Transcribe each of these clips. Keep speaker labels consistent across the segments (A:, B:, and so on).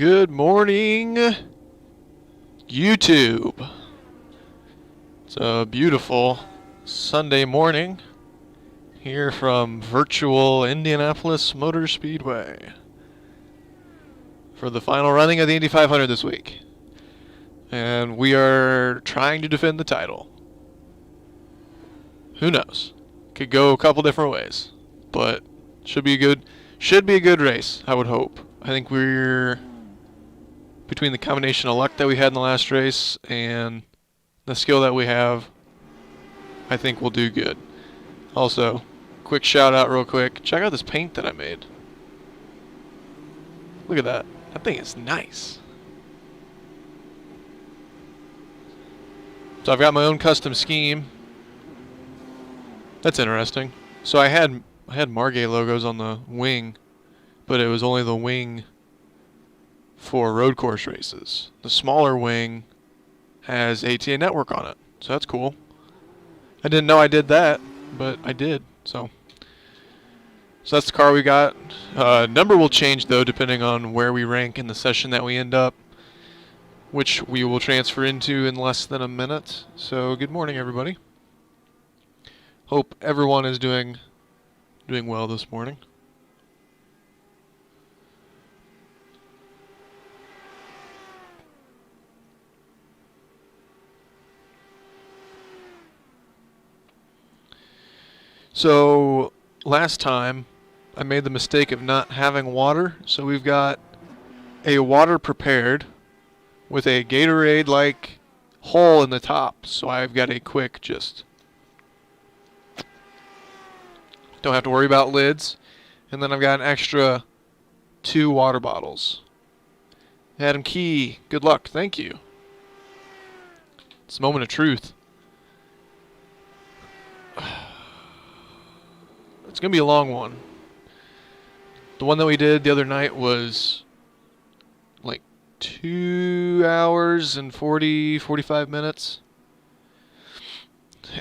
A: Good morning, YouTube. It's a beautiful Sunday morning here from virtual Indianapolis Motor Speedway for the final running of the Indy 500 this week. And we are trying to defend the title. Who knows? Could go a couple different ways, but should be a good race, I would hope. I think we're between the combination of luck that we had in the last race and the skill that we have, I think we'll do good. Also, quick shout out real quick. Check out this paint that I made. Look at that. That thing is nice. So I've got my own custom scheme. That's interesting. So I had Margay logos on the wing, but it was only the wing for road course races. The smaller wing has ATA Network on it, so that's cool. I didn't know I did that, but I did. So that's the car we got. Number will change though depending on where we rank in the session that we end up, which we will transfer into in less than a minute. So good morning, everybody. Hope everyone is doing well this morning. So last time I made the mistake of not having water, so we've got a water prepared with a Gatorade-like hole in the top. So I've got a quick just don't have to worry about lids. And then I've got an extra 2 water bottles. Adam Key, good luck. Thank you. It's a moment of truth. It's going to be a long one. The one that we did the other night was like 2 hours and 45 minutes.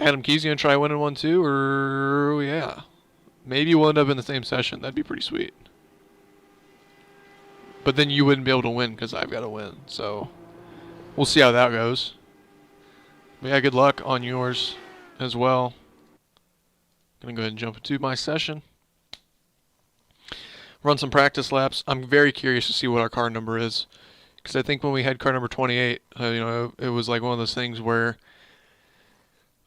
A: Adam Key's going to try winning one too, or yeah. Maybe we'll end up in the same session. That'd be pretty sweet. But then you wouldn't be able to win because I've got to win. So we'll see how that goes. But yeah, good luck on yours as well. Gonna go ahead and jump into my session. Run some practice laps. I'm very curious to see what our car number is, because I think when we had car number 28, it was like one of those things where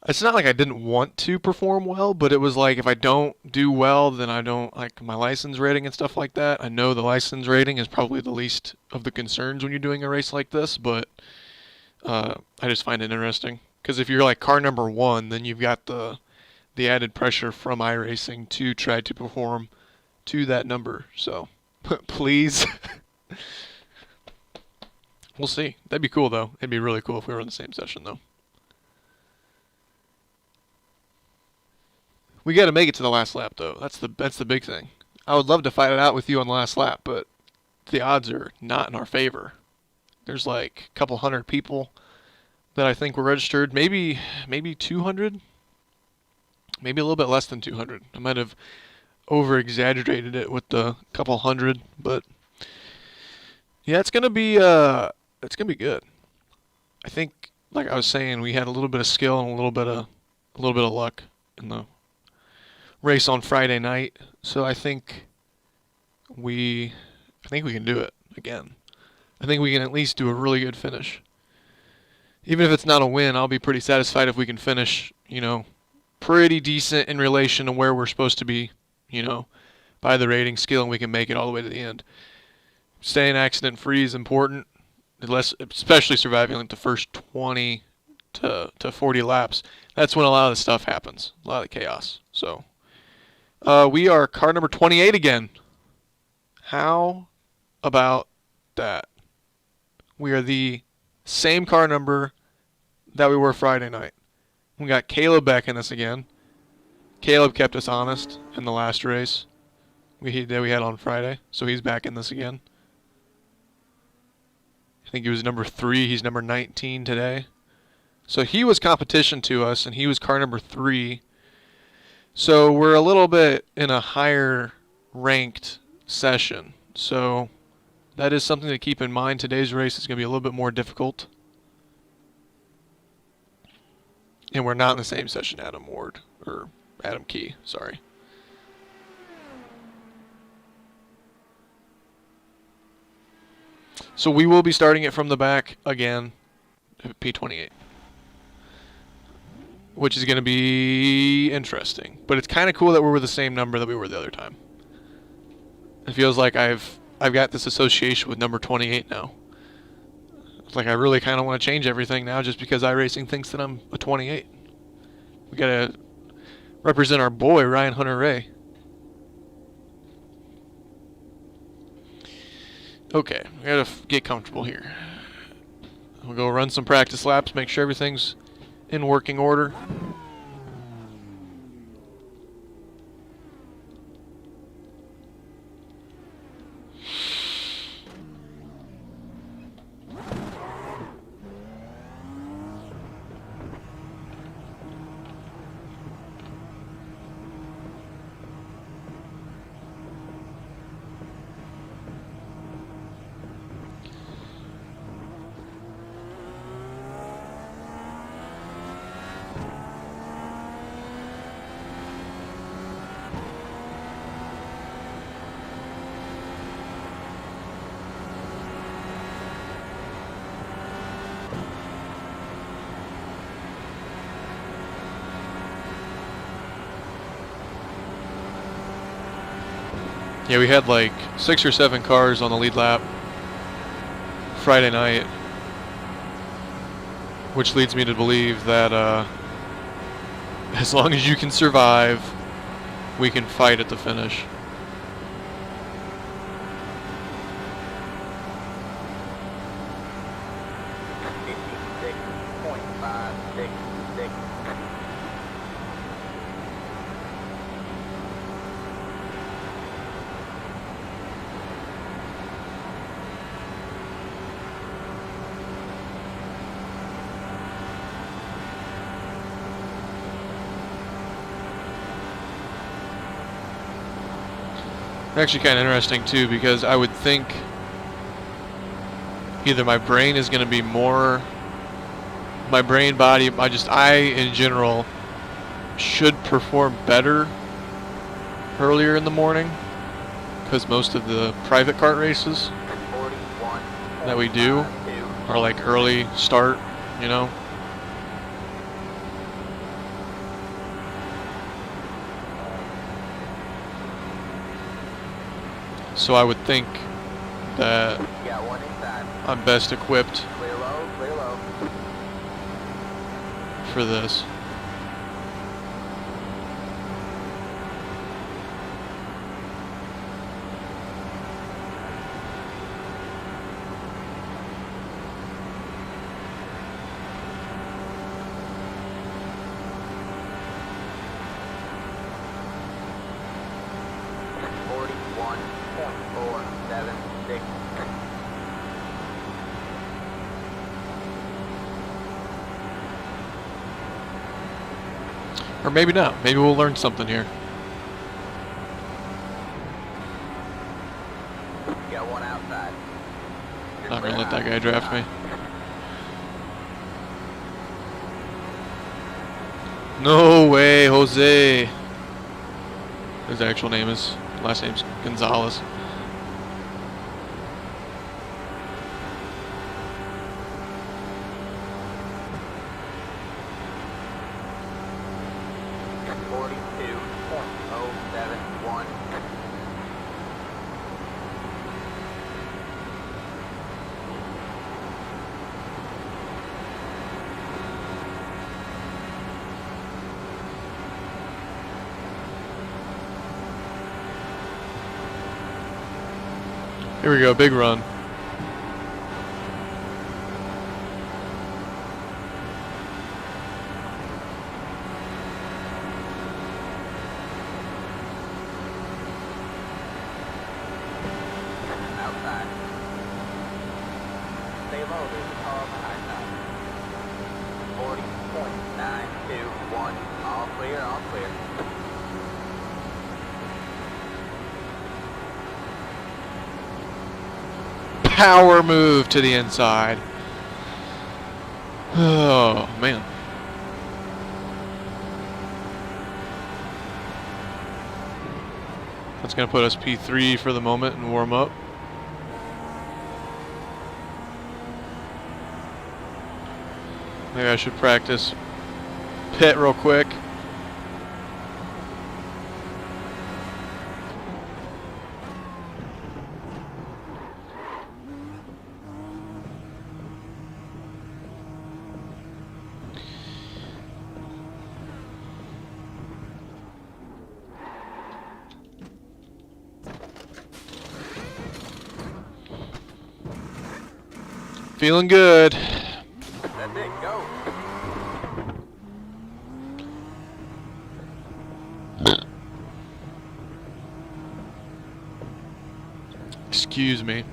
A: it's not like I didn't want to perform well, but it was like if I don't do well, then I don't like my license rating and stuff like that. I know the license rating is probably the least of the concerns when you're doing a race like this, but I just find it interesting because if you're like car number 1, then you've got the added pressure from iRacing to try to perform to that number. So, please. We'll see. That'd be cool, though. It'd be really cool if we were in the same session, though. We got to make it to the last lap, though. That's the big thing. I would love to fight it out with you on the last lap, but the odds are not in our favor. There's like a couple hundred people that I think were registered. Maybe 200. Maybe a little bit less than 200. I might have over-exaggerated it with the couple hundred, but yeah, it's gonna be good. I think, like I was saying, we had a little bit of skill and a little bit of luck in the race on Friday night, so I think we can do it again. I think we can at least do a really good finish. Even if it's not a win, I'll be pretty satisfied if we can finish, pretty decent in relation to where we're supposed to be, by the rating scale, and we can make it all the way to the end. Staying accident free is important, especially surviving like the first 20 to 40 laps. That's when a lot of the stuff happens, a lot of the chaos. So we are car number 28 again. How about that? We are the same car number that we were Friday night. We got Caleb back in this again. Caleb kept us honest in the last race we had on Friday, so he's back in this again. I think he was number 3. He's number 19 today. So he was competition to us, and he was car number 3. So we're a little bit in a higher ranked session. So that is something to keep in mind. Today's race is going to be a little bit more difficult. And we're not in the same session, Adam Ward, or Adam Key, sorry. So we will be starting it from the back again, P28. Which is going to be interesting. But it's kind of cool that we're the same number that we were the other time. It feels like I've got this association with number 28 now. It's like I really kind of want to change everything now just because iRacing thinks that I'm a 28. We got to represent our boy, Ryan Hunter-Ray. Okay, we got to get comfortable here. We'll go run some practice laps, make sure everything's in working order. Yeah, we had like 6 or 7 cars on the lead lap Friday night, which leads me to believe that as long as you can survive, we can fight at the finish. Actually kind of interesting too, because I would think either my brain is going to be more, my brain, body, I in general should perform better earlier in the morning, because most of the private kart races that we do are like early start, you know. So I would think that I'm best equipped for this. Or maybe not. Maybe we'll learn something here.
B: Got one outside.
A: Not gonna let that guy draft me. No way, Jose. His actual name is, last name's Gonzalez. Here we go, big run.
B: Outside. Stay low, there's a car behind us. 40.921. All clear, all clear.
A: power move to the inside. Oh, man. That's going to put us P3 for the moment and warm up. Maybe I should practice pit real quick. Feeling good.
B: That's it, go.
A: Excuse me.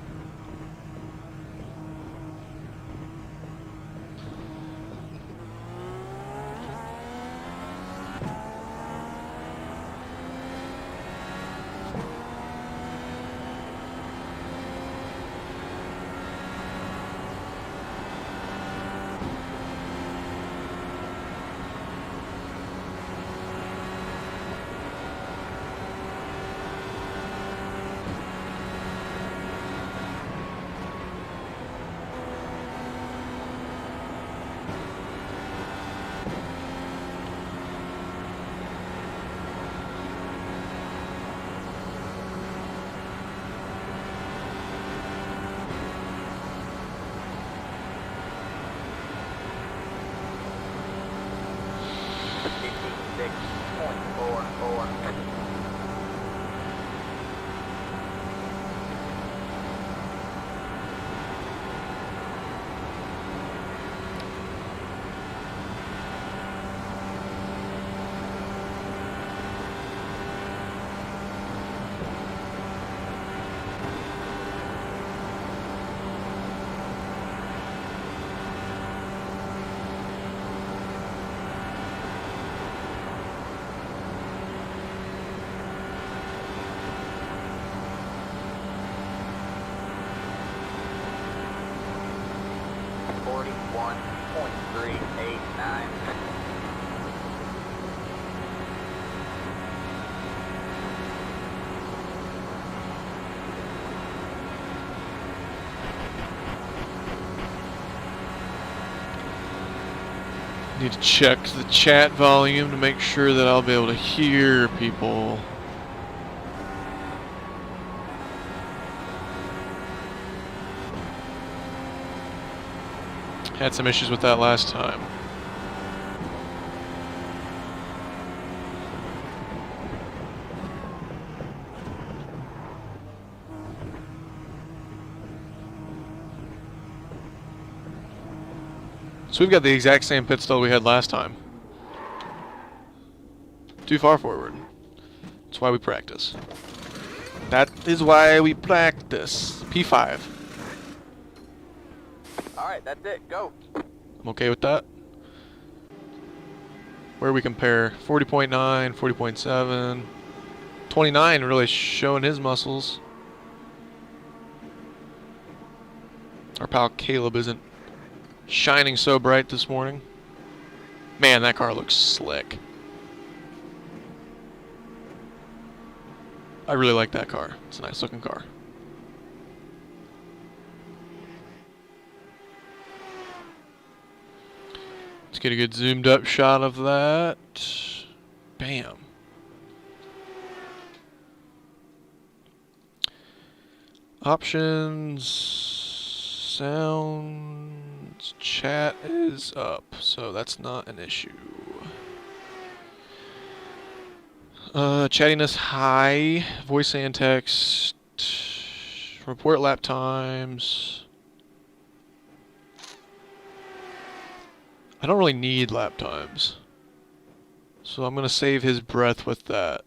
A: Need to check the chat volume to make sure that I'll be able to hear people. Had some issues with that last time. So we've got the exact same pit stall we had last time. Too far forward. That's why we practice. That is why we practice. P5.
B: Alright, that's it, go.
A: I'm okay with that. Where we compare 40.9, 40.7, 29 really showing his muscles. Our pal Caleb isn't shining so bright this morning. Man, that car looks slick. I really like that car. It's a nice looking car. Let's get a good zoomed up shot of that. Bam. Options, sounds, chat is up, so that's not an issue. Chattiness high, voice and text, report lap times. I don't really need lap times, so I'm gonna save his breath with that.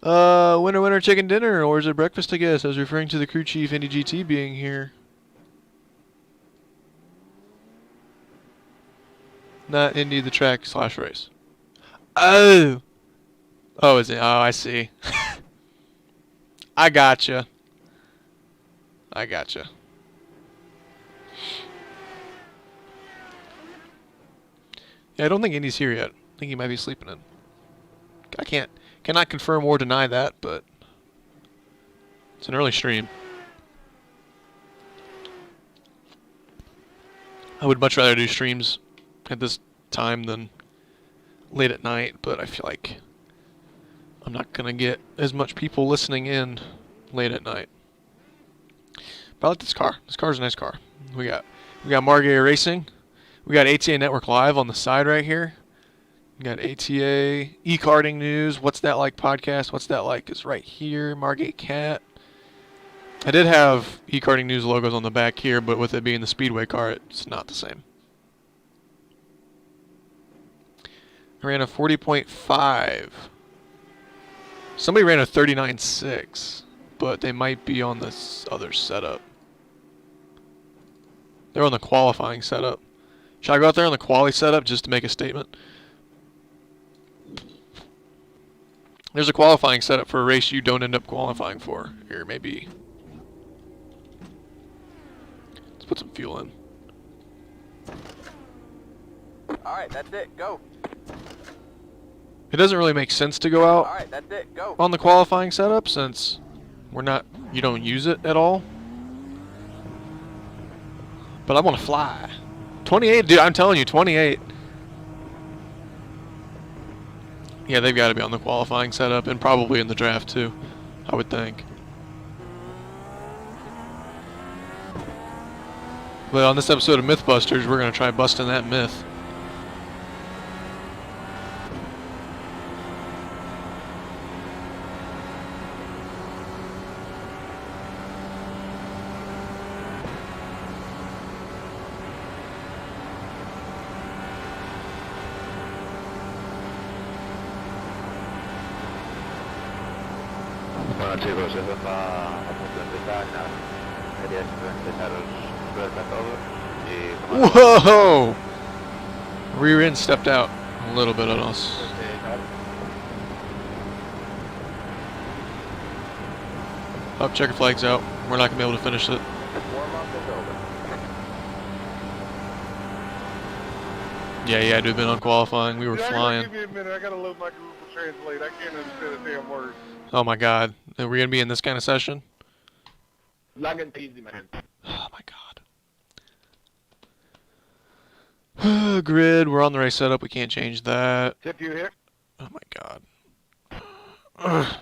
A: Winner, winner, chicken dinner, or is it breakfast, I guess? I was referring to the crew chief, Indy GT, being here. Not Indy the track / race. Oh! Oh, is it? Oh, I see. I gotcha. I gotcha. Yeah, I don't think Indy's here yet. I think he might be sleeping in. Cannot confirm or deny that, but it's an early stream. I would much rather do streams at this time than late at night, but I feel like I'm not gonna get as much people listening in late at night. But I like this car. This car's a nice car. We got Margay Racing. We got ATA Network Live on the side right here. We got ATA e-karting news. What's that like podcast? What's that like is right here. Margay Cat. I did have e-karting news logos on the back here, but with it being the Speedway car, it's not the same. I ran a 40.5. Somebody ran a 39.6, but they might be on this other setup. They're on the qualifying setup. Should I go out there on the quali setup just to make a statement? There's a qualifying setup for a race you don't end up qualifying for. Here, maybe. Let's put some fuel in.
B: Alright, that's it. Go.
A: It doesn't really make sense to go out
B: Alright, that's it. Go.
A: on the qualifying setup since you don't use it at all. But I want to fly. 28, dude, I'm telling you, 28. Yeah, they've got to be on the qualifying setup and probably in the draft too, I would think. But on this episode of Mythbusters, we're going to try busting that myth.
C: Bueno chicos, eso está a punto de empezar, ya quería empezar suelta todo y
A: Whoa! Rear end stepped out a little bit on us. Up, checker flag's out. We're not going to be able to finish it.
B: Warm up is over.
A: Yeah, dude, been on qualifying. We were
D: Dude,
A: flying.
D: Give me a minute. I gotta load my Google Translate. I can't understand a damn word.
A: Oh my god. Are we going to be in this kind of session?
D: Lang and easy, man.
A: Oh my god. Grid, we're on the race setup. We can't change that.
D: Tip you here?
A: Oh my god. Ugh.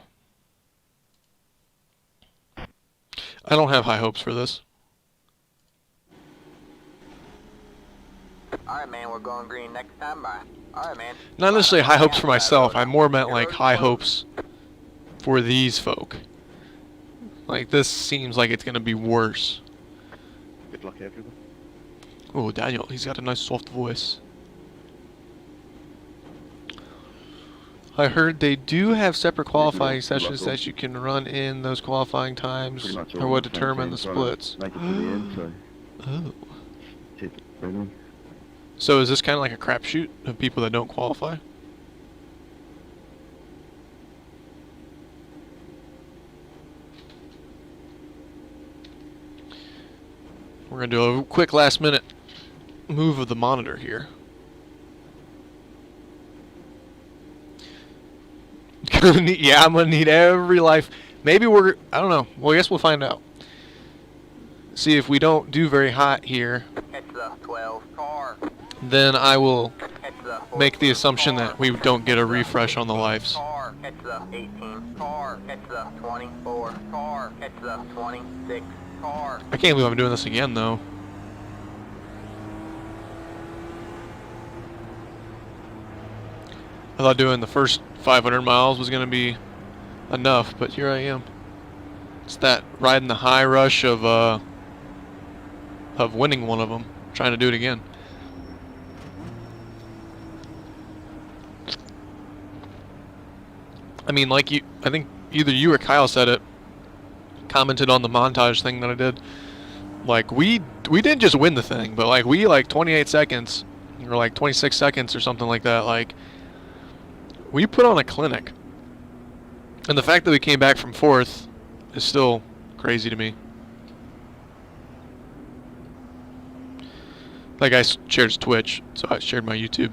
A: I don't have high hopes for this.
B: Alright, man, we're going green next time. Bye. Alright, man.
A: Not necessarily high hopes for myself. I more meant like high hopes for these folk. Like this seems like it's gonna be worse.
C: good luck everyone.
A: Oh, Daniel, he's got a nice soft voice. I heard they do have separate qualifying sessions that you can run in those qualifying times or what determine the splits.
C: Make it to the end, so
A: Oh.
C: tip everyone.
A: So is this kind of like a crapshoot of people that don't qualify? We're going to do a quick last minute move of the monitor here. Yeah, I'm going to need every life. Maybe I don't know. Well, I guess we'll find out. See if we don't do very hot here.
B: Catch the 12 car.
A: Then I will
B: Catch the
A: make the
B: 14
A: assumption
B: car.
A: that we don't get a refresh on the lives.
B: Car. Catch the 18 car. Catch the 24 car. Catch the 26 car.
A: I can't believe I'm doing this again, though. I thought doing the first 500 miles was going to be enough, but here I am. It's that riding the high rush of winning one of them, trying to do it again. I mean, like I think either you or Kyle said it, commented on the montage thing that I did. Like we didn't just win the thing, but like we 28 seconds or like 26 seconds or something like that. Like we put on a clinic, and the fact that we came back from fourth is still crazy to me. That guy shared his Twitch, so I shared my YouTube.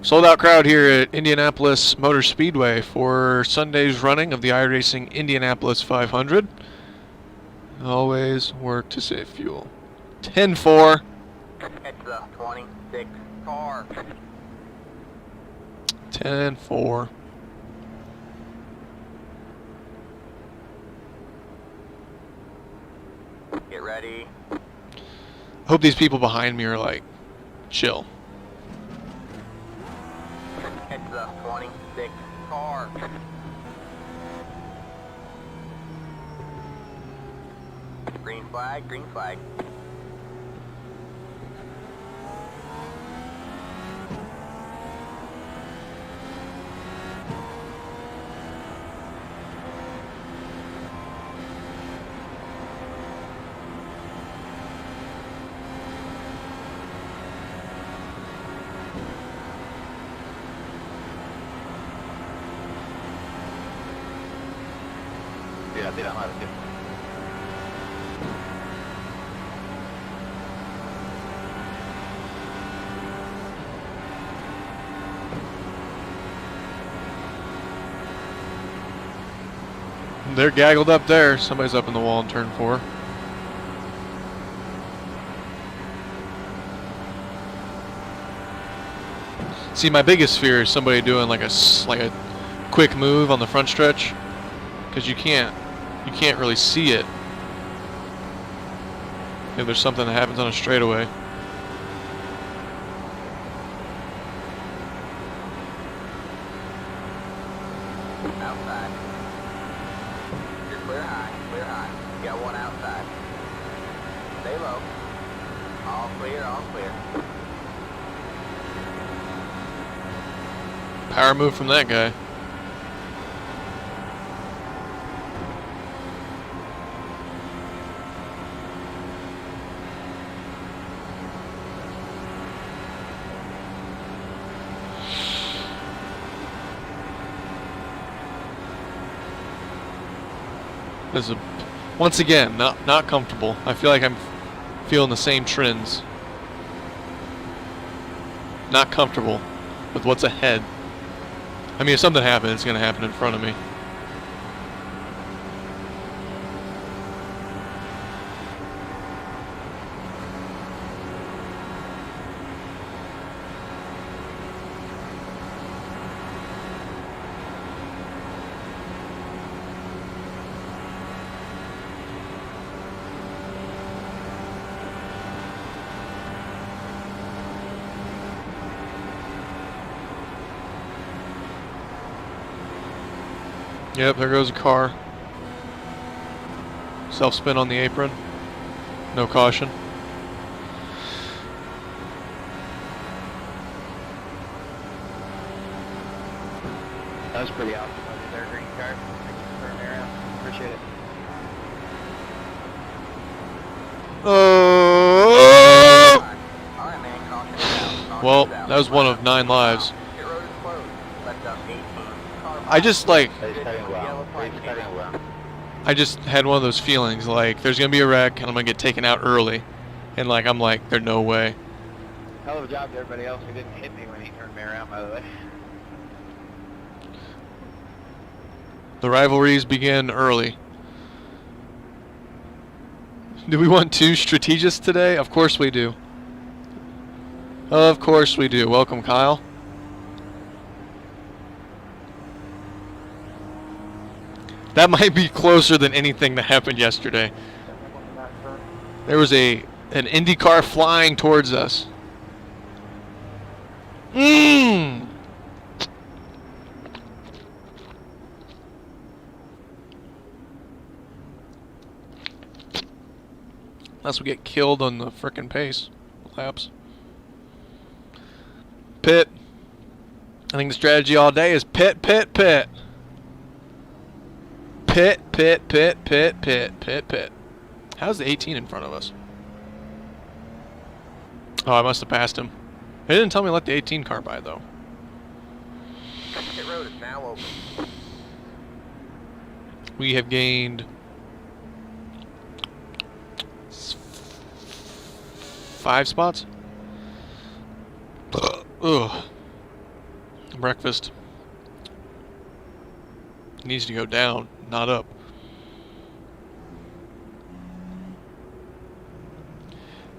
A: Sold out crowd here at Indianapolis Motor Speedway for Sunday's running of the iRacing Indianapolis 500. Always work to save fuel. 10-4.
B: Head to the 26 car.
A: 10-4.
B: Get ready.
A: I hope these people behind me are like, chill.
B: Head to the 26 car. Green flag, green flag.
C: Tira, tira, Martín.
A: They're gaggled up there. Somebody's up in the wall in turn 4. See, my biggest fear is somebody doing like a quick move on the front stretch, because you can't really see it if there's something that happens on a straightaway.
B: Outside. You're clear high, clear high. You got one outside. Stay low. All clear, all clear.
A: Power move from that guy. This is once again not comfortable. I feel like I'm feeling the same trends. Not comfortable with what's ahead. I mean, if something happens, it's going to happen in front of me. Yep, there goes a car. Self-spin on the apron. No caution.
C: That was pretty awesome over there, green car. Thanks for turning me around. Appreciate it.
A: Oh!
B: Alright, man, caution is out. Caution
A: Well,
B: is out.
A: that was one of 9 lives.
B: Pit road is closed. Left up 18. Car
A: I just like,
C: He's cutting well. He's cutting well.
A: I just had one of those feelings like there's gonna be a wreck and I'm gonna get taken out early, and like I'm like, there's no way.
C: Hell of a job to everybody else who didn't hit me when he turned me around, by the way.
A: The rivalries begin early. Do we want 2 strategists today? Of course we do. Of course we do. Welcome, Kyle. That might be closer than anything that happened yesterday. There was an Indy car flying towards us. Unless we get killed on the frickin' pace laps. Pit. I think the strategy all day is pit, pit, pit. Pit, pit, pit, pit, pit, pit, pit. How's the 18 in front of us? Oh, I must have passed him. They didn't tell me to let the 18 car by, though.
B: Pit road is now open.
A: We have gained 5 spots. Ugh. Breakfast needs to go down, not up.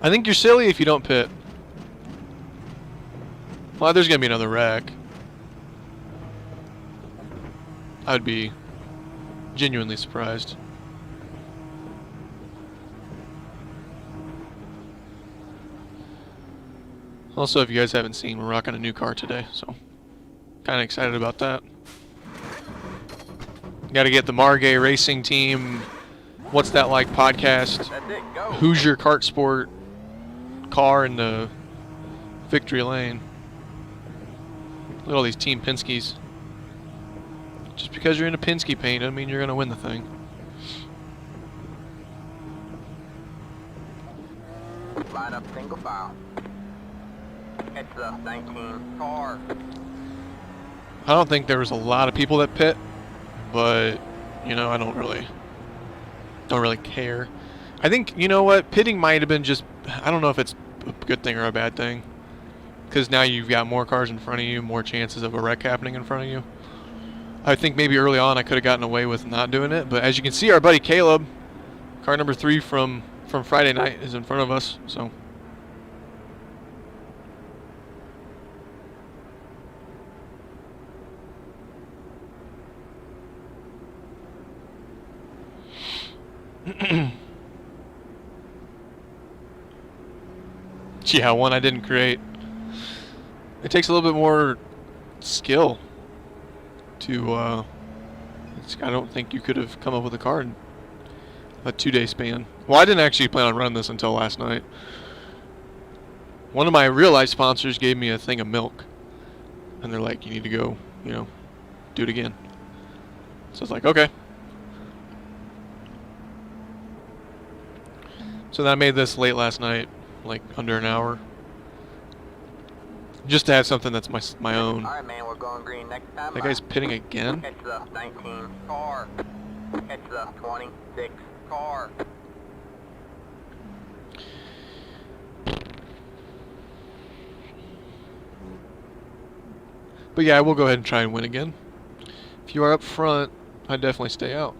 A: I think you're silly if you don't pit. Well, there's gonna be another wreck. I'd be genuinely surprised. Also, if you guys haven't seen, we're rocking a new car today, so kind of excited about that. Got to get the Margay Racing Team What's That Like podcast.
B: That's it, go.
A: Hoosier Kart Sport car in the victory lane. Look at all these Team Penske's. Just because you're in a Penske paint doesn't mean you're going to win the thing.
B: Line up single file. It's the 19 car.
A: I don't think there was a lot of people that pit, but you know, I don't really care. I think, you know what, pitting might have been just, I don't know if it's a good thing or a bad thing, because now you've got more cars in front of you, more chances of a wreck happening in front of you. I think maybe early on I could have gotten away with not doing it, but as you can see, our buddy Caleb, car number 3 from Friday night, is in front of us, so. Yeah, one I didn't create. It takes a little bit more skill to, I don't think you could have come up with a car in a 2-day span. Well, I didn't actually plan on running this until last night. One of my real life sponsors gave me a thing of milk. And they're like, you need to go, you know, do it again. So I was like, okay. So then I made this late last night, like under an hour. Just to have something that's my own.
B: Alright, man, we're going green next time.
A: That guy's pitting again?
B: It's the 19 car. It's the 26 car.
A: But yeah, I will go ahead and try and win again. If you are up front, I'd definitely stay out.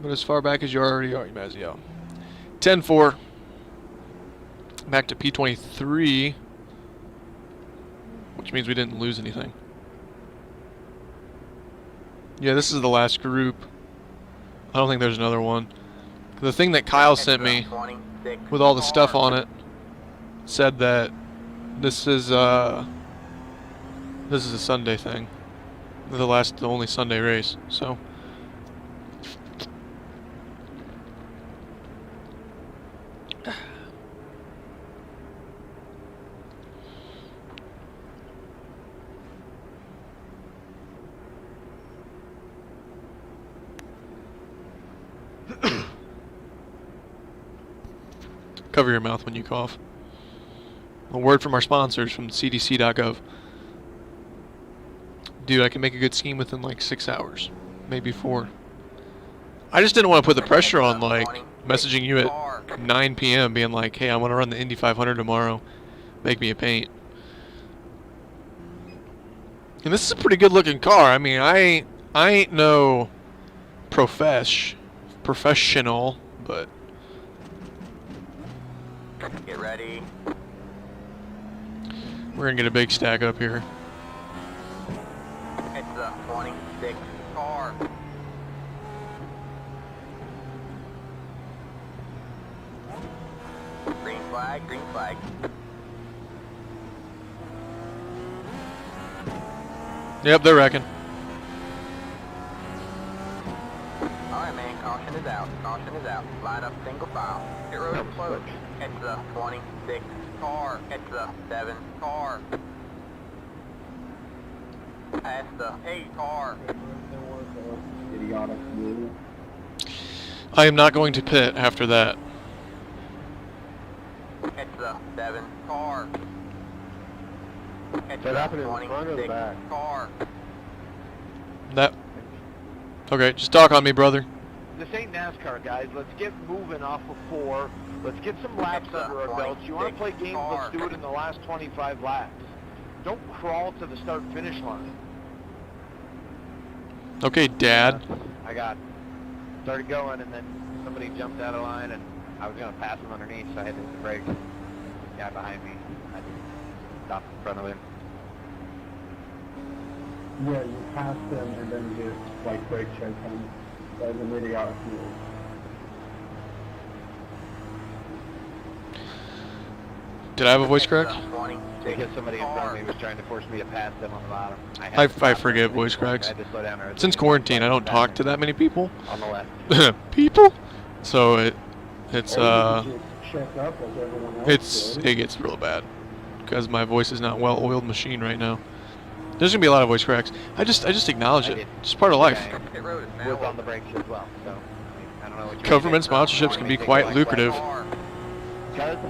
A: But as far back as you already are, you might as well. 10-4. Back to P23. Which means we didn't lose anything. Yeah, this is the last group. I don't think there's another one. The thing that Kyle sent me with all the stuff on it said that this is a Sunday thing. The only Sunday race. So cover your mouth when you cough. A word from our sponsors from cdc.gov. Dude, I can make a good scheme within like 6 hours. Maybe 4. I just didn't want to put the pressure on, like, messaging you at 9 p.m. being like, hey, I want to run the Indy 500 tomorrow. Make me a paint. And this is a pretty good looking car. I mean, I ain't no professional, but
B: Get ready.
A: we're gonna get a big stack up here.
B: It's the 26 car. Green flag, green flag.
A: Yep, they're wrecking.
B: Alright, man, caution is out. Caution is out. Line up single file. Pit road closed. It's the 26 car. It's the 7 car. Past the 8 car.
A: I am not going to pit after that.
B: It's the 7 car. It's
C: That
B: the
C: happened in front or
B: 26
C: back?
B: car.
A: That. Okay, just talk on me, brother.
C: this ain't NASCAR, guys. Let's get moving off of 4. Let's get some laps under our belts. You want to play games? Let's do it in the last 25 laps. Don't crawl to the start-finish line.
A: Okay, Dad.
C: I started going, and then somebody jumped out of line, and I was going to pass him underneath, so I had to hit the brakes. The guy behind me, I stopped in front of him.
E: Yeah, you pass them and then just like brake check them as an idiotic move.
A: Did I have a voice crack?
C: Because somebody in front of me was trying to force me to pass them on the bottom.
A: I forget voice cracks.
C: I had to slow down or
A: Since quarantine, I don't talk to that many people.
C: on the left.
A: People? So it's
E: Or you could just check up like everyone else did.
A: it gets real bad because my voice is not well-oiled machine right now. There's gonna be a lot of voice cracks. I just acknowledge it. It's part of life.
B: Pit road is
C: Was
B: now
C: on the brakes as well, so I don't know what you
A: Government sponsorships can be quite lucrative.
C: Because, or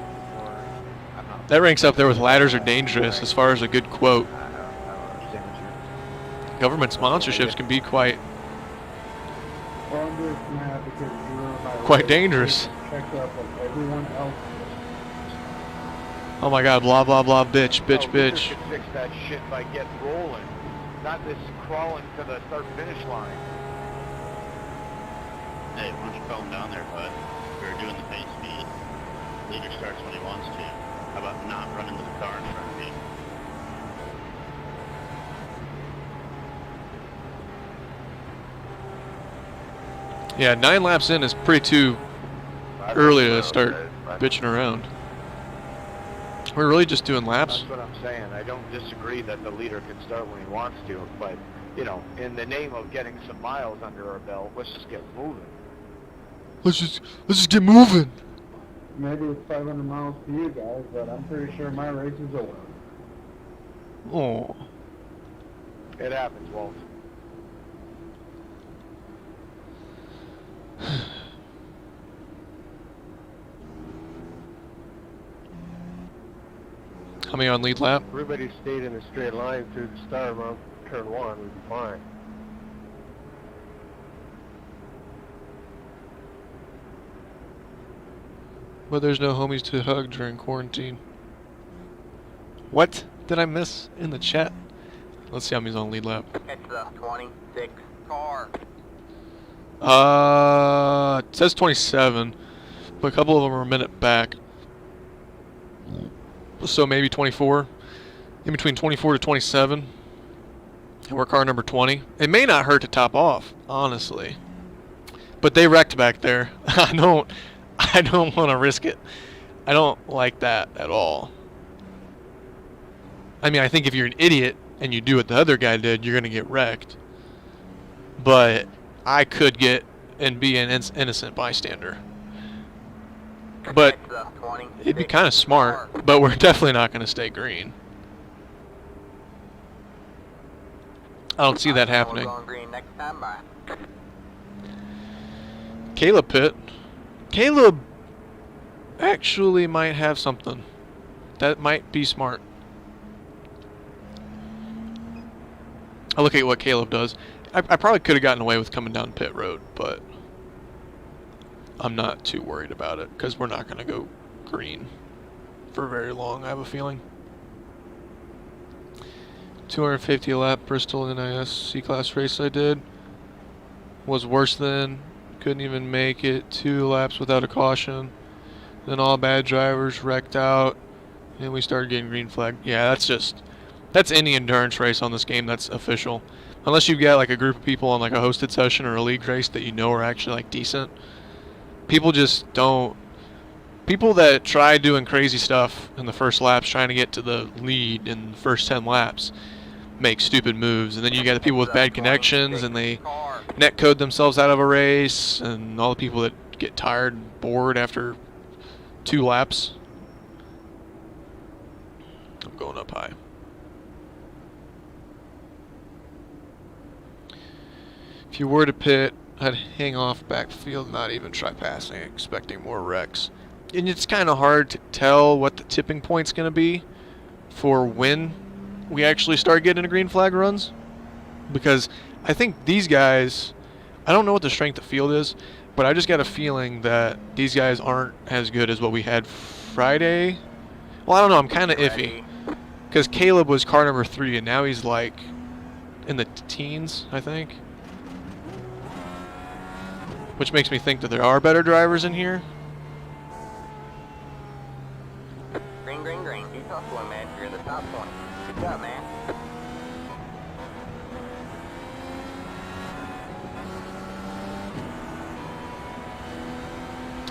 C: I'm not.
A: That ranks up there with ladders are dangerous as far as a good quote.
C: I don't understand what you're.
A: Government sponsorships can be quite
E: Well, I'm just mad because you're my
A: Quite dangerous.
E: Checked up like everyone else.
A: oh my god, blah blah blah, bitch, bitch,
C: Oh,
A: bitch.
C: Luther could fix that shit by getting rolling, not this crawling to the start-finish line.
F: Hey, why don't you calm down there, bud? We're doing the pace speed. Leader starts when he wants to. How about not running with the car in front of me?
A: Yeah, 9 laps in is pretty too early to start bitching around. We're really just doing laps.
C: That's what I'm saying. I don't disagree that the leader can start when he wants to, but, you know, in the name of getting some miles under our belt, let's just get moving.
A: Let's just get moving.
E: Maybe it's 500 miles to you guys, but I'm pretty sure my race is over.
A: Oh,
C: It happens, Walt.
A: how many on lead lap?
D: Everybody stayed in a straight line through the start around turn 1, we'd be fine.
A: But there's no homies to hug during quarantine. What did I miss in the chat? Let's see how many's on lead lap.
B: Catch the 26 car.
A: It says 27, but a couple of them are a minute back. So maybe 24. In between 24 to 27. And we're car number 20. It may not hurt to top off, honestly. But they wrecked back there. I don't want to risk it. I don't like that at all. I mean, I think if you're an idiot and you do what the other guy did, you're going to get wrecked. But I could get and be an innocent bystander. But
B: Catch the 26
A: it'd be kind of smart,
B: car.
A: but we're definitely not going to stay green. I don't see that
B: We're
A: happening.
B: going green next time by.
A: Caleb pit. Caleb actually might have something. That might be smart. I look at what Caleb does. I probably could have gotten away with coming down pit road, but I'm not too worried about it because we're not going to go green for very long, I have a feeling. 250 lap Bristol NIS C-Class race I did was worse than, couldn't even make it 2 laps without a caution. Then all bad drivers wrecked out and we started getting green flag. Yeah, that's any endurance race on this game that's official. Unless you've got like a group of people on like a hosted session or a league race that you know are actually like decent. People just don't. People that try doing crazy stuff in the first laps, trying to get to the lead in the first 10 laps, make stupid moves. And then you got the people with bad connections and they netcode themselves out of a race, and all the people that get tired and bored after 2 laps. I'm going up high. If you were to pit, I'd hang off backfield, not even try passing, expecting more wrecks. And it's kind of hard to tell what the tipping point's going to be for when we actually start getting into green flag runs. Because I think these guys, I don't know what the strength of field is. But I just got a feeling that these guys aren't as good as what we had Friday. Well, I don't know. I'm kind of iffy. Because Caleb was car number 3, and now he's like in the teens, I think. Which makes me think that there are better drivers in here.
B: Green, green, green. Keep hustling, man. You're in the top 20. Good job, man.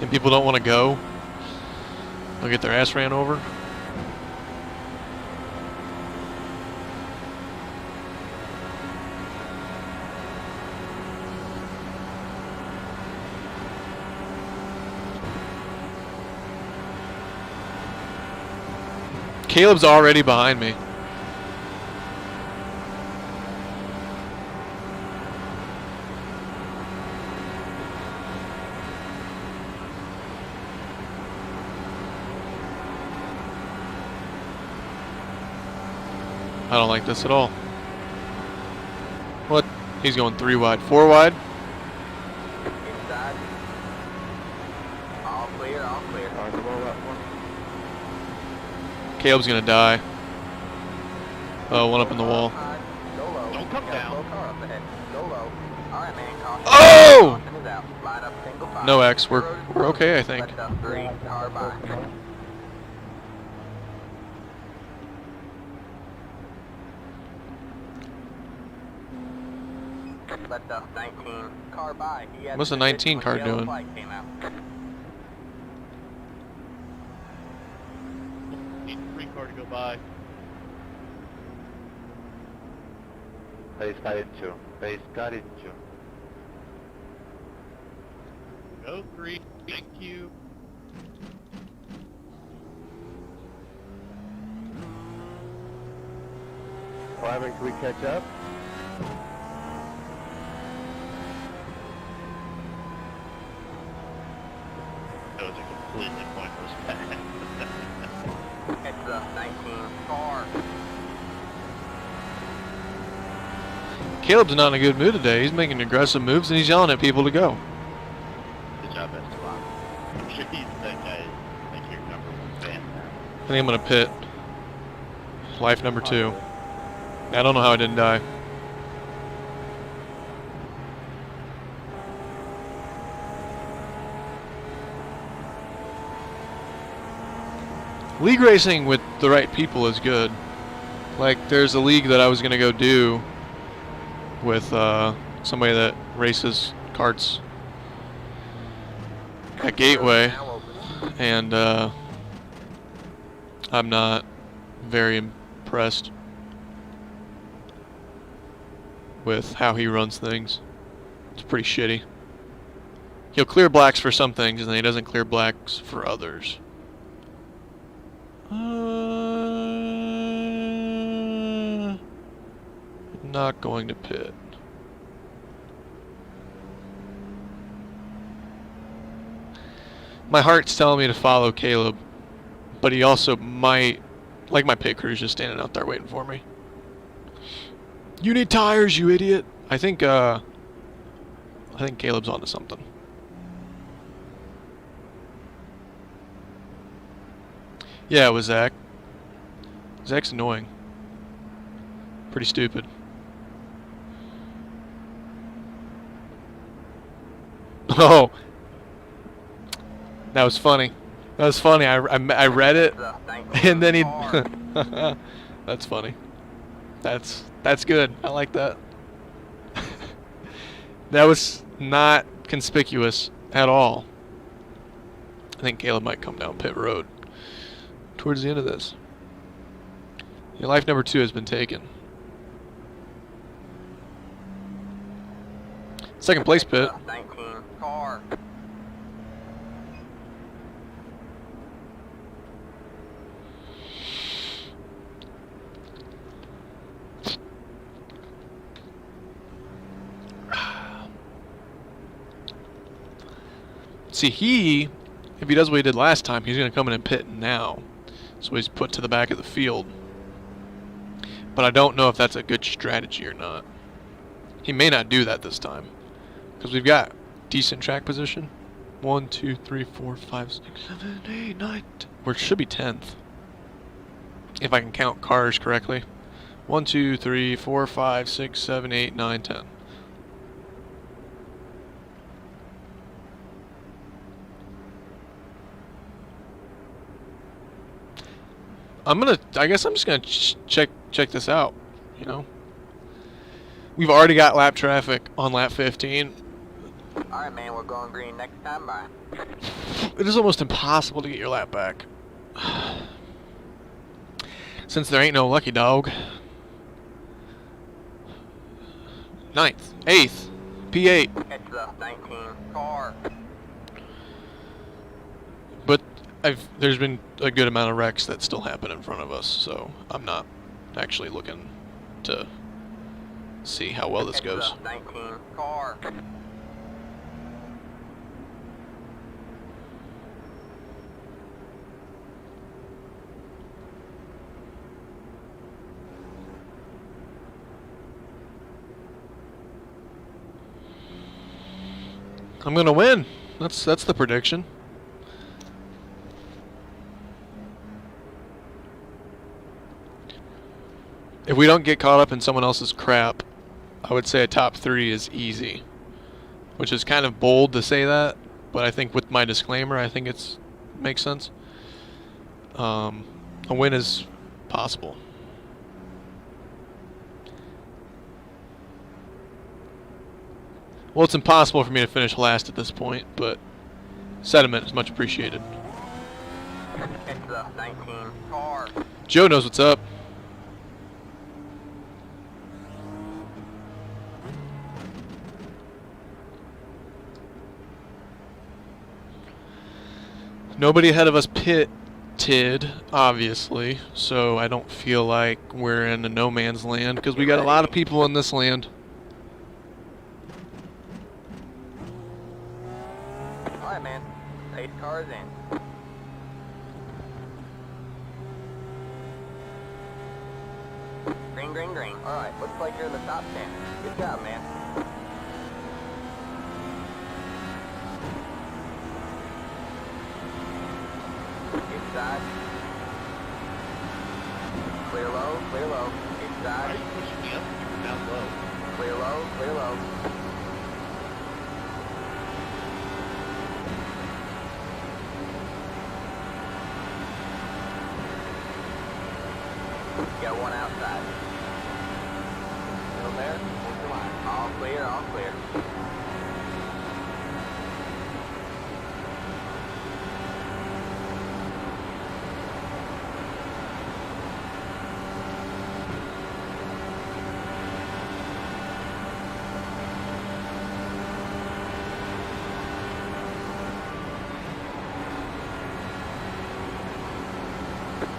A: And people don't want to go. They'll get their ass ran over. Caleb's already behind me. I don't like this at all. What? He's going 3 wide. 4 wide?
B: Inside. All clear, all clear.
A: Caleb's gonna die. Oh, one up in the wall.
B: Go low.
F: Don't come down.
B: Slow car up ahead. Go low. All right, man. Caution.
A: Oh!
B: Caution is out. Line up, single file.
A: No X. We're okay, I think.
B: Left up 3. Car by. Left up 19. Car by. He had
A: What's the
B: the
A: 19 car
B: yellow
A: doing?
B: flag came out.
F: Need 3 car to go by.
C: Base got into. Base got into.
F: Go 3. Thank you.
C: Wyman, can we catch up?
F: That was a completely pointless pass.
B: Heads up 19. Car.
A: Caleb's not in a good mood today. He's making aggressive moves and he's yelling at people to go.
F: Good job, Esteban. I'm sure he's that guy. I think your number 1 fan now.
A: I think I'm gonna pit. Life number 2. I don't know how I didn't die. League racing with the right people is good. Like, there's a league that I was gonna go do with somebody that races karts at Gateway, and I'm not very impressed with how he runs things. It's pretty shitty. He'll clear blacks for some things, and then he doesn't clear blacks for others. Not going to pit. My heart's telling me to follow Caleb, but he also might, like my pit crew's just standing out there waiting for me. You need tires, you idiot. I think Caleb's onto something. Yeah, it was Zach. Zach's annoying. Pretty stupid. Oh, that was funny. That was funny. I read it, and then he. That's funny. That's good. I like that. That was not conspicuous at all. I think Caleb might come down pit road towards the end of this. Your life number 2 has been taken. Second place pit.
B: 19. Car.
A: See, if he does what he did last time, he's going to come in and pit now. So he's put to the back of the field. But I don't know if that's a good strategy or not. He may not do that this time. Because we've got decent track position. 1, 2, 3, 4, 5, 6, 7, 8, 9. Or it should be 10th. If I can count cars correctly. 1, 2, 3, 4, 5, 6, 7, 8, 9, 10. I guess I'm just gonna check this out, you know. We've already got lap traffic on lap 15.
B: Alright, man, we're going green next time. Bye.
A: It is almost impossible to get your lap back. Since there ain't no lucky dog. 9th, 8th, P8.
B: It's the 19 car.
A: But there's been a good amount of wrecks that still happen in front of us, so I'm not actually looking to see how well this goes.
B: It's the 19 car.
A: I'm gonna win. That's the prediction. If we don't get caught up in someone else's crap, I would say a top 3 is easy. Which is kind of bold to say that, but I think with my disclaimer, I think it's makes sense. A win is possible. Well, it's impossible for me to finish last at this point, but sentiment is much appreciated.
B: It's the 19 car.
A: Joe knows what's up. Nobody ahead of us pitted, obviously, so I don't feel like we're in a no man's land, because we got a lot of people in this land.
B: Alright, man. 8 cars in. Green, green, green. Alright, looks like you're in the top 10. Good job, man. Inside. Clear low, clear low.
F: Why are
B: Inside.
F: you pushing me up? You're down low.
B: Clear low, clear low. Got one outside. Still there? Come on. All clear, all clear.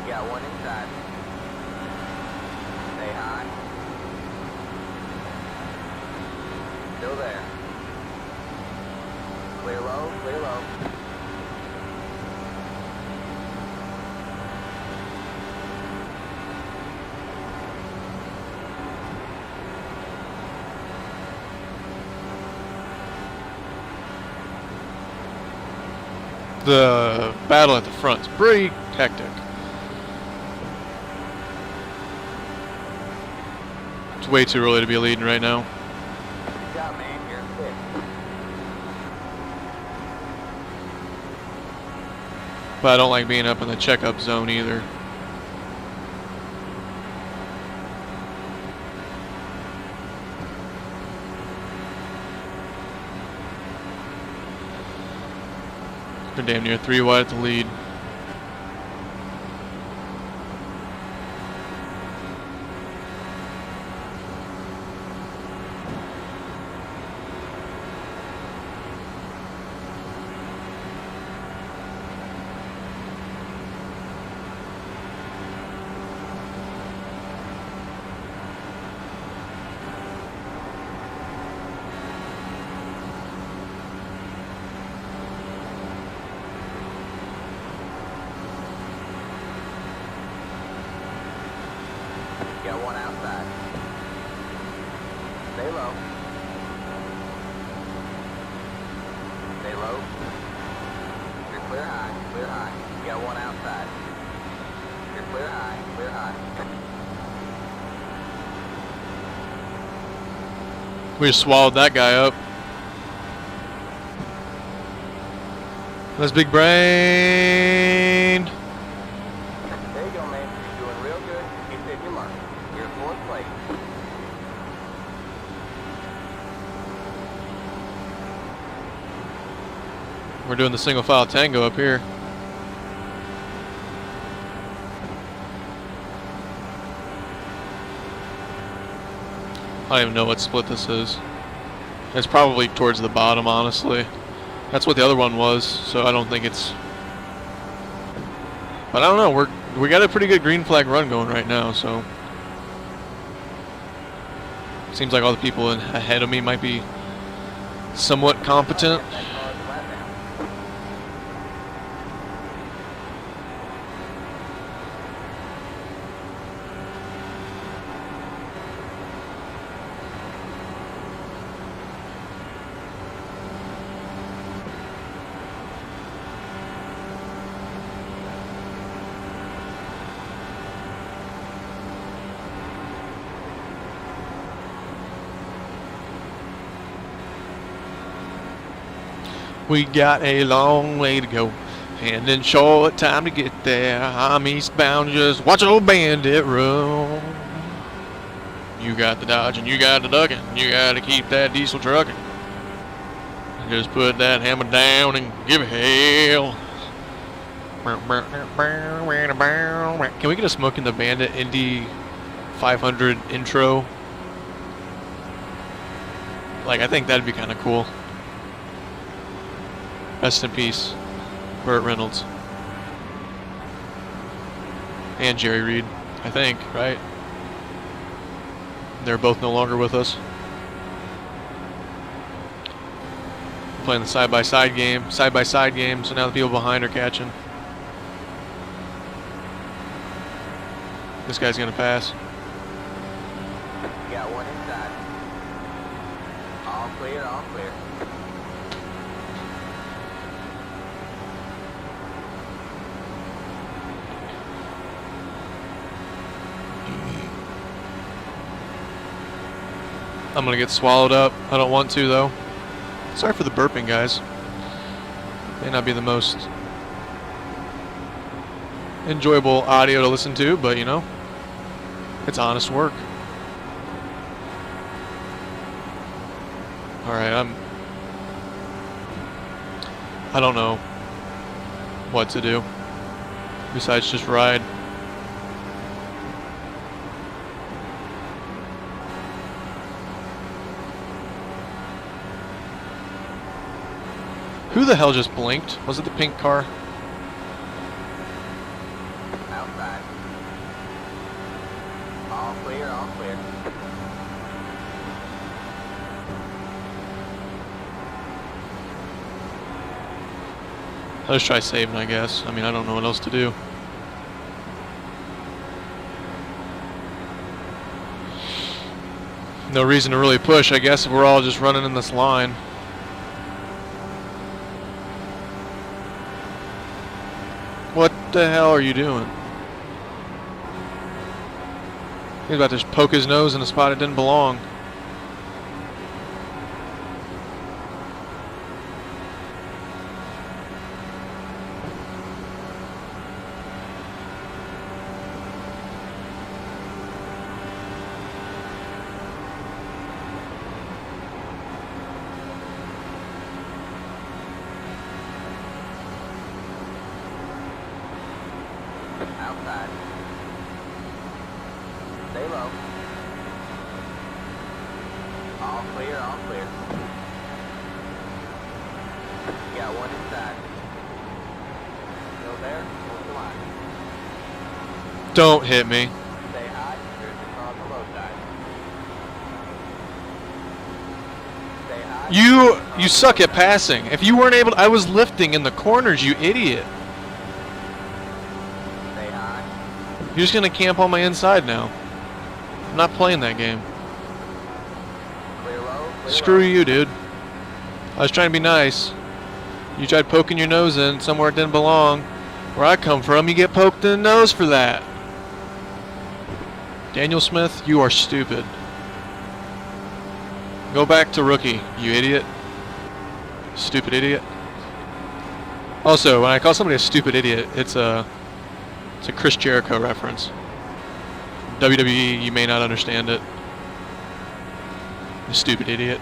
B: Got one inside. Stay high. Still there. Clear low, clear low.
A: The battle at the front is pretty hectic. It's way too early to be leading right now.
B: Good job, man. You're in fifth.
A: But I don't like being up in the checkup zone either. We're damn near 3 wide at the lead.
B: Got one outside. Stay low. low. You're clear high, clear high. You got one outside. You're clear high, clear high.
A: We just swallowed that guy up. That's big brain.
B: There you go, man. You're doing real good. Keep hitting your mark. You're in fourth place.
A: We're doing the single file tango up here. I don't even know what split this is. It's probably towards the bottom, honestly. That's what the other one was, so I don't think it's... But I don't know, we got a pretty good green flag run going right now, so... Seems like all the people ahead of me might be somewhat competent. We got a long way to go, and in short time to get there. I'm eastbound, just watch old bandit roll. You got the dodge and you got the ducking. You got to keep that diesel trucking. Just put that hammer down and give it hell. Can we get a Smoking the Bandit Indy 500 intro? Like, I think that'd be kind of cool. Rest in peace, Burt Reynolds. And Jerry Reed, I think, right? They're both no longer with us. We're playing the side-by-side game, so now the people behind are catching. This guy's gonna pass.
B: You got one inside. All clear, all clear.
A: I'm gonna get swallowed up. I don't want to, though. Sorry for the burping, guys. May not be the most enjoyable audio to listen to, but you know, it's honest work. Alright, I don't know what to do besides just ride. Who the hell just blinked? Was it the pink car?
B: Outside. All clear, all clear.
A: I'll just try saving, I guess. I mean, I don't know what else to do. No reason to really push, I guess, if we're all just running in this line. What the hell are you doing? He's about to poke his nose in a spot it didn't belong.
B: Outside. Stay low. All clear, all clear. You got one inside. Still there? Hold the line.
A: Don't hit me.
B: Stay high. There's the car on the low side. Stay high.
A: You suck at passing. If you weren't able to, I was lifting in the corners, you idiot.
B: Stay high.
A: You're just gonna camp on my inside now. I'm not playing that game.
B: Clear low. Clear
A: Screw
B: low.
A: you, dude. I was trying to be nice. You tried poking your nose in somewhere it didn't belong. Where I come from, you get poked in the nose for that. Daniel Smith, you are stupid. Go back to rookie, you idiot. Stupid idiot. Also, when I call somebody a stupid idiot, it's a Chris Jericho reference. WWE, you may not understand it. You stupid idiot.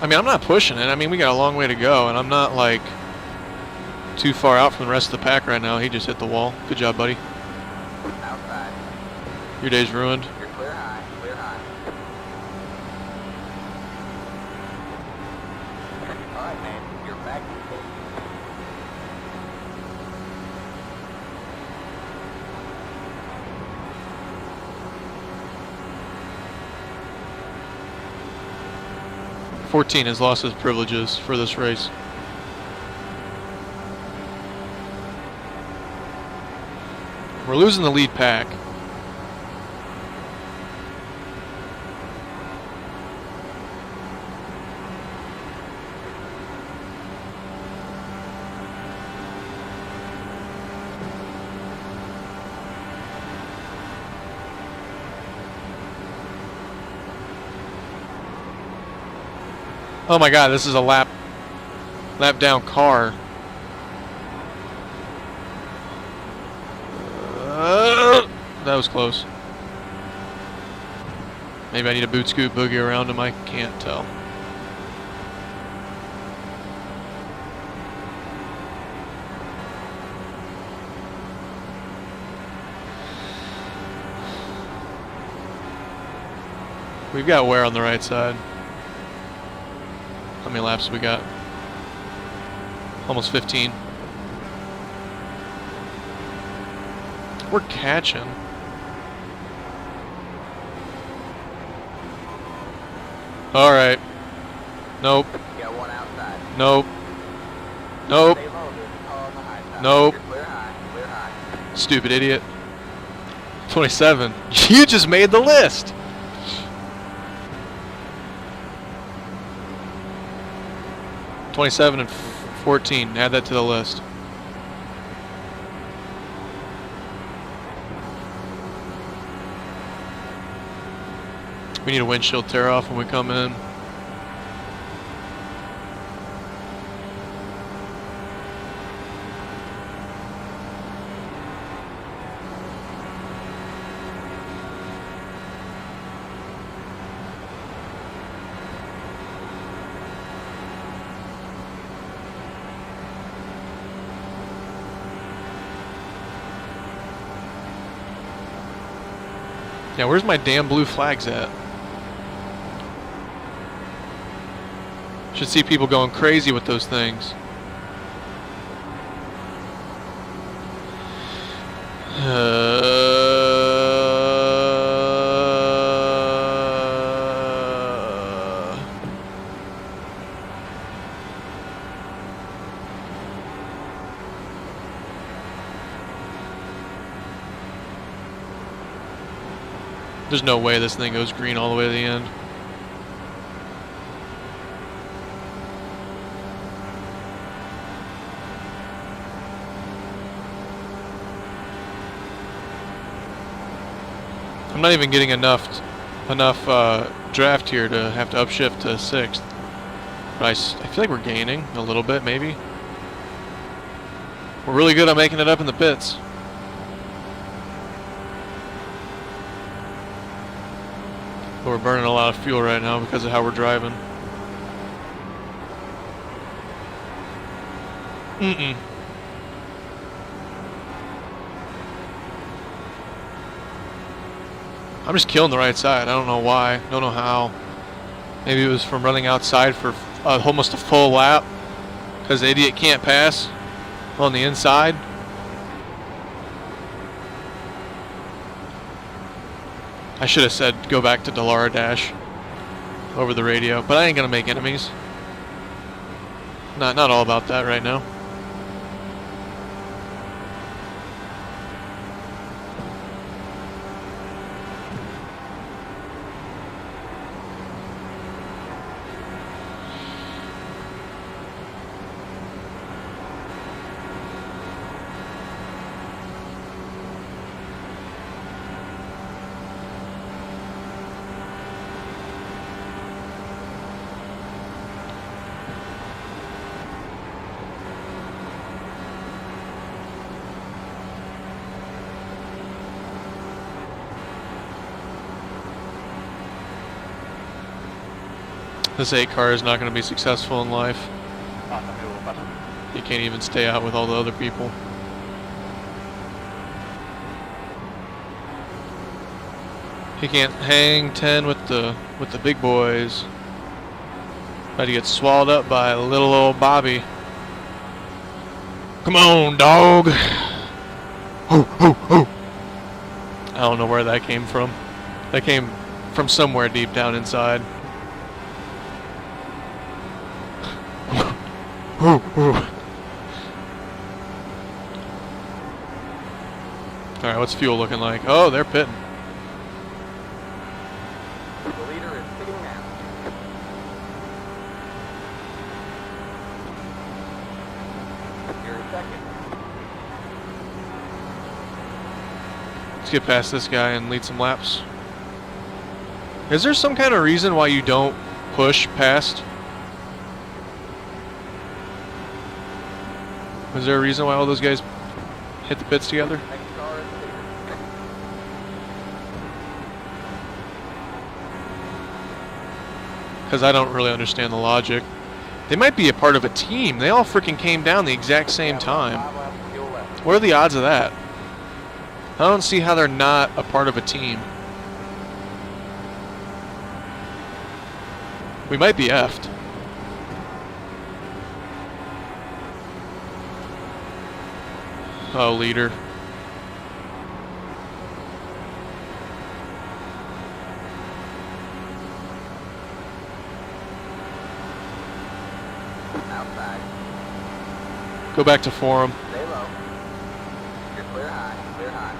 A: I mean, I'm not pushing it. I mean, we got a long way to go, and I'm not, like, too far out from the rest of the pack right now. He just hit the wall. Good job, buddy.
B: Outside.
A: Your day's ruined.
B: You're clear high. Clear high. All right, man. You're back to full.
A: .14 has lost his privileges for this race. We're losing the lead pack. Oh my god, this is a lap down car. That was close. Maybe I need a boot scoot boogie around him, I can't tell. We've got wear on the right side. How many laps we got? Almost 15. We're catching. Alright. Nope.
B: Got one outside.
A: Nope. Nope.
B: Stay low, dude. On the high side.
A: Nope.
B: You're clear high. Clear high.
A: Stupid idiot. 27. You just made the list. .27 and 14. Add that to the list. We need a windshield tear off when we come in. Yeah, where's my damn blue flags at? Should see people going crazy with those things. There's no way this thing goes green all the way to the end. I'm not even getting enough draft here to have to upshift to 6th. But I feel like we're gaining a little bit, maybe. We're really good at making it up in the pits. But we're burning a lot of fuel right now because of how we're driving. I'm just killing the right side. I don't know why. Don't know how. Maybe it was from running outside for almost a full lap because the idiot can't pass on the inside. I should have said go back to Delara Dash over the radio, but I ain't gonna make enemies. Not all about that right now. This 8 car is not going to be successful in life. He can't even stay out with all the other people. He can't hang 10 with the big boys. About to get swallowed up by little old Bobby. Come on, dog. Ho, ho, ho. I don't know where that came from. That came from somewhere deep down inside. Alright, what's fuel looking like? Oh, they're pitting.
B: The leader is sitting now. You're in second.
A: Let's get past this guy and lead some laps. Is there some kind of reason why you don't push past? Is there a reason why all those guys hit the pits together?
B: Next car is the leader.
A: Because I don't really understand the logic. They might be a part of a team. They all freaking came down the exact same time.
B: 5 laps, fuel left.
A: What are the odds of that? I don't see how they're not a part of a team. We might be effed. Oh, leader.
B: Outside.
A: Go back to forum.
B: Stay low. You're clear high. Clear high.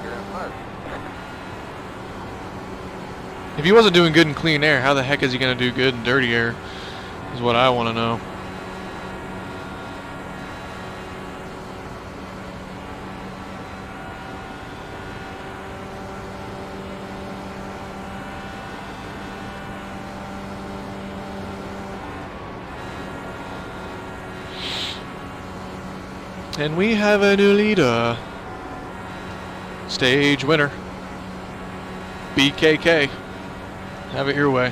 B: You're in first.
A: If he wasn't doing good in clean air, how the heck is he going to do good in dirty air? Is what I want to know. And we have a new leader. Stage winner. BKK. Have it your way.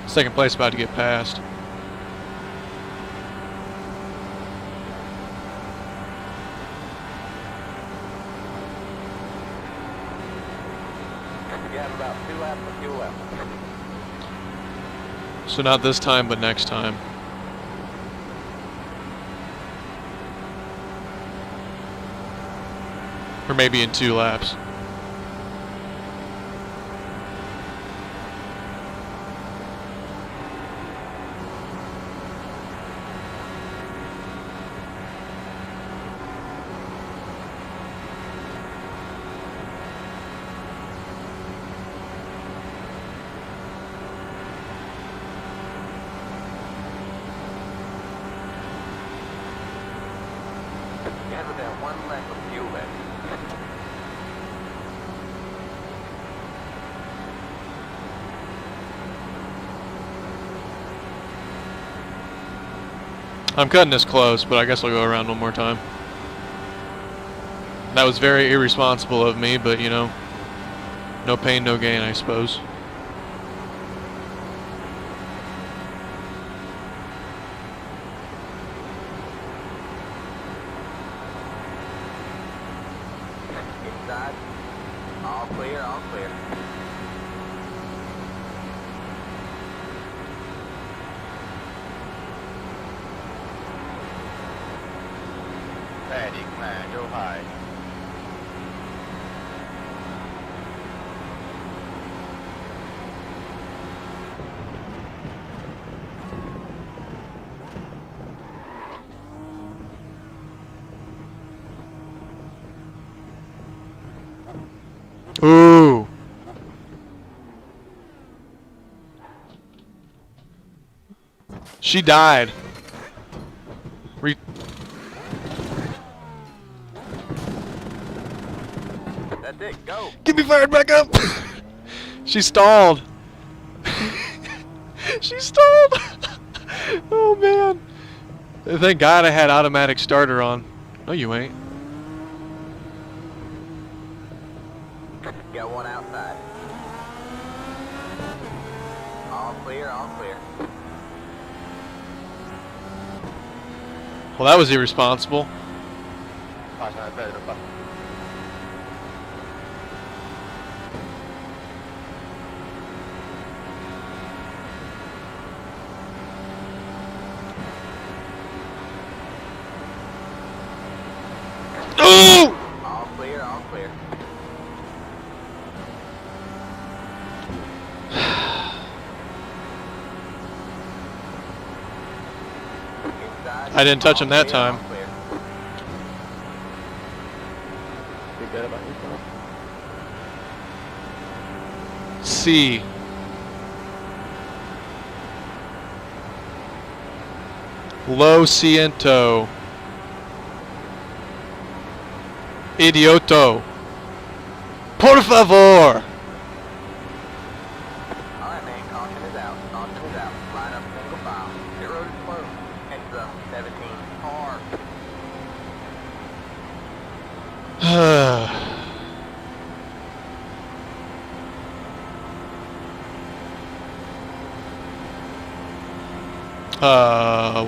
A: Second place about to get passed.
B: You have about 2 laps of fuel left.
A: So not this time, but next time. Or maybe in 2 laps.
B: You have about 1 lap of fuel left.
A: I'm cutting this close, but I guess I'll go around one more time. That was very irresponsible of me, but you know, no pain, no gain, I suppose.
B: Inside. All clear, all clear.
F: Paddy, come on, go high.
A: She died.
B: That's it, go.
A: Get me fired back up! She stalled. She stalled. Oh man. Thank God I had automatic starter on. No, you ain't.
B: Got one outside. All clear, all clear.
A: Well, that was irresponsible. Oh!
B: All clear, all clear. Inside.
A: I didn't touch him
B: All
A: that
B: clear, all
A: time.
B: clear.
E: Be good about yourself.
A: C. Lo siento. Idioto. Por favor.
B: Alright, man, caution is out. Caution is out. Line up single file. Pit road is closed. Heads up, 17. Car.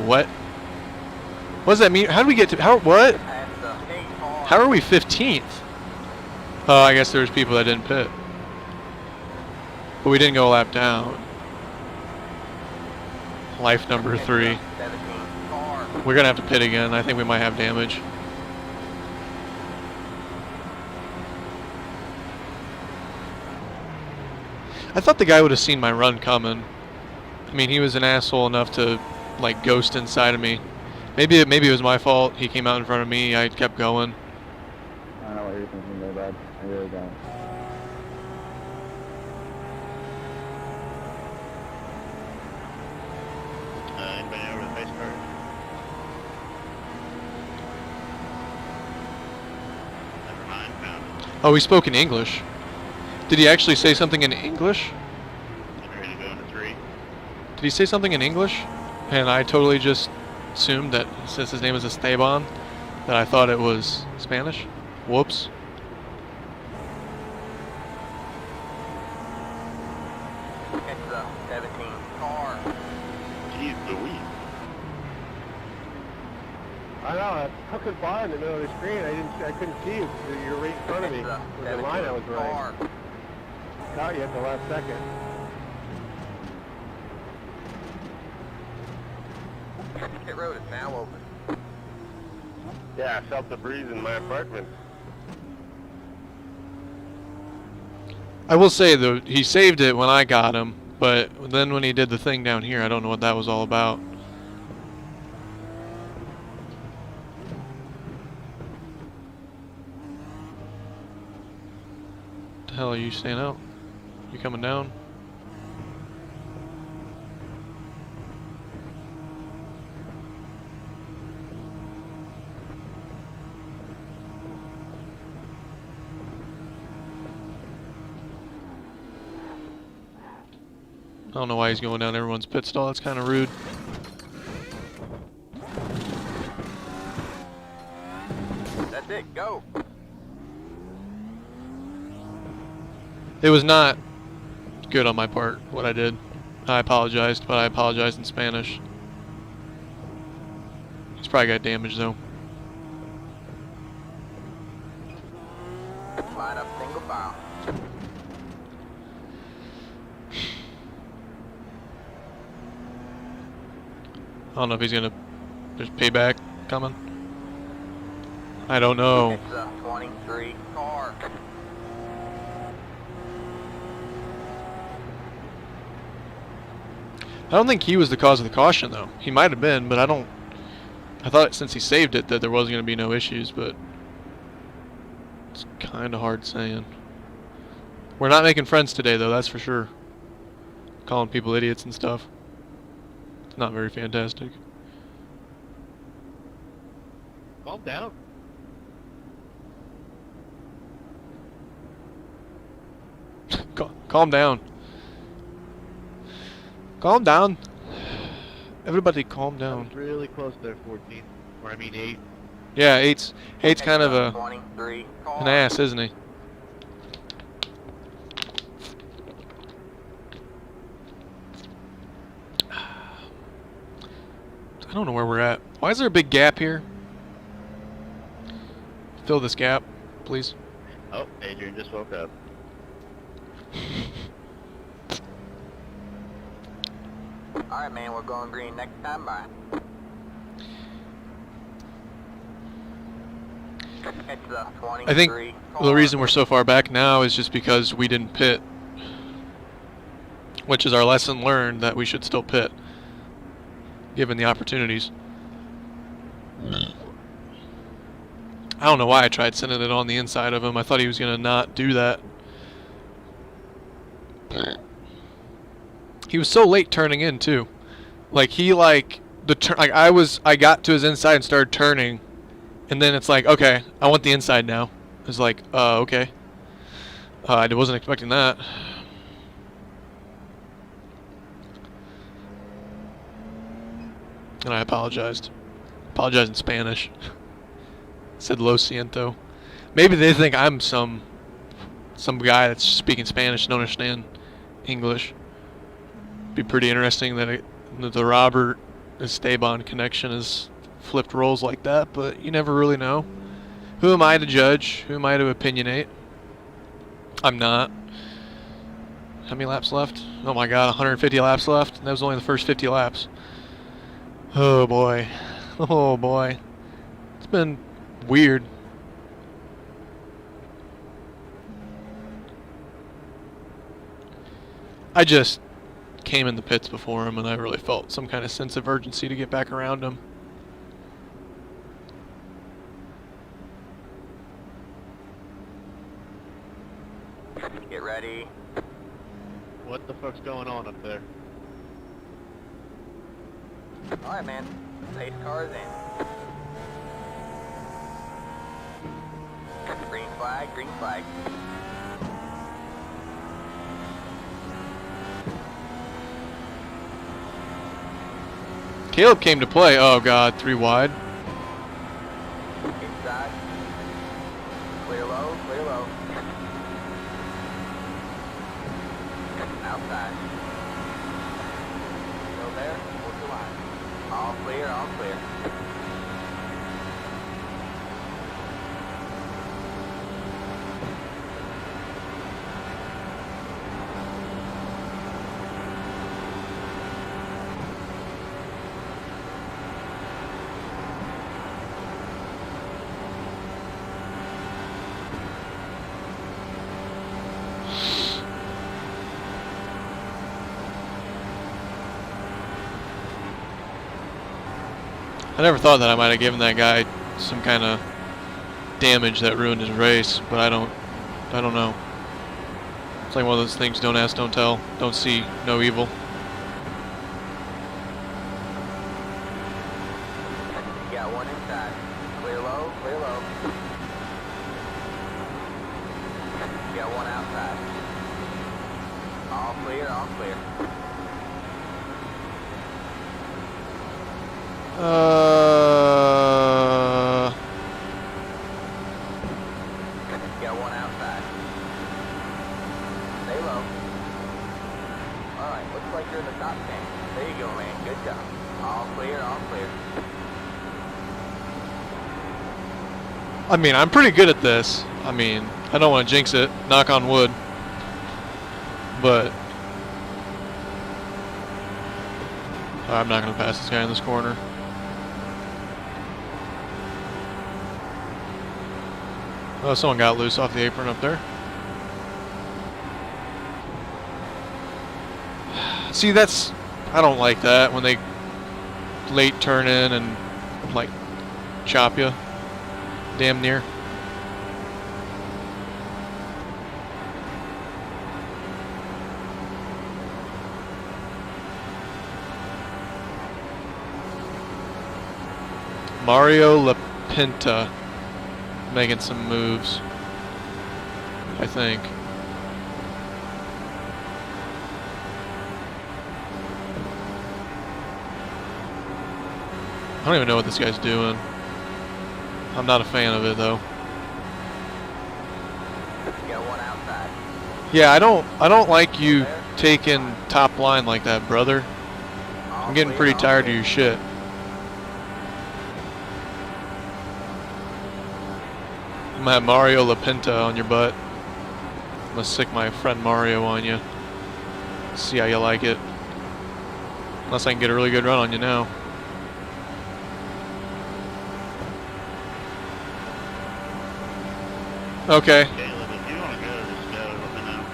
A: What? What does that mean? How do we get to, what?
B: Pass the hey, car.
A: How are we 15th? Oh, I guess there's people that didn't pit. But we didn't go a lap down. Life number 3.
B: 17. Car.
A: We're gonna have to pit again. I think we might have damage. I thought the guy would have seen my run coming. I mean, he was an asshole enough to, like, ghost inside of me. Maybe it was my fault. He came out in front of me. I kept going.
E: I know what you're thinking there, bud. I really don't.
F: Anybody over the face card? Never mind, found it.
A: Oh, he spoke in English. Did he actually say something in English?
F: Getting ready to go into 3.
A: Did he say something in English? And I totally just assumed that since his name is Esteban, that I thought it was Spanish. Whoops.
B: Heads up, 17. Car.
F: Jeez Louise.
E: I know, I fucking bar in the middle of the screen. I couldn't see you. You're right in front of me.
B: Heads up,
E: The
B: 17.
E: line I was running.
B: Car.
E: Caught you at the last second.
B: Pit road is now open.
D: Yeah, I felt the breeze in my apartment.
A: I will say though, he saved it when I got him, but then when he did the thing down here, I don't know what that was all about. The hell are you staying out? You coming down? I don't know why he's going down everyone's pit stall. That's kind of rude.
B: That's it, go.
A: It was not good on my part, what I did. I apologized, but I apologized in Spanish. He's probably got damage though.
B: Line up single file.
A: I don't know if he's gonna... There's payback coming. I don't know.
B: Heads up, 23. Car.
A: I don't think he was the cause of the caution though. He might have been, but I don't... I thought since he saved it that there wasn't gonna be no issues, but... It's kinda hard saying. We're not making friends today though, that's for sure. Calling people idiots and stuff. not very fantastic.
G: Calm down.
A: Calm down. Calm down. Everybody calm
G: I
A: down.
G: was really close there, 14. Or I mean 8.
A: Yeah, eight's kind of a
B: 23.
A: an ass, isn't he? I don't know where we're at. Why is there a big gap here? Fill this gap, please.
F: Oh, Adrian just woke up.
B: Alright, man, we're going green next time. Bye. It's the 23.
A: I think the reason we're so far back now is just because we didn't pit. Which is our lesson learned, that we should still pit, given the opportunities. I don't know why I tried sending it on the inside of him. I thought he was going to not do that. He was so late turning in too. Like he I got to his inside and started turning, and then it's like, okay, I want the inside now. It's like, okay. I wasn't expecting that. And I apologized. Apologized in Spanish. Said lo siento. Maybe they think I'm some guy that's speaking Spanish and don't understand English. Be pretty interesting that the Robert Esteban connection has flipped roles like that, but you never really know. Who am I to judge? Who am I to opinionate? I'm not. How many laps left? Oh my god, 150 laps left? That was only the first 50 laps. Oh boy. Oh boy. It's been weird. I just came in the pits before him, and I really felt some kind of sense of urgency to get back around him.
B: Get ready.
G: What the fuck's going on up there?
B: Alright, man. Pace cars in. Green flag, green flag.
A: Caleb came to play. Oh god, 3 wide.
B: Inside. Clear low, clear low. Outside. Still there? What's the line? All clear, all clear.
A: I never thought that I might have given that guy some kind of damage that ruined his race, but I don't know. It's like one of those things, don't ask, don't tell, don't see, no evil.
B: You got one inside. Clear low, clear low. You got one outside. All clear, all clear.
A: Uh,
B: You got one outside. Stay low. Alright, looks like you're in the top 10. There you go, man. Good job. All clear, all clear.
A: I mean, I'm pretty good at this. I mean, I don't want to jinx it, knock on wood. But I'm not going to pass this guy in this corner. Oh, someone got loose off the apron up there. See, I don't like that when they late turn in and like chop you damn near. Mario LaPinta making some moves, I think. I don't even know what this guy's doing. I'm not a fan of it though.
B: Got one outside.
A: Yeah, I don't like you taking top line like that, brother. I'm getting pretty tired of your shit. I'm gonna have Mario LaPinta on your butt. I'm gonna stick my friend Mario on you. See how you like it. Unless I can get a really good run on you now. Okay.
F: Caleb, if you want to go, just go. Let me know.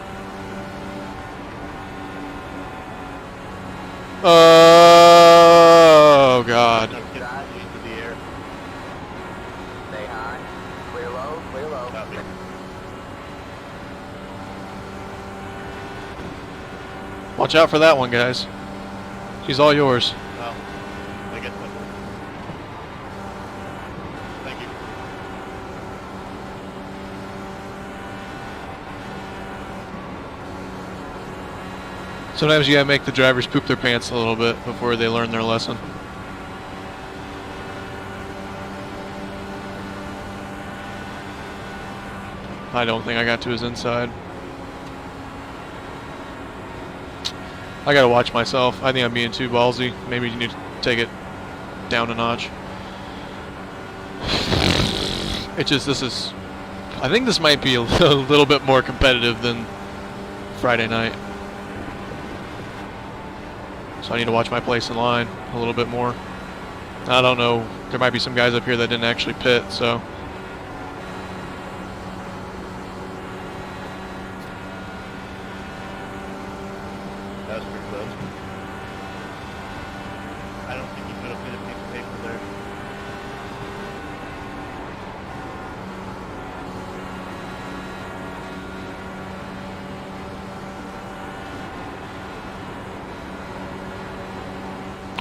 A: Oh God.
G: No, get into the air.
B: Stay high. Clear low, clear low.
G: Copy.
A: Watch out for that one, guys. She's all yours.
G: Oh, I guess that. Thank you.
A: Sometimes you gotta make the drivers poop their pants a little bit before they learn their lesson. I don't think I got to his inside. I gotta watch myself. I think I'm being too ballsy. Maybe you need to take it down a notch. It just, this is, I think this might be a little bit more competitive than Friday night. So I need to watch my place in line a little bit more. I don't know, there might be some guys up here that didn't actually pit, so.
G: That was pretty close. I don't think you could have hit a piece of paper there.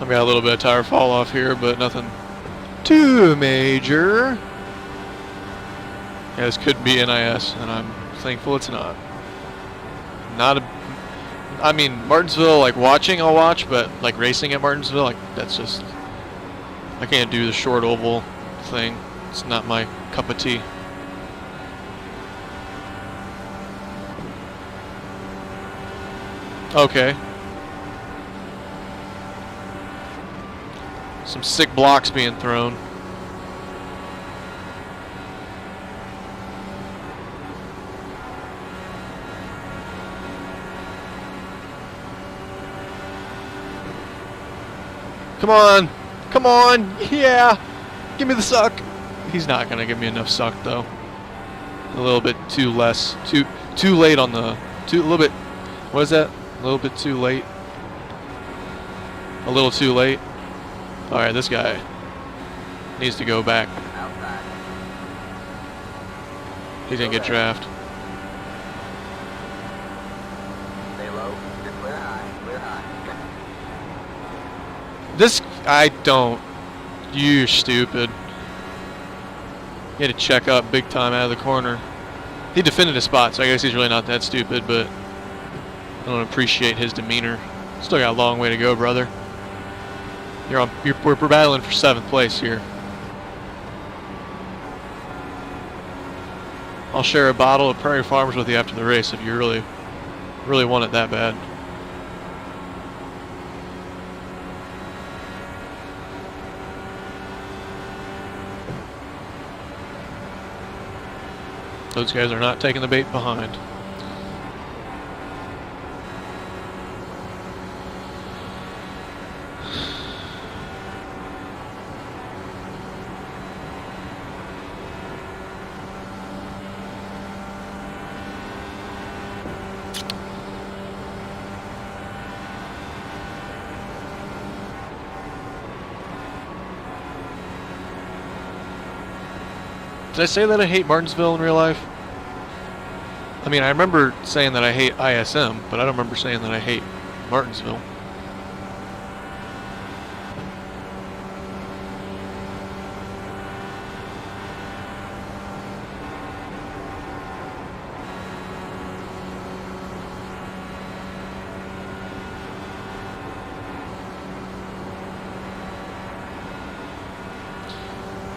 A: I've got a little bit of tire fall off here, but nothing too major. Yeah, this could be NIS, and I'm thankful it's not. Not a, I mean, Martinsville, like watching, I'll watch, but like racing at Martinsville, like that's just, I can't do the short oval thing. It's not my cup of tea. Okay. Some sick blocks being thrown. Come on. Come on. Yeah. Give me the suck. He's not going to give me enough suck though. A little bit too less. Too late on the a little bit. What is that? A little bit too late. A little too late. All right, this guy needs to go back.
B: Outside.
A: He's going to get draft.
B: Stay low. You're clear high, clear high.
A: This, I don't. You're stupid. He had to check up big time out of the corner. He defended his spot, so I guess he's really not that stupid, but I don't appreciate his demeanor. Still got a long way to go, brother. We're battling for 7th place here. I'll share a bottle of Prairie Farmers with you after the race if you really want it that bad. Those guys are not taking the bait behind. Did I say that I hate Martinsville in real life? I mean, I remember saying that I hate ISM, but I don't remember saying that I hate Martinsville.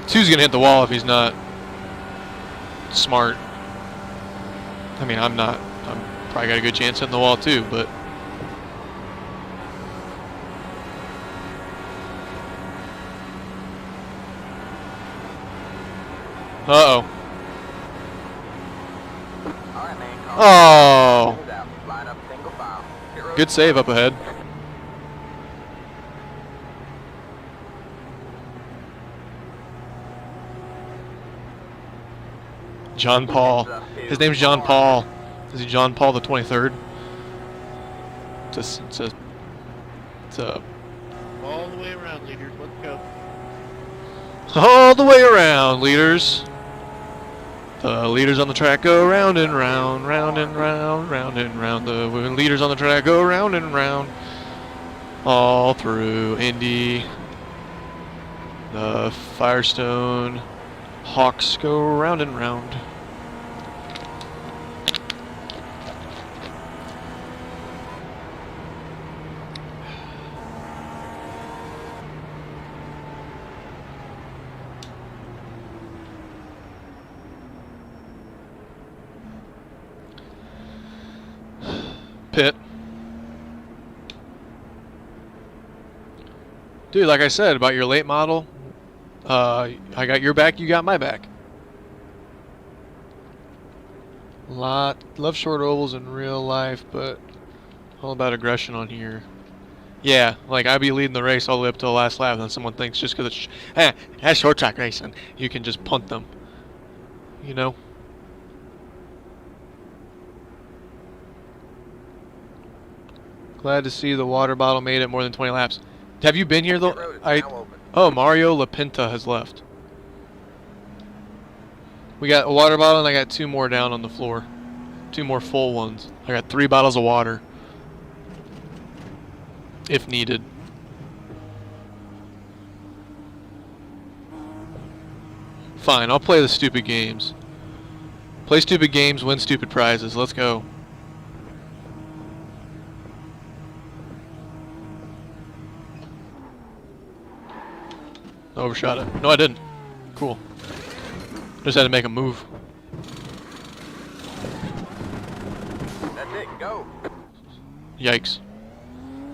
A: Two's gonna hit the wall if he's not smart. I mean, I'm not. I'm probably got a good chance hitting the wall too, but. Uh-oh.
B: All right, man.
A: Oh.
B: Line up single file. Pit road.
A: Good save up ahead. John Paul. His name's John Paul. Is he John Paul the 23rd? It's a
G: All the way around, leaders. Let's go.
A: all the way around, leaders. The leaders on the track go round and round, round and round, round and round. The leaders on the track go round and round. All through Indy. The Firestone Hawks go round and round. Pit. Dude, like I said about your late model, I got your back, you got my back. Love short ovals in real life, but all about aggression on here. Yeah, like I'd be leading the race all the way up to the last lap, and then someone thinks just because it's that's short track racing, you can just punt them. You know. Glad to see the water bottle made it more than 20 laps. Have you been here though?
B: Pit road is now open.
A: Oh, Mario LaPinta has left. We got a water bottle and I got 2 more down on the floor. 2 more full ones. I got 3 bottles of water. If needed. Fine, I'll play the stupid games. Play stupid games, win stupid prizes. Let's go. Overshot it. No, I didn't. Cool. Just had to make a move.
B: That's it. Go.
A: Yikes.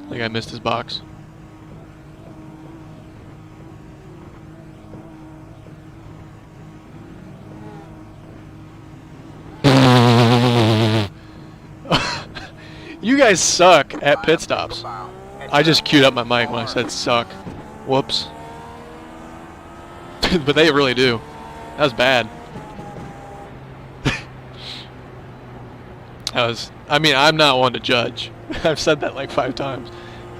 A: I think I missed his box. You guys suck at pit stops. I just queued up my mic when I said suck. Whoops. But they really do. That was bad. I mean, I'm not one to judge. I've said that like 5 times.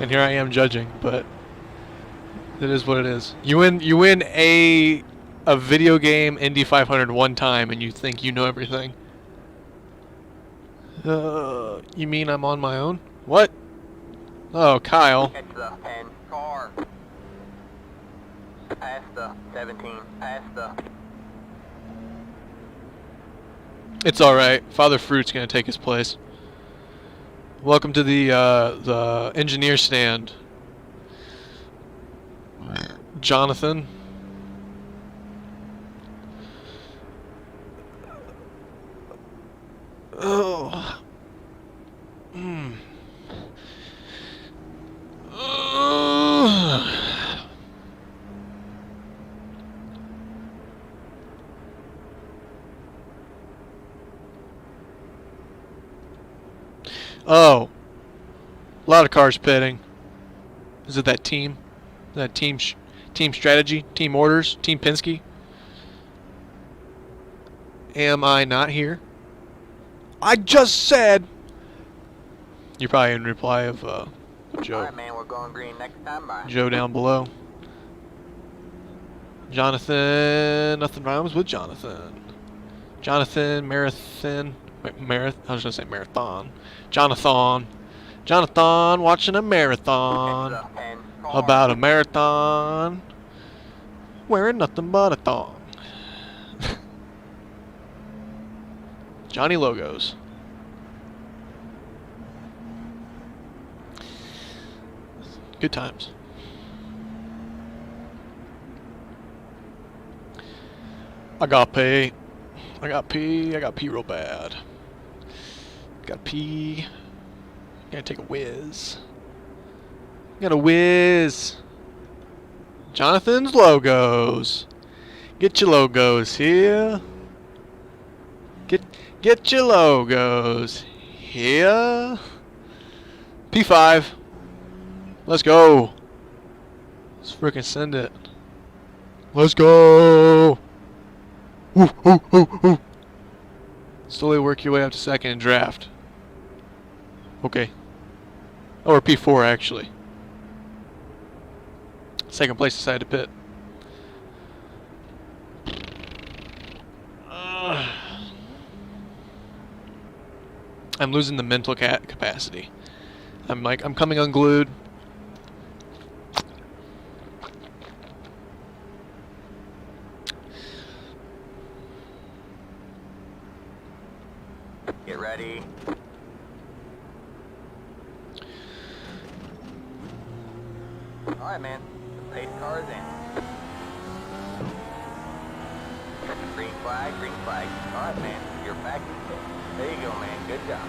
A: And here I am judging, but it is what it is. You win a video game Indy 500 one time and you think you know everything. You mean I'm on my own? What? Oh, Kyle.
B: Catch the 10 car. Past the 17. Past the.
A: It's all right. Father Fruit's gonna take his place. Welcome to the engineer stand, Jonathan. Oh. Oh, a lot of cars pitting. Is it that team? That team strategy? Team orders? Team Penske? Am I not here? I just said. You're probably in reply of Joe.
B: Alright, man, we're going green next time. Bye.
A: Joe down below. Jonathan. Nothing rhymes with Jonathan. Jonathan Marathon. Wait, I was gonna say marathon. Jonathan watching a marathon.
B: Catch the 10 car.
A: About a marathon. Wearing nothing but a thong. Johnny Logos. Good times. I got pee. I got pee. I got pee real bad. Got pee. Gotta take a whiz. Got a whiz. Jonathan's logos. Get your logos here. Get your logos here. P5. Let's go. Let's freaking send it. Let's go. Ooh, ooh, ooh, ooh. Slowly work your way up to second and draft. Okay. Or P4 actually. Second place decided to pit. I'm losing the mental capacity. I'm coming unglued.
B: Get ready. Alright, man. The pace car is in. Green flag, green flag. Alright, man. You're back in fourth. There you go, man. Good job.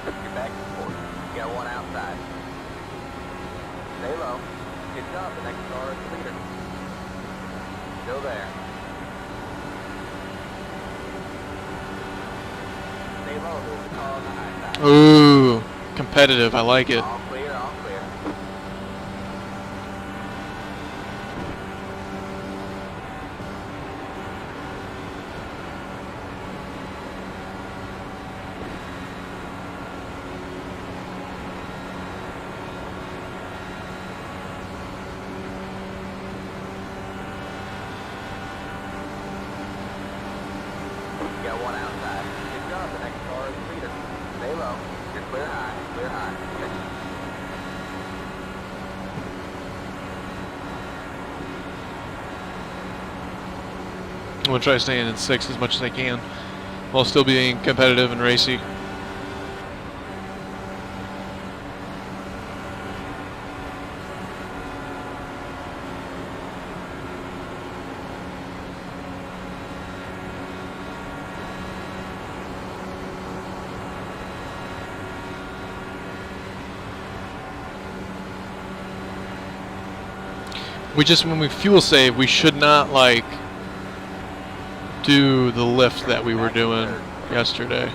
B: You're back in fourth. You got one outside. Stay low. Good job. The next car is the leader. Still there. Stay low. There's a car on the high side.
A: Ooh, competitive. I like it.
B: All clear, all clear. You got one outside. Good job. The next car is the leader. Stay low. You're clear high. Clear high.
A: I'm gonna try staying in 6th as much as I can, while still being competitive and racy. When we fuel save, we should not like do the lift that we were doing yesterday,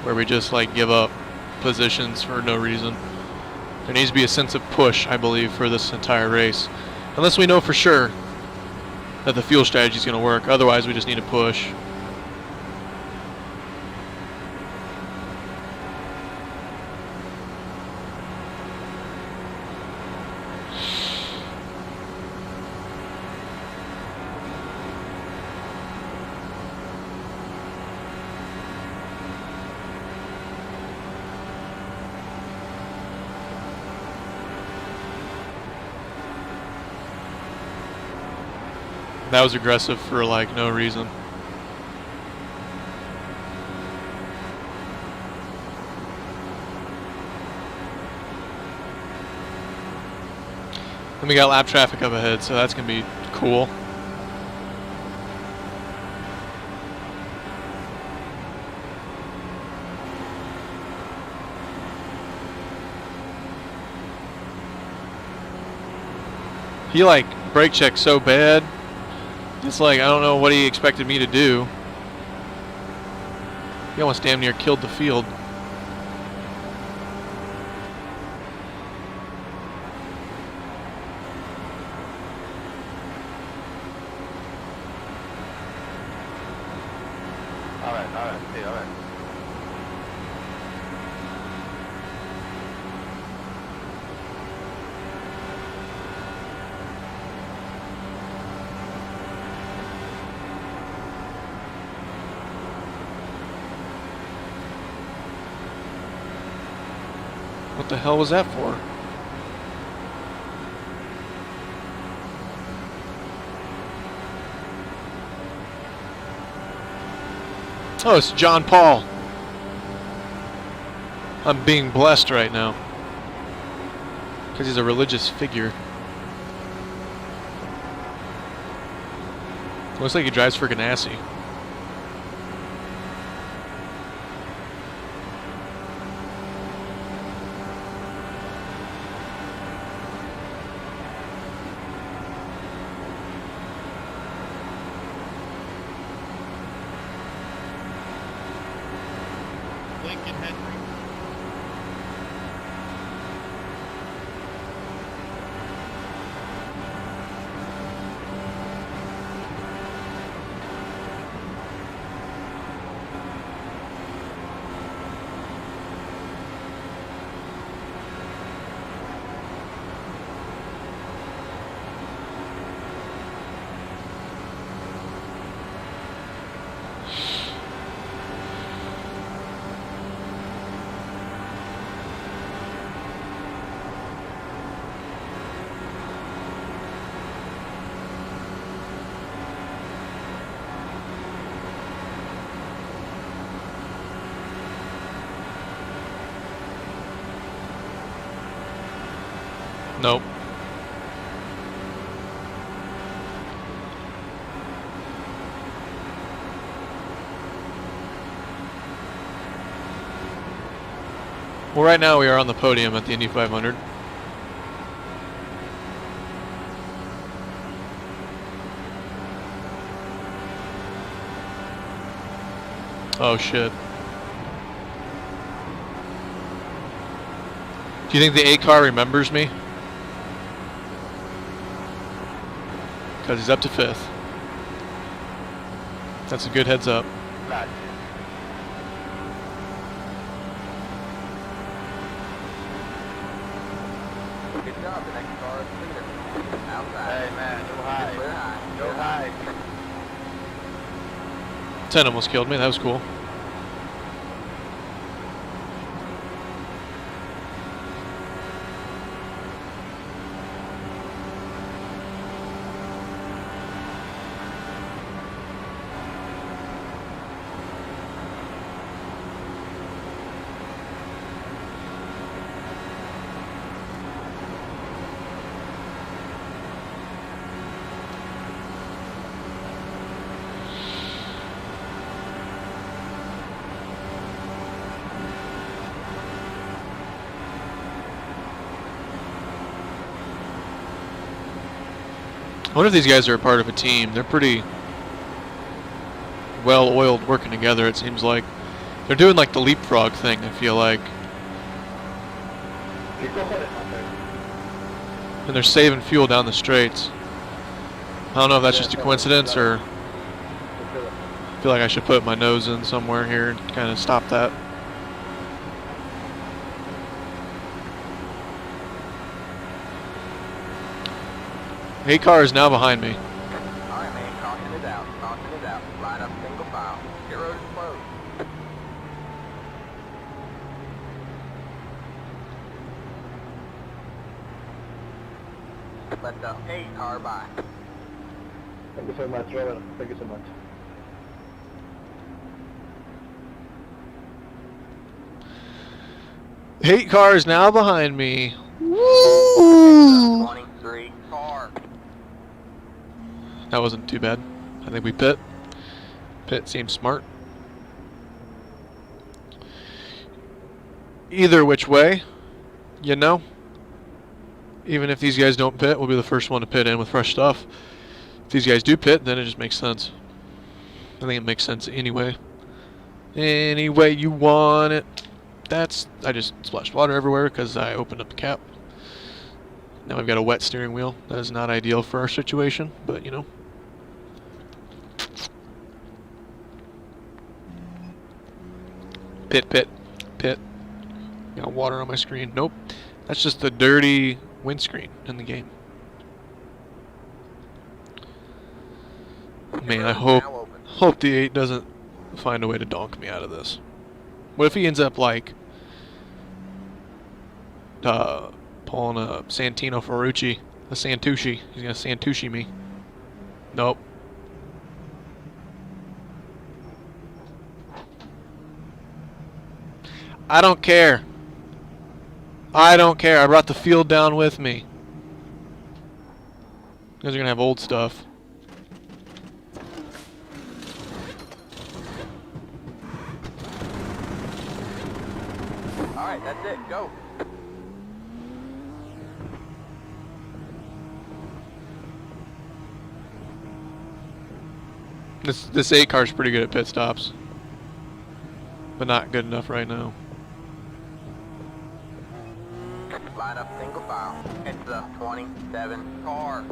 A: where we just like give up positions for no reason. There needs to be a sense of push, I believe, for this entire race, unless we know for sure that the fuel strategy is going to work. Otherwise, we just need to push. That was aggressive for like no reason. Then we got lap traffic up ahead, so that's gonna be cool. He like brake checked so bad. It's like, I don't know what he expected me to do. He almost damn near killed the field.
C: All right, see, all right.
A: What the hell was that for? Oh, it's John Paul. I'm being blessed right now. Because he's a religious figure. Looks like he drives for Ganassi.
G: Lincoln Henry.
A: Nope. Well, right now we are on the podium at the Indy 500. Oh shit. Do you think the A car remembers me? Because he's up to 5th. That's a good heads up.
C: Gotcha.
B: Good job. The next car is clear. Outside.
C: Hey man, go high.
B: Clear high.
C: Go
B: Clear high.
C: high.
A: 10 almost killed me. That was cool. I wonder if these guys are a part of a team. They're pretty well-oiled working together, it seems like. They're doing like the leapfrog thing, I feel like. And they're saving fuel down the straights. I don't know if that's just a coincidence or I feel like I should put my nose in somewhere here and kind of stop that. A car is now behind me.
B: Alright, man. Caution is out. Caution is out. Line up single file. Pit road is closed. Let the A car by.
E: Thank you so much, Robert. Thank you so much.
A: Eight cars now behind me. Woo!
B: 23 car.
A: That wasn't too bad. I think we pit. Pit seems smart. Either which way, you know. Even if these guys don't pit, we'll be the first one to pit in with fresh stuff. If these guys do pit, then it just makes sense. I think it makes sense anyway. Any way you want it. I just splashed water everywhere because I opened up the cap. Now we've got a wet steering wheel. That is not ideal for our situation, but you know. Pit, pit, pit. Got water on my screen. Nope. That's just the dirty windscreen in the game. Man, I hope the 8 doesn't find a way to donk me out of this. What if he ends up like pulling a Santino Ferrucci, a Santucci? He's gonna Santucci me. Nope. I don't care. I don't care. I brought the field down with me. You guys are gonna have old stuff.
B: man. That's it. Go.
A: This 8 car's pretty good at pit stops, but not good enough right now.
B: Line up single file. It's the 27 car.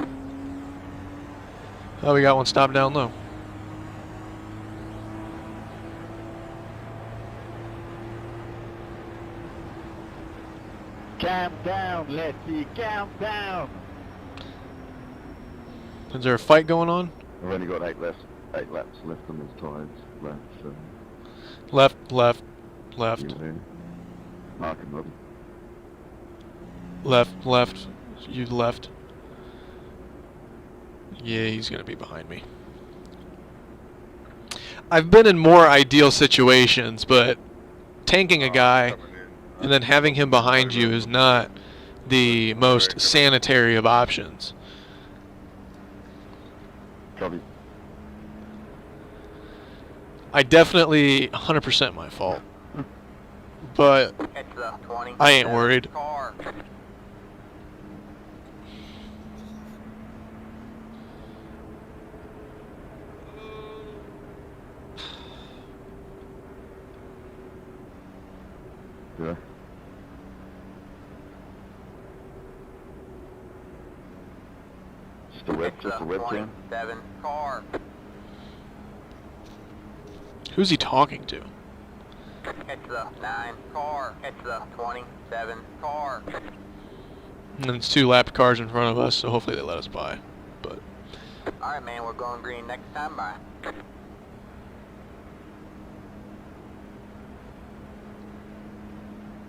A: Oh, we got one stop down low.
C: Count down, let's see, count down.
A: Is there a fight going on?
H: I've only got 8 laps left on this tires. Left, so
A: Left, left, left,
H: you know, Mark and Robbie.
A: left, left. You left. Yeah, he's gonna be behind me. I've been in more ideal situations, but tanking a guy and then having him behind you is not the most sanitary of options.
H: Robbie.
A: I definitely 100% my fault, but
B: It's the 27
A: I ain't worried.
B: car.
H: Yeah. Just a web,
B: It's
H: just
B: the
H: a webcam.
B: 27 car.
A: Who's he talking to?
B: It's the 9 car. It's the 27 car.
A: And then it's 2 lapped cars in front of us, so hopefully they let us by. But
B: Alright, man, we're going green next time. Bye.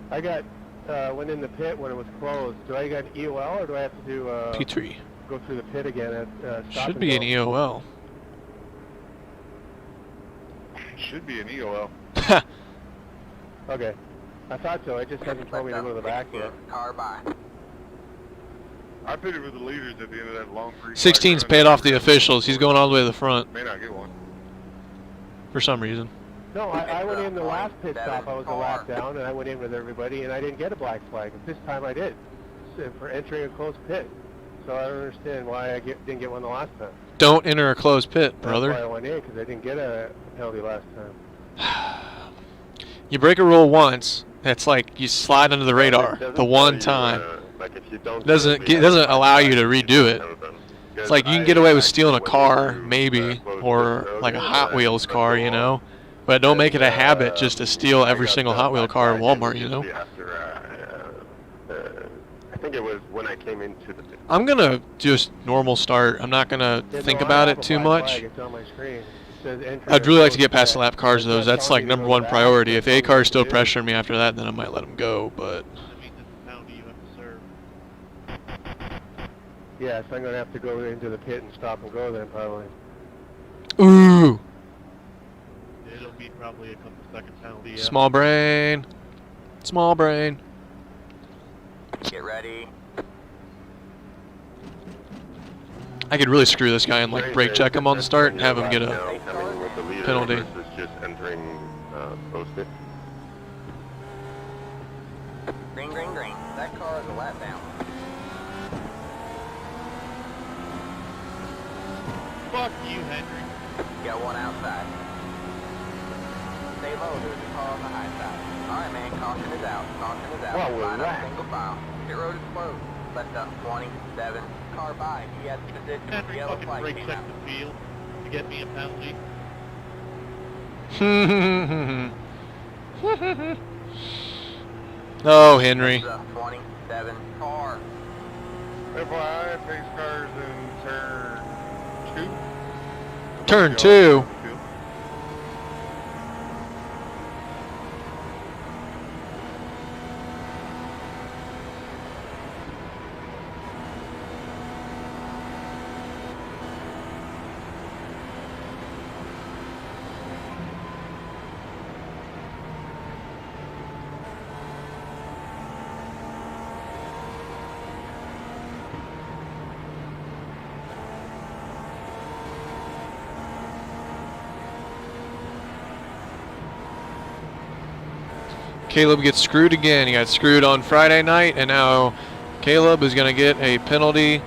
E: I got, went in the pit when it was closed. Do I get an EOL or do I have to do,
A: P3
E: go through the pit again at stop
A: should
E: and
A: be
E: go?
A: an EOL.
D: Should be an EOL.
E: Okay. I thought so. It just hasn't told me to go to the back yet.
B: Car by.
D: I pitted with the leaders at the end of that long free.
A: 16's paid off the officials. He's going all the way to the front
D: May not get one.
A: for some reason.
E: No, I went in the last pit stop. I was a lap down, and I went in with everybody, and I didn't get a black flag. This time I did, for entering a closed pit. So I don't understand why I didn't get one the last time.
A: Don't enter a closed pit,
E: That's why
A: brother.
E: I went in, because I didn't get a penalty last time.
A: You break a rule once, it's like you slide under the radar
H: It doesn't
A: the one
H: tell you,
A: time.
H: like if you don't
A: Doesn't allow you to redo it. It's like you can get away with stealing a car, maybe, or like a Hot Wheels car, you know. But don't make it a habit just to steal every single Hot Wheel car at Walmart, you know.
H: I think it was when I came into the pit.
A: I'm gonna just normal start. I'm not gonna
E: Yeah,
A: think
E: no, I
A: about
E: have
A: it
E: a
A: too
E: black
A: much.
E: flag. It's on my screen. It says entering
A: I'd
E: a
A: really like to
E: closed
A: get past
E: pit.
A: the lap cars,
E: It's
A: though.
E: not
A: That's
E: telling
A: like
E: me to
A: number
E: go
A: one
E: back.
A: priority.
E: It's
A: If A
E: telling me
A: car's
E: to
A: still
E: do.
A: pressuring me after that, then I might let him go. But
G: That means it's a penalty you have to serve.
E: Yeah, so I'm going to have to go into the pit and stop and go then, probably.
A: ooh,
G: It'll be probably a couple second penalty. Yeah.
A: small brain, small brain.
B: Get ready.
A: I could really screw this guy and like brake check him on the start and have him get a penalty.
H: Versus just entering closed pit.
B: Green, green, green. That car is a lap down.
G: Fuck you, Henry.
B: Got one outside. Stay low, there's a car on the high side. Alright, man, caution is out. Caution is out.
E: What was
B: Line up
E: that?
B: single file. Pit road is closed. Left up 27. Car by. He has position.
G: Henry
B: Yellow
G: fucking
B: flag
G: brake
B: came
G: check
B: out.
G: the field to get me a penalty.
A: Oh, Henry.
B: The 27 car.
D: FYI, pace cars in turn 2.
A: Turn 2. Caleb gets screwed again. He got screwed on Friday night, and now Caleb is going to get a penalty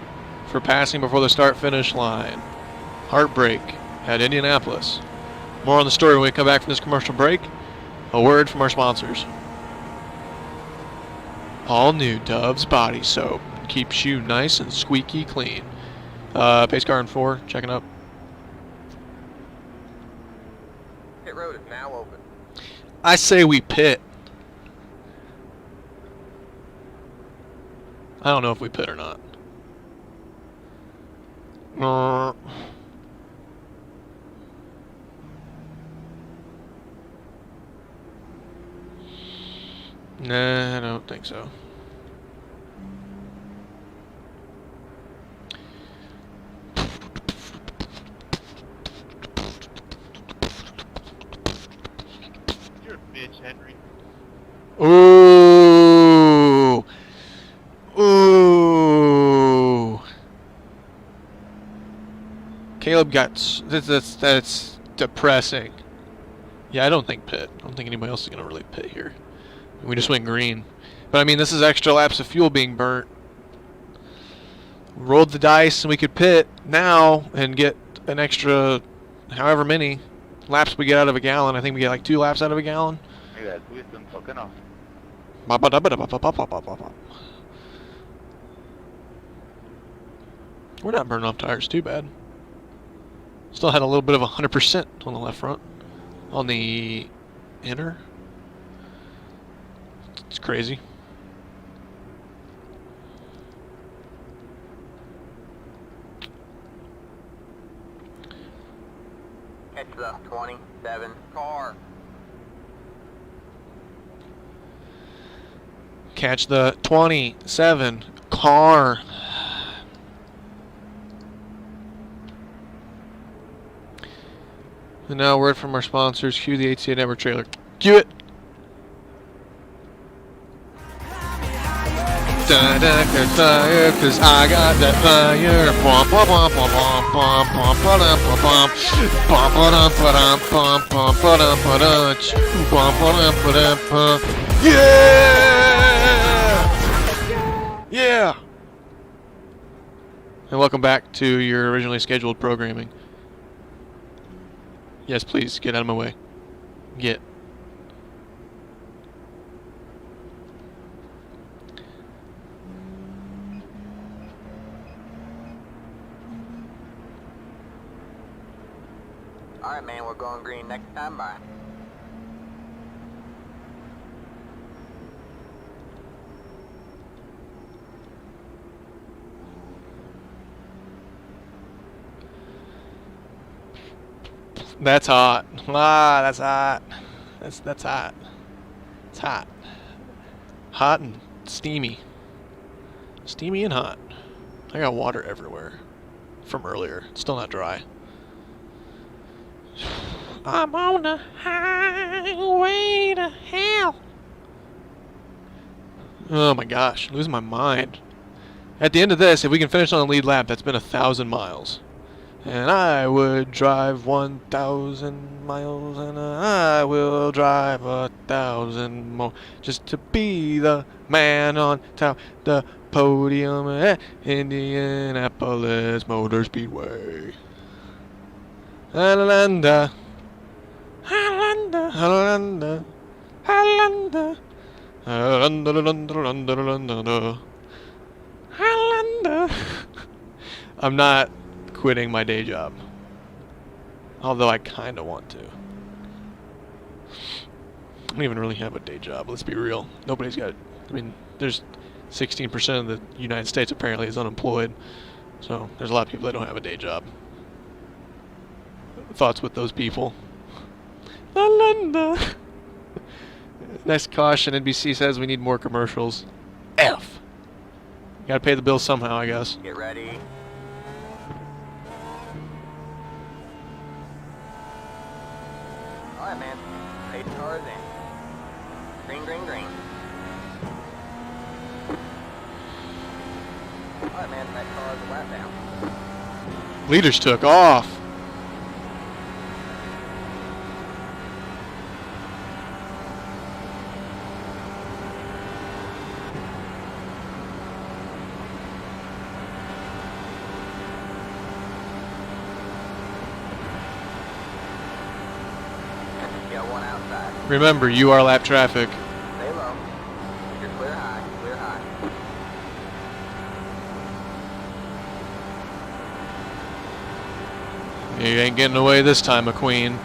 A: for passing before the start-finish line. Heartbreak at Indianapolis. More on the story when we come back from this commercial break. A word from our sponsors. All new Dove's Body Soap. Keeps you nice and squeaky clean. Pace car in 4, checking up.
B: Pit road is now open.
A: I say we pit. I don't know if we pit or not. Nah, I don't think so.
G: You're a bitch, Henry.
A: Ooh. Ooh. Caleb got... That's depressing. Yeah, I don't think pit. I don't think anybody else is going to really pit here. We just went green. But, I mean, this is extra laps of fuel being burnt. Rolled the dice and we could pit now and get an extra however many laps we get out of a gallon. I think we get like 2 laps out of a gallon.
C: Mira, tuviste un toque, no.
A: We're not burning off tires too bad. Still had a little bit of 100% on the left front. On the inner. It's crazy.
B: Catch the 27 car.
A: Catch the 27 car. And now, word from our sponsors. Cue the HCA Network trailer. Cue it. Da da da fire, 'cause I got that fire. Bum bum bum bum bum bum bum bum bum bum bum bum bum bum bum. Yeah! Yeah! And welcome back to your originally scheduled programming. Yes, please, get out of my way. Get.
B: Alright, man, we're going green next time. Bye.
A: That's hot. Ah, that's hot. That's hot. It's hot. Hot and steamy. Steamy and hot. I got water everywhere from earlier. It's still not dry. I'm on the highway to hell. Oh my gosh, losing my mind. At the end of this, if we can finish on the lead lap, that's been 1,000 miles. And I would drive 1,000 miles, and I will drive 1,000 more, just to be the man on top the podium at Indianapolis Motor Speedway. Alanda, Alanda, Alanda, Alanda, Alanda, Alanda, Alanda. I'm not quitting my day job, although I kind of want to. I don't even really have a day job, let's be real. Nobody's got, I mean, there's 16% of the United States apparently is unemployed, so there's a lot of people that don't have a day job. Thoughts with those people. Alanda. Nice caution, NBC says we need more commercials. F. Gotta pay the bills somehow, I guess.
B: Get ready. Alright, man. Pace cars in. Green, green, green. Alright, man. That car is a lap down.
A: Leaders took off.
B: Got one outside.
A: Remember, you are lap traffic.
B: Stay low. You're clear high, clear high.
A: You ain't getting away this time, McQueen.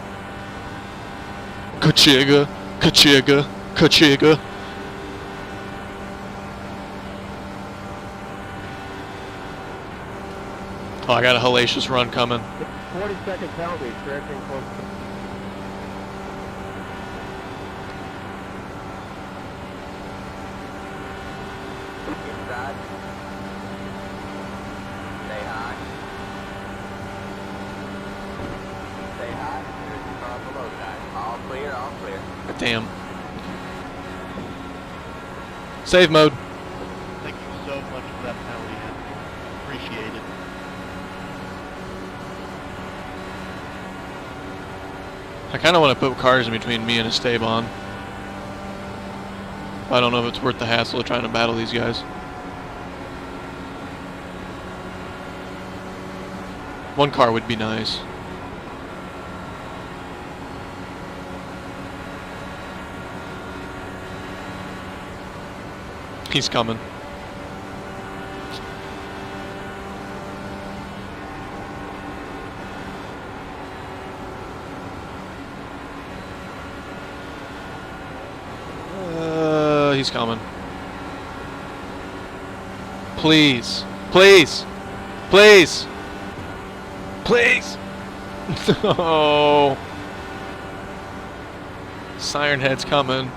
A: Kachiga, kachiga, kachiga. Oh, I got a hellacious run coming.
E: 40-second penalty for entering close to...
B: Inside. Stay high. Stay high. There's the car below side. All clear, all clear.
A: Damn. Save mode.
G: Thank you so much for that penalty, Anthony. Appreciate it.
A: I kind of want to put cars in between me and Esteban. I don't know if it's worth the hassle of trying to battle these guys. One car would be nice. He's coming. He's coming. Please. Please. Please. Please. Oh. Siren Head's coming.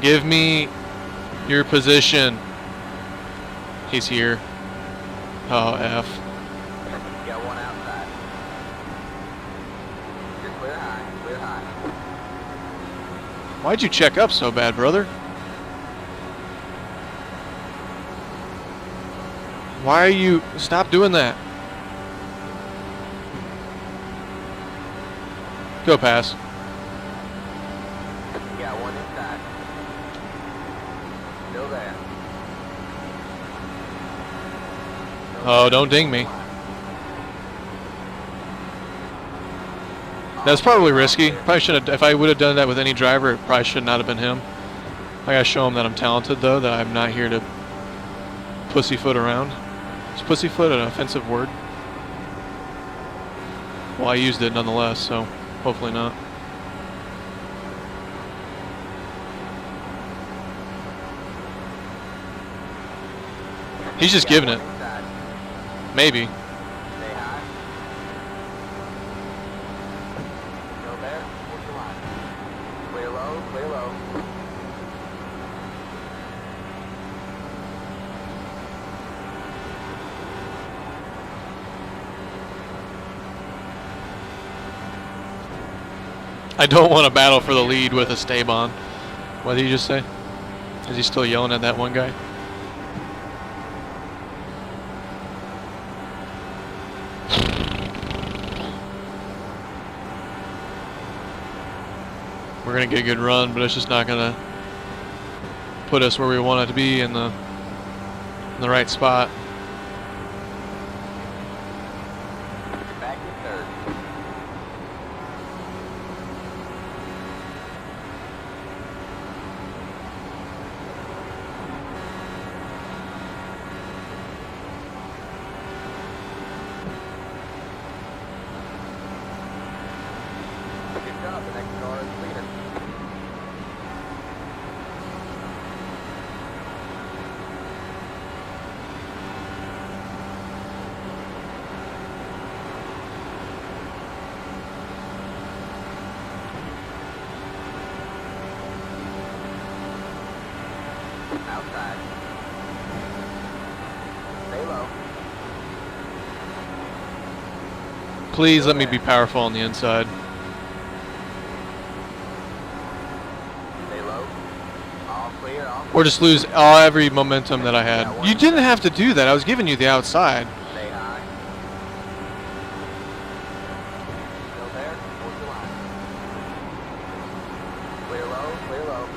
A: Give me your position. He's here. Oh, F.
B: Got one outside. You're clear high, clear high.
A: Why'd you check up so bad, brother? Why are you... Stop doing that. Go pass.
B: Got one inside. Still there.
A: Oh, don't ding me. That's probably risky. Probably should have. If I would have done that with any driver, it probably should not have been him. I gotta show him that I'm talented, though. That I'm not here to pussyfoot around. Is pussyfoot an offensive word? Well, I used it nonetheless, so hopefully not. He's just giving it. Maybe.
B: Stay high. Still there. What's the line? Clear low, clear low.
A: I don't want to battle for the lead with Esteban. What did he just say? Is he still yelling at that one guy? We're gonna get a good run, but it's just not gonna put us where we want it to be in the right spot.
B: Back to third. Good job. The next car is leader. Outside. Stay low.
A: Please let me be powerful on the inside.
B: Stay low. All clear, all clear.
A: Or just lose every momentum that I had. You didn't have to do that. I was giving you the outside.
B: Stay high. Still there? What's the line? Clear low, clear low.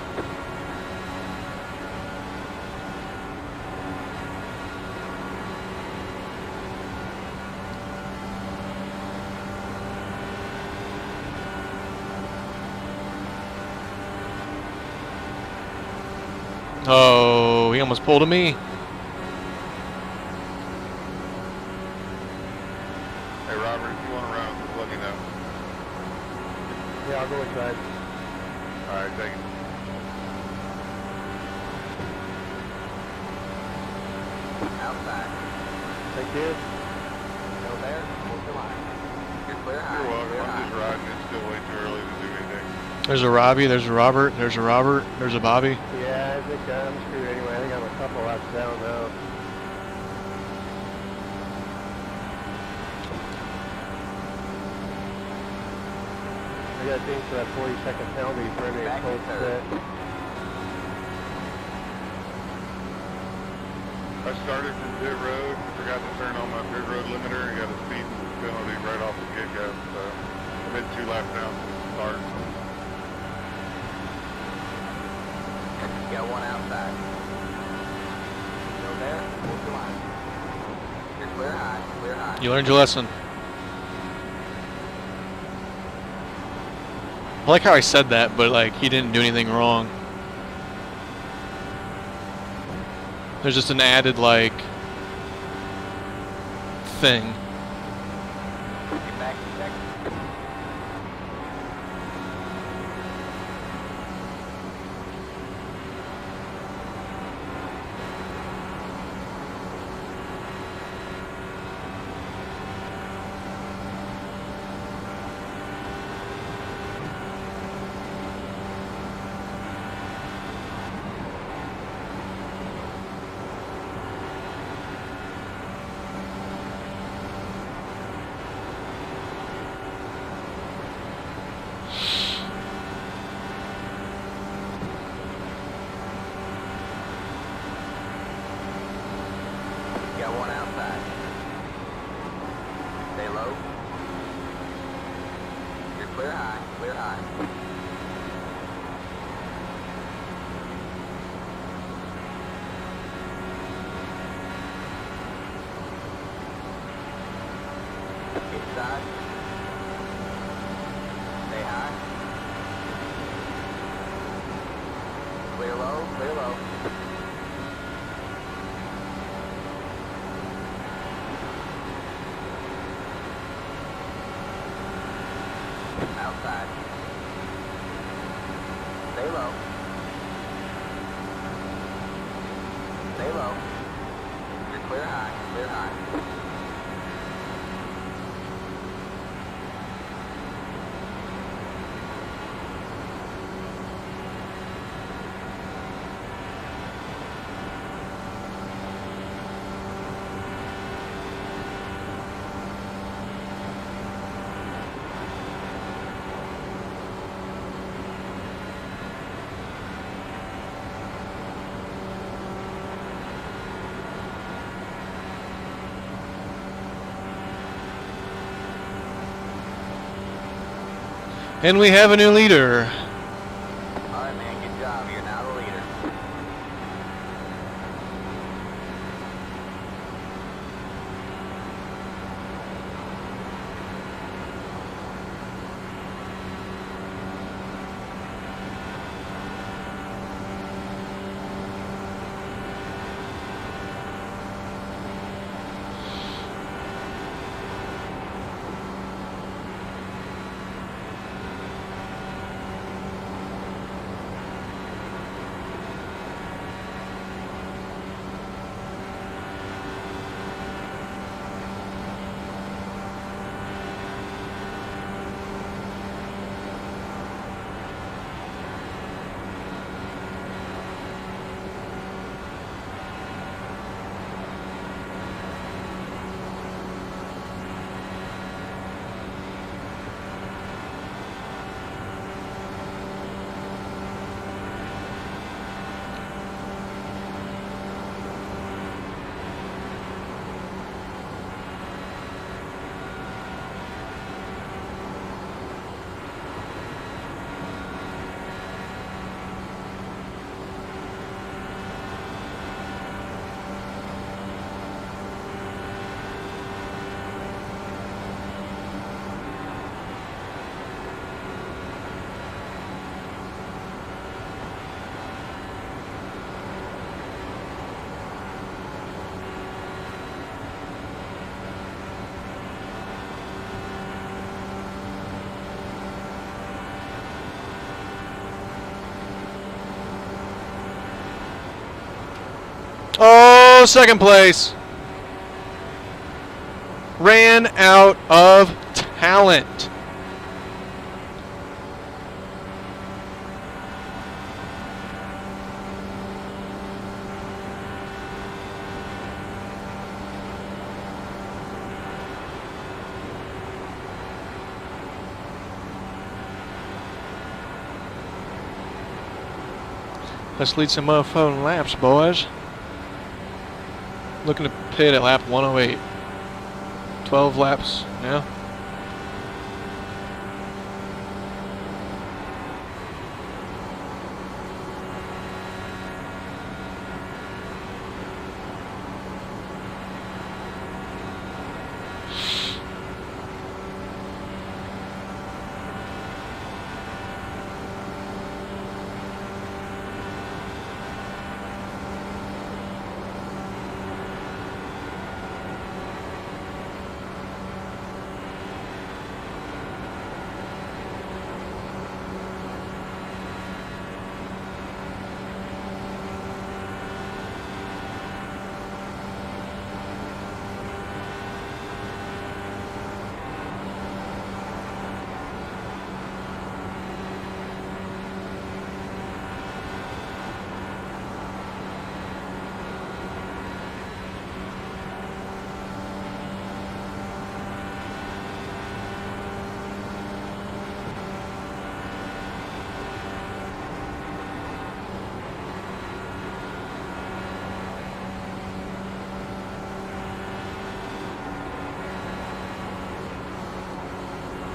A: Oh, he almost pulled a me.
D: Hey, Robert, if you want to run, just let me know.
E: Yeah, I'll go inside.
D: All right, thank you.
B: Outside.
E: Thank you.
B: Go there. Hold the line. You're clear high.
D: You're welcome.
B: Clear
D: I'm
B: high.
D: just riding. It's still way too early to do anything.
A: There's a Robbie, there's a Robert, there's a Robert, there's a Bobby.
E: Yeah, I think I'm screwed anyway. I think I'm a couple laps down now. I got things for that 40-second penalty for any
B: Back
E: close
B: to third.
E: set.
D: I started from pit road, forgot to turn on my pit road limiter, and got a speed penalty right off the get-go. So I'm in 2 laps down from the start.
B: Got one outside. Go there. Hold the line. You're clear high. Clear high.
A: You learned your lesson. I like how I said that, but like he didn't do anything wrong. There's just an added like thing.
B: Get back to second. Got one outside. Stay low. You're clear high. Clear high. Inside. Stay high. Clear low. Clear low. Outside. Stay low. Stay low. You're clear high. Clear high.
A: And we have a new leader.
B: Alright, man. Good job. You're now the leader.
A: Oh, second place. Ran out of talent. Let's lead some motherfucking laps, boys. Looking to pit at lap 108. 12 laps now.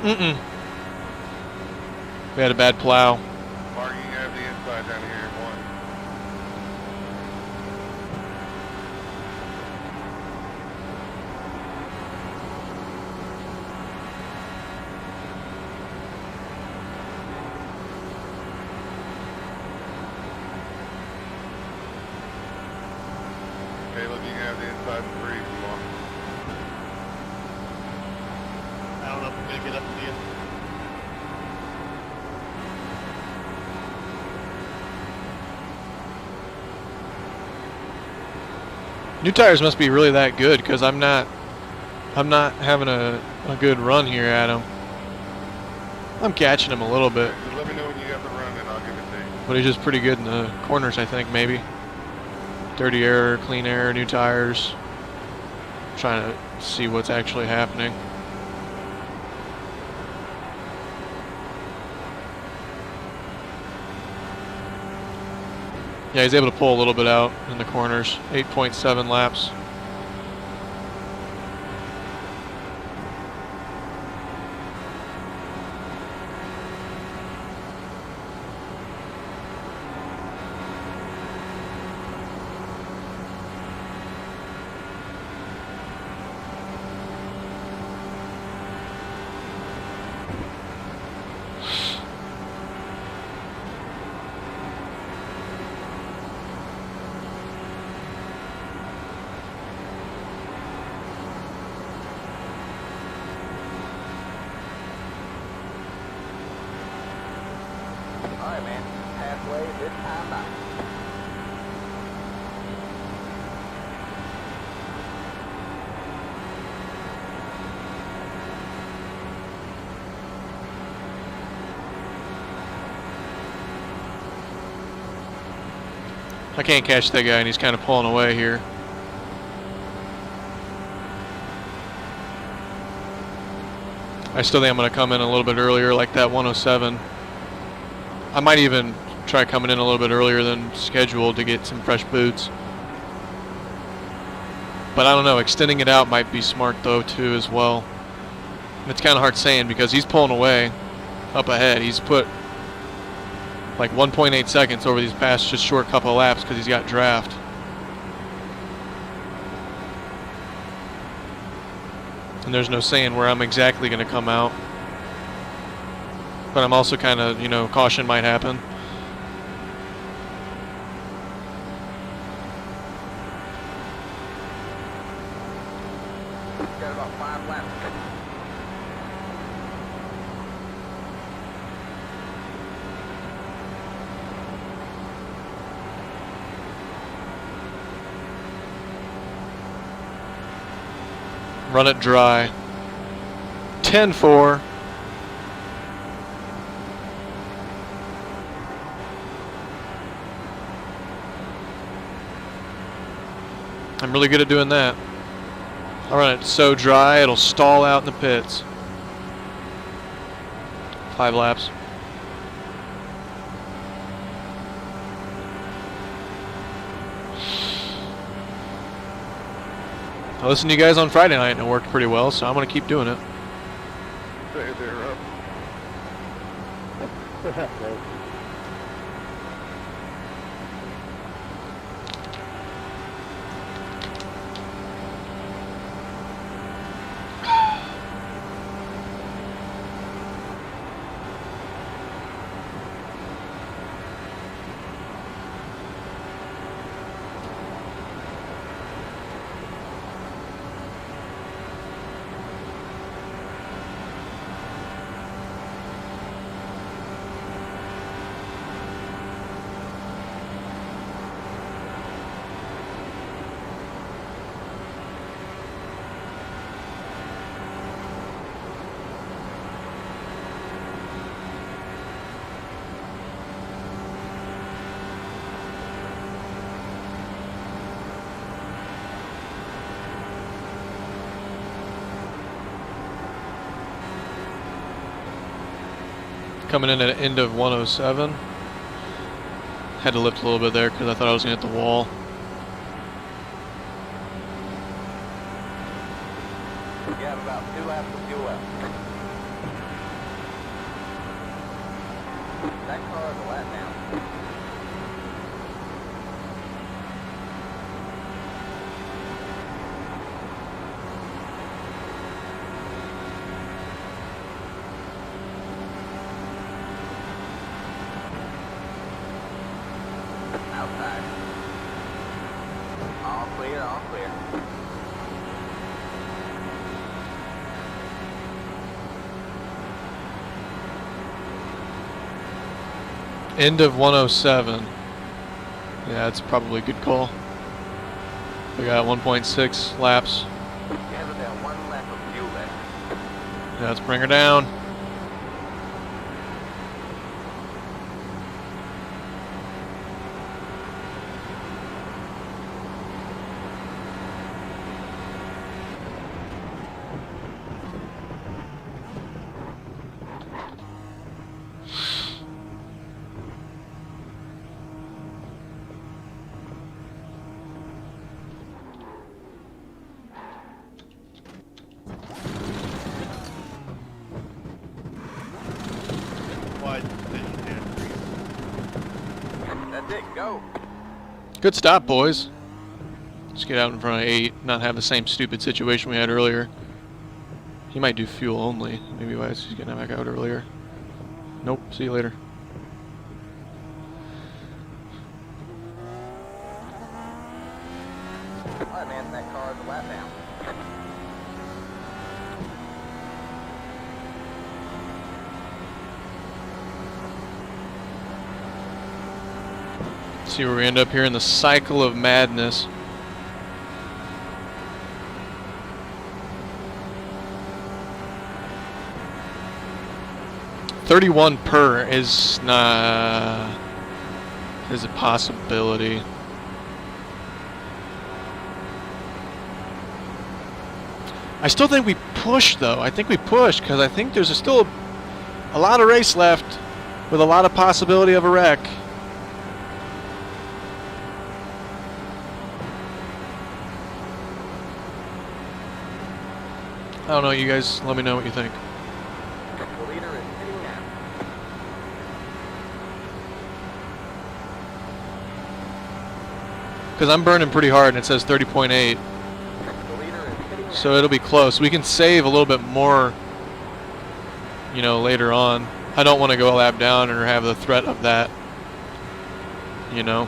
A: Mm-mm. We had a bad plow.
D: Mark, you have the inside down here in one. Caleb, you can have the inside in 3 if you want.
G: I don't know if I'm going to get up to you.
A: New tires must be really that good because I'm not having a good run here at him. I'm catching him a little bit,
D: Just let me know when you got the run and I'll give it to you.
A: but he's just pretty good in the corners, I think, maybe. Dirty air, clean air, new tires. Trying to see what's actually happening. Yeah, he's able to pull a little bit out in the corners. 8.7 laps.
B: Alright, man. Halfway this time back.
A: I can't catch that guy, and he's kind of pulling away here. I still think I'm going to come in a little bit earlier, like that 107. I might even try coming in a little bit earlier than scheduled to get some fresh boots. But I don't know, extending it out might be smart though too as well. And it's kind of hard saying because he's pulling away up ahead. He's put like 1.8 seconds over these past just short couple of laps because he's got draft. And there's no saying where I'm exactly going to come out. But I'm also kind of, you know, caution might happen.
B: Got about 5 laps.
A: Run it dry. 10-4. I'm really good at doing that. I'll run it so dry it'll stall out in the pits. 5 laps. I listened to you guys on Friday night and it worked pretty well, so I'm going to keep doing it.
D: Stay there up.
A: Coming in at the end of 107. Had to lift a little bit there because I thought I was going to hit the wall.
B: You have about 2 laps of fuel left. That car is a lap down. Outside. All clear, all clear.
A: End of 107. Yeah, that's probably a good call. We got 1.6 laps.
B: You have about 1 lap of fuel left.
A: Yeah, let's bring her down.
G: Wide decision, Andrew.
B: That's it, go.
A: Good stop, boys. Let's get out in front of 8, not have the same stupid situation we had earlier. He might do fuel only. Maybe why he's getting back out earlier. Nope, see you later.
B: Alright, man, that car is a lap down.
A: See where we end up here in the cycle of madness. $31 per is a possibility. I still think we push though. I think we push because I think there's still a lot of race left with a lot of possibility of a wreck. I don't know, you guys let me know what you think.
B: The leader is sitting now.
A: Because I'm burning pretty hard and it says 30.8.
B: The leader is sitting now.
A: So it'll be close. We can save a little bit more, you know, later on. I don't want to go a lap down or have the threat of that, you know.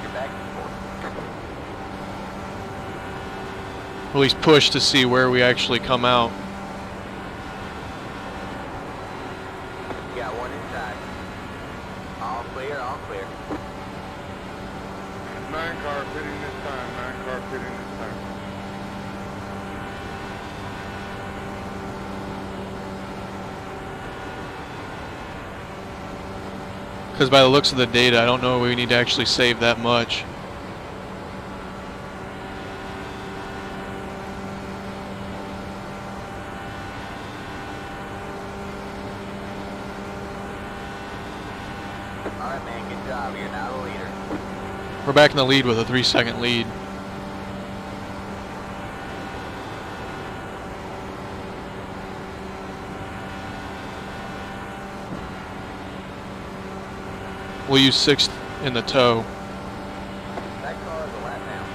B: You're back and forth.
A: At least push to see where we actually come out.
B: clear, all clear.
D: 9-car pitting this time, 9-car pitting this time.
A: Because by the looks of the data, I don't know we need to actually save that much.
B: Alright, man, good job. You're now the leader.
A: We're back in the lead with a 3-second lead. We'll use 6th in the tow.
B: That car is a lap down.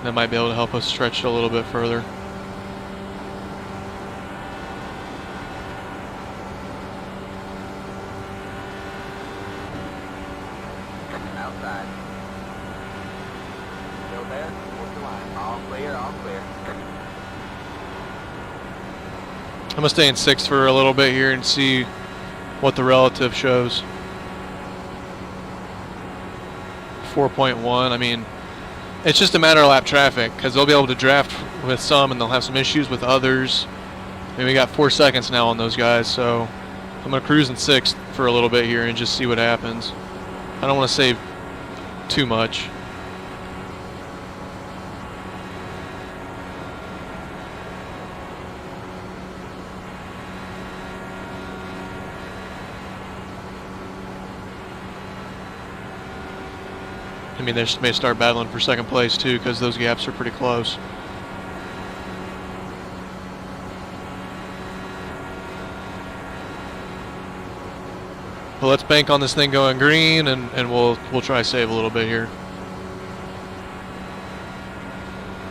A: That might be able to help us stretch it a little bit further.
B: Outside. Still there? What's the line? All clear, all clear.
A: I'm gonna stay in 6th for a little bit here and see what the relative shows. 4.1. I mean, it's just a matter of lap traffic because they'll be able to draft with some and they'll have some issues with others. I mean, we got 4 seconds now on those guys, so I'm gonna cruise in 6th for a little bit here and just see what happens. I don't want to save too much. I mean, they may start battling for 2nd place too, because those gaps are pretty close. But let's bank on this thing going green, and we'll try save a little bit here.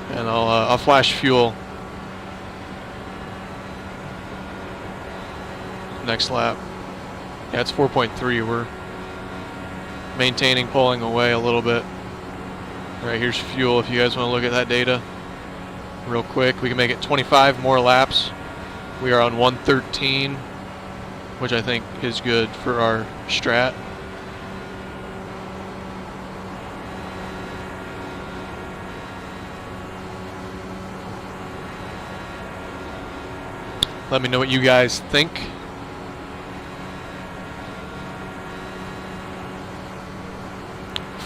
A: And I'll flash fuel next lap. Yeah, it's 4.3. We're maintaining, pulling away a little bit. All right, here's fuel if you guys want to look at that data real quick. We can make it 25 more laps. We are on 113, which I think is good for our strat. Let me know what you guys think.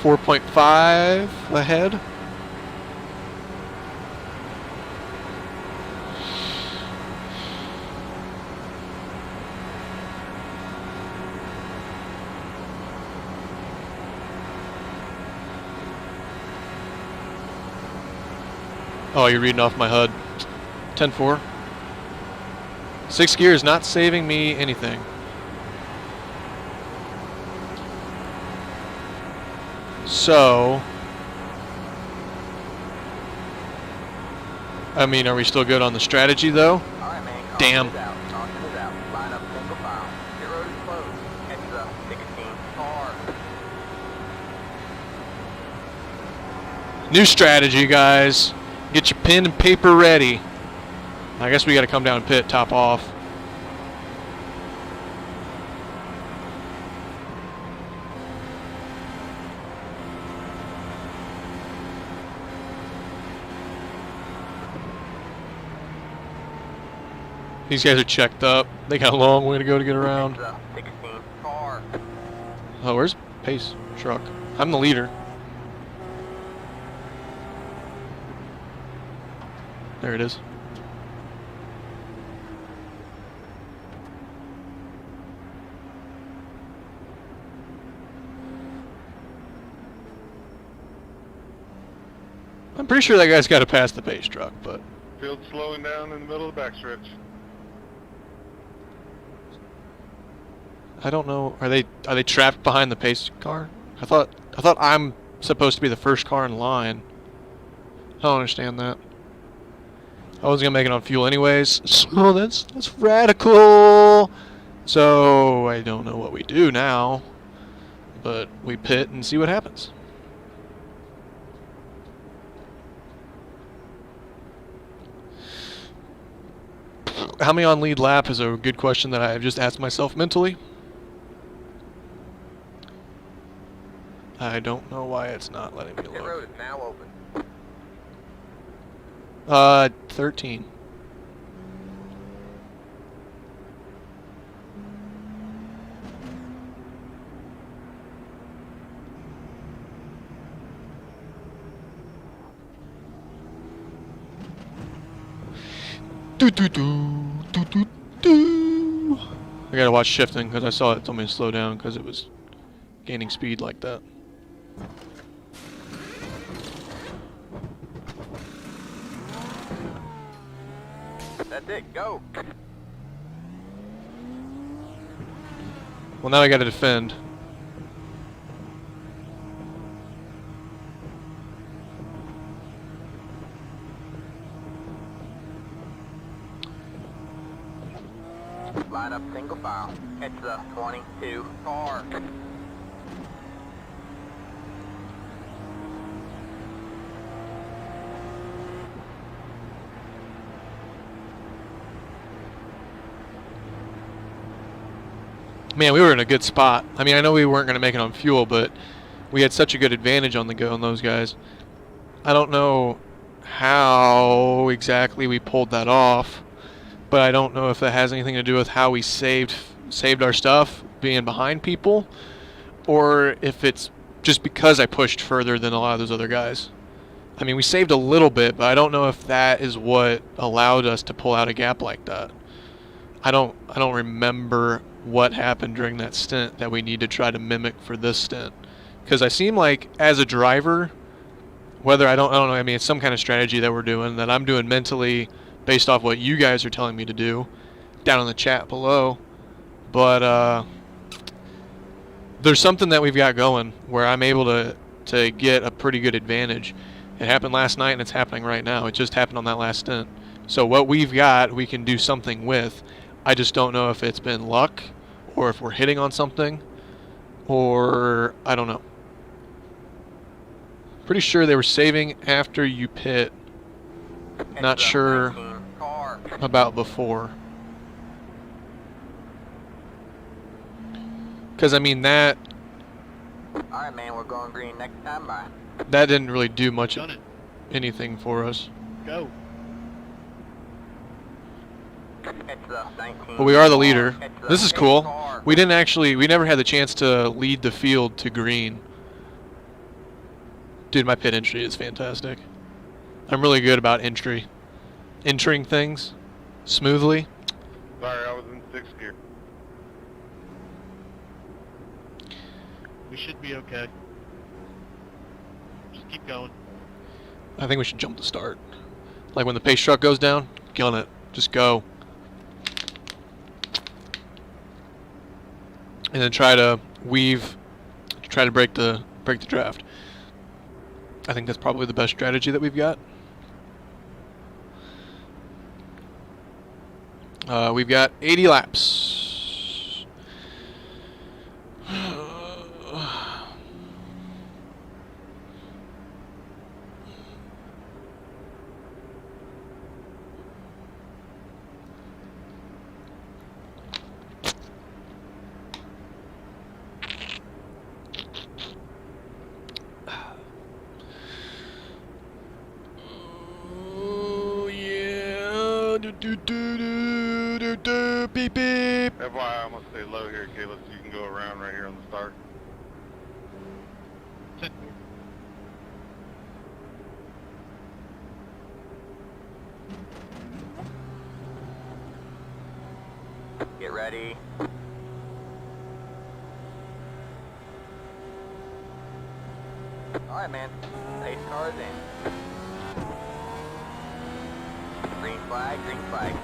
A: .5 ahead. Oh, you're reading off my HUD. 10-4. 6th gear is not saving me anything. So, I mean, are we still good on the strategy though?
B: All right, man.
A: Damn.
B: Caution is out. Caution is out. Line up single file. Pit road is closed. Heads up. 16 car.
A: New strategy, guys. Get your pen and paper ready. I guess we got to come down pit, top off. These guys are checked up. They got a long way to go to get around.
B: Heads up. 16 car.
A: Oh, where's Pace Truck? I'm the leader. There it is. I'm pretty sure that guy's got to pass the Pace Truck, but
D: Field slowing down in the middle of the backstretch.
A: I don't know. Are they trapped behind the Pace car? I thought I'm supposed to be the first car in line. I don't understand that. I was gonna make it on fuel anyways, so that's radical. So I don't know what we do now, but we pit and see what happens. how many on lead lap is a good question that I have just asked myself mentally. I don't know why it's not letting me
B: Pit
A: look.
B: road is now open.
A: 13. Do do do do do do. I gotta watch shifting because I saw it told me to slow down because it was gaining speed like that.
B: That's it, go.
A: Well, now I gotta defend.
B: Line up single file. It's the 22 car.
A: Man, we were in a good spot. I mean, I know we weren't going to make it on fuel, but we had such a good advantage on the go on those guys. I don't know how exactly we pulled that off, but I don't know if that has anything to do with how we saved our stuff being behind people, or if it's just because I pushed further than a lot of those other guys. I mean, we saved a little bit, but I don't know if that is what allowed us to pull out a gap like that. I don't remember what happened during that stint that we need to try to mimic for this stint, because I seem like as a driver, whether I don't know, I mean, it's some kind of strategy that we're doing that I'm doing mentally based off what you guys are telling me to do down in the chat below, but there's something that we've got going where I'm able to get a pretty good advantage. It happened last night and it's happening right now. It just happened on that last stint. So what we've got, we can do something with. I just don't know if it's been luck or if we're hitting on something, or I don't know. Pretty sure they were saving after you pit. Not sure about before. Because, I mean, that
B: Alright, man, we're going green next time. Bye.
A: that didn't really do much
G: Done it.
A: anything for us.
G: Go.
B: It's the 19
A: But we are the leader.
B: It's the
A: This is
B: 8
A: cool.
B: car.
A: We never had the chance to lead the field to green. Dude, my pit entry is fantastic. I'm really good about entering things smoothly.
D: Sorry, I was in 6th gear.
G: We should be okay. Just keep going.
A: I think we should jump the start. Like when the pace truck goes down, gun it. Just go. And then try to break the draft. I think that's probably the best strategy that we've got. We've got 80 laps. Beep beep.
D: FYI, I'm gonna stay low here, Caleb, so you can go around right here on the start.
B: Get ready. Alright, man. Pace cars in. Green flag, green flag.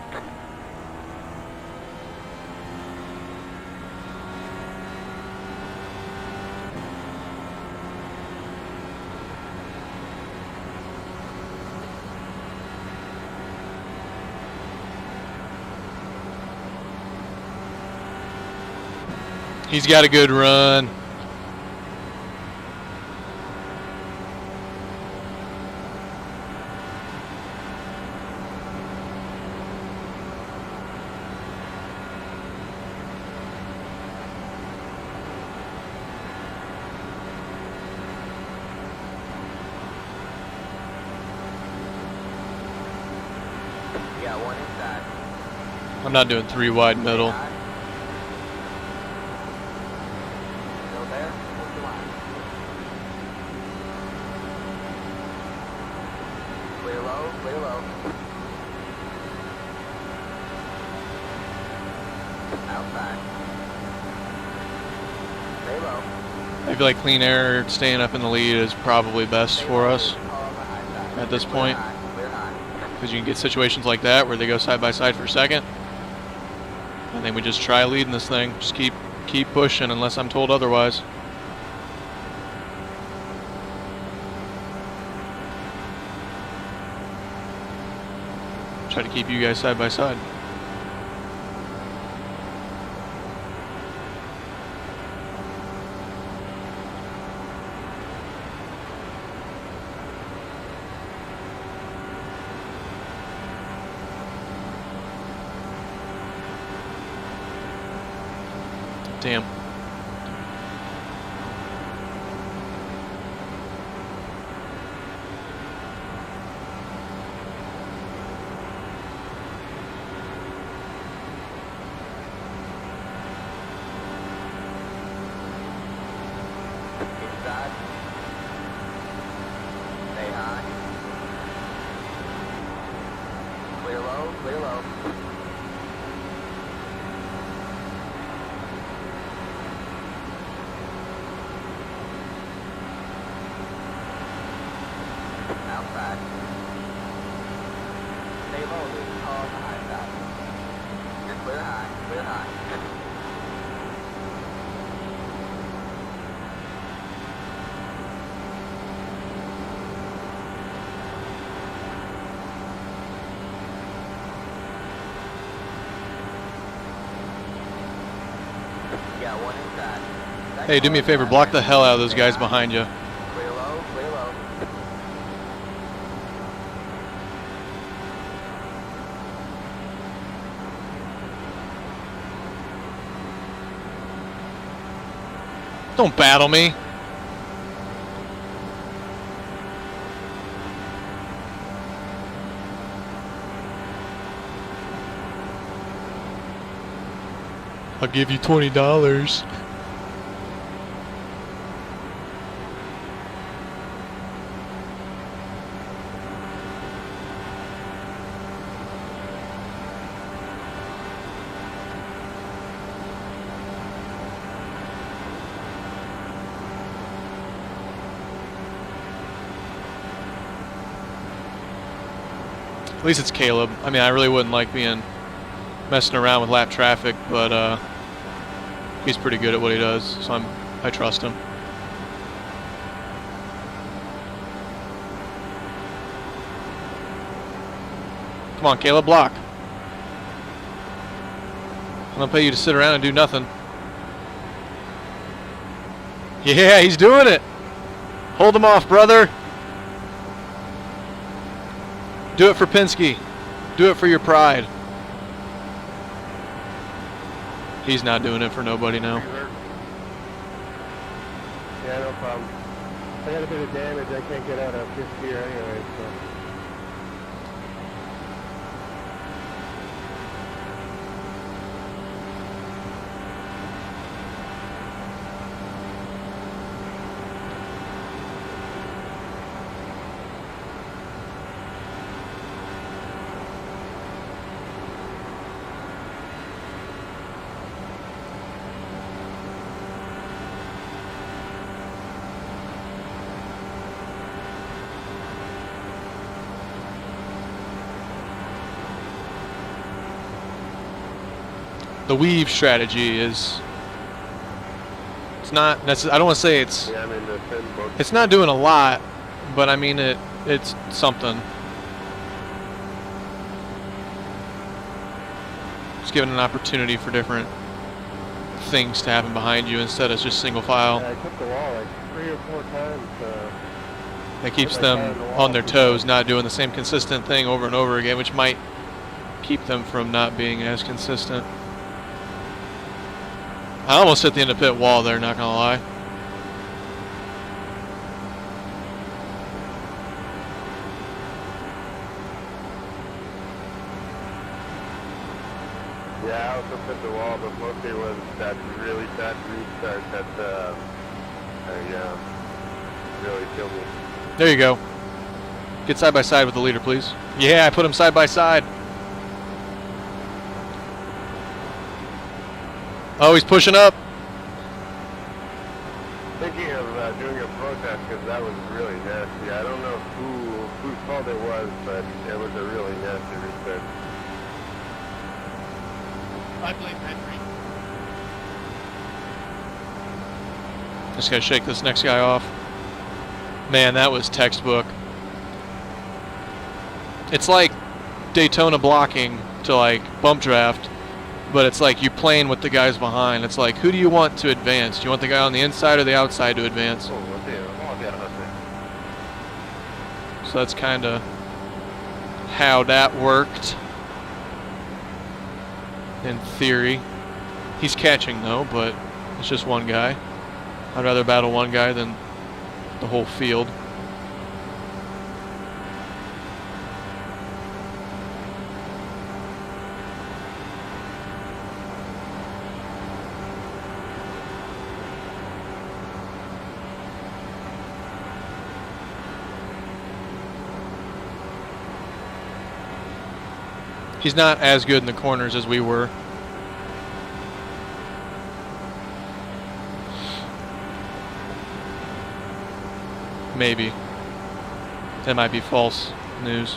A: He's got a good run. I'm not doing 3 wide middle.
B: Still there? What's the line? Clear low, clear low. Outside. Stay low.
A: I feel like clean air staying up in the lead is probably best
B: Stay
A: for
B: low,
A: us
B: call on the high side.
A: at this
B: Clear
A: point.
B: high, clear high.
A: Because you can get situations like that where they go side by side for second. And then we just try leading this thing. Just keep pushing unless I'm told otherwise. Try to keep you guys side by side. Damn.
B: Inside. Stay high. Clear low, clear low. Outside. Stay low, dude. Call on the high side. You're clear high, clear high. You got one inside.
A: Hey, do me a favor. Block the hell out of those guys behind you.
B: Clear low, clear low.
A: Don't battle me. I'll give you $20. At least it's Caleb. I mean, I really wouldn't like being messing around with lap traffic, but he's pretty good at what he does, so I trust him. Come on, Caleb, block. I don't pay you to sit around and do nothing. Yeah, he's doing it. Hold him off, brother. Do it for Penske. Do it for your pride. He's not doing it for nobody now.
E: Yeah, no problem. I got a bit of damage. I can't get out of fifth gear anyway, so.
A: The weave strategy is, it's not necessarily, I don't want to say it's,
E: Yeah, I'm in the fin book.
A: it's not doing a lot, but I mean it's something. Just giving an opportunity for different things to happen behind you instead of just single file.
E: I took the wall like 3 or 4 times.
A: That keeps them on their toes, not doing the same consistent thing over and over again, which might keep them from not being as consistent. I almost hit the end of pit wall there, not gonna lie.
E: the wall, but mostly it was that really bad restart that, really killed me.
A: There you go. Get side by side with the leader, please. Yeah, I put him side by side. Oh, he's pushing up.
E: Thinking of doing a protest because that was really nasty. I don't know whose fault it was, but it was a really nasty restart.
G: I blame Henry.
A: Just gotta shake this next guy off. Man, that was textbook. It's like Daytona blocking to like bump draft, but it's like you're playing with the guys behind. It's like, who do you want to advance? Do you want the guy on the inside or the outside to advance? So that's kind of how that worked in theory. He's catching though, but it's just one guy. I'd rather battle one guy than the whole field. He's not as good in the corners as we were. Maybe. That might be false news.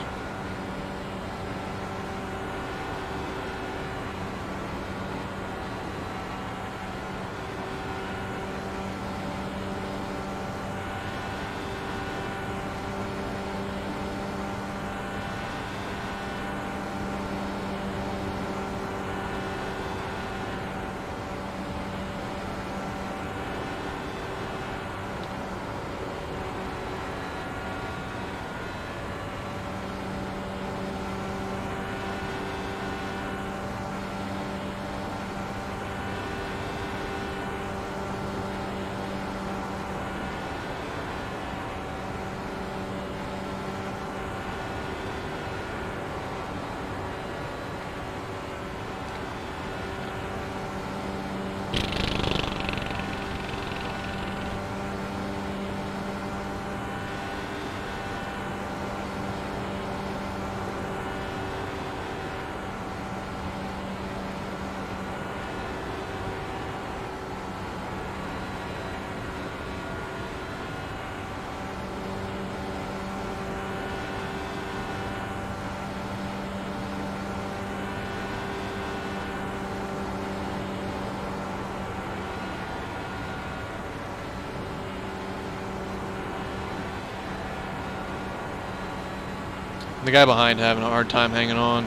A: The guy behind having a hard time hanging on.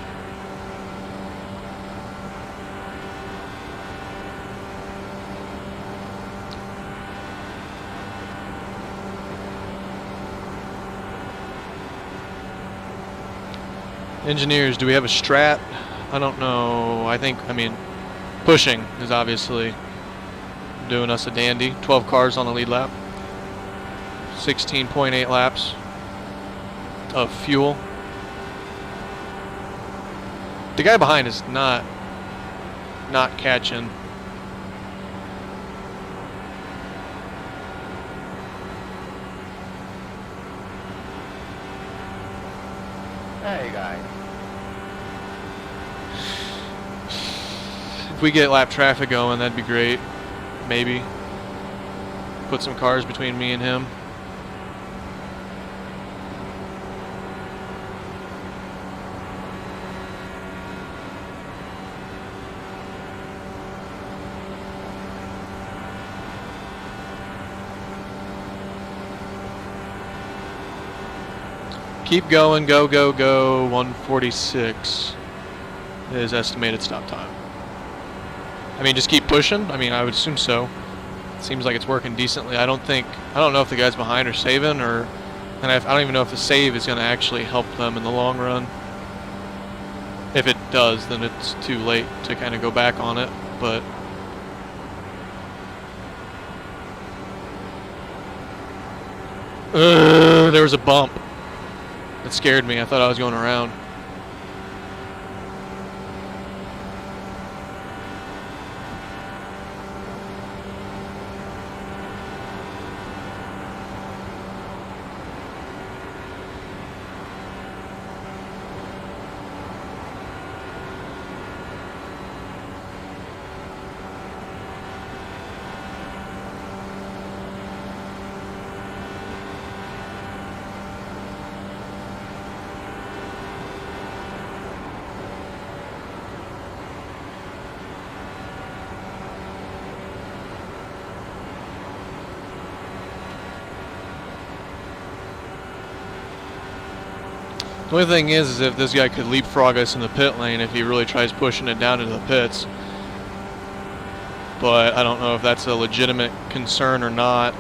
A: Engineers, do we have a strat? I don't know. I mean, pushing is obviously doing us a dandy. 12 cars on the lead lap. 16.8 laps of fuel. The guy behind is not catching.
E: Hey guys.
A: If we get lap traffic going, that'd be great. Maybe. Put some cars between me and him. Keep going, go, go, go. 146 is estimated stop time. I mean, just keep pushing. I mean, I would assume so. It seems like it's working decently. I don't know if the guys behind are saving, or, and I don't even know if the save is going to actually help them in the long run. If it does, then it's too late to kind of go back on it, but. There was a bump. It scared me. I thought I was going around. The only thing is if this guy could leapfrog us in the pit lane if he really tries pushing it down into the pits. But I don't know if that's a legitimate concern or not.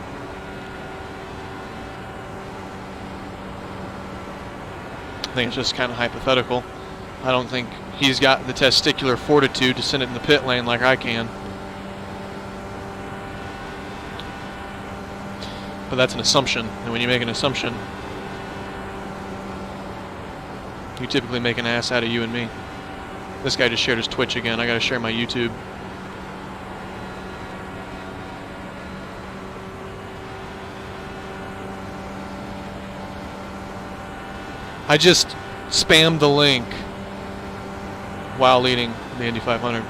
A: I think it's just kind of hypothetical. I don't think he's got the testicular fortitude to send it in the pit lane like I can. But that's an assumption, and when you make an assumption, you typically make an ass out of you and me. This guy just shared his Twitch again. I gotta share my YouTube. I just spammed the link while leading the Indy 500.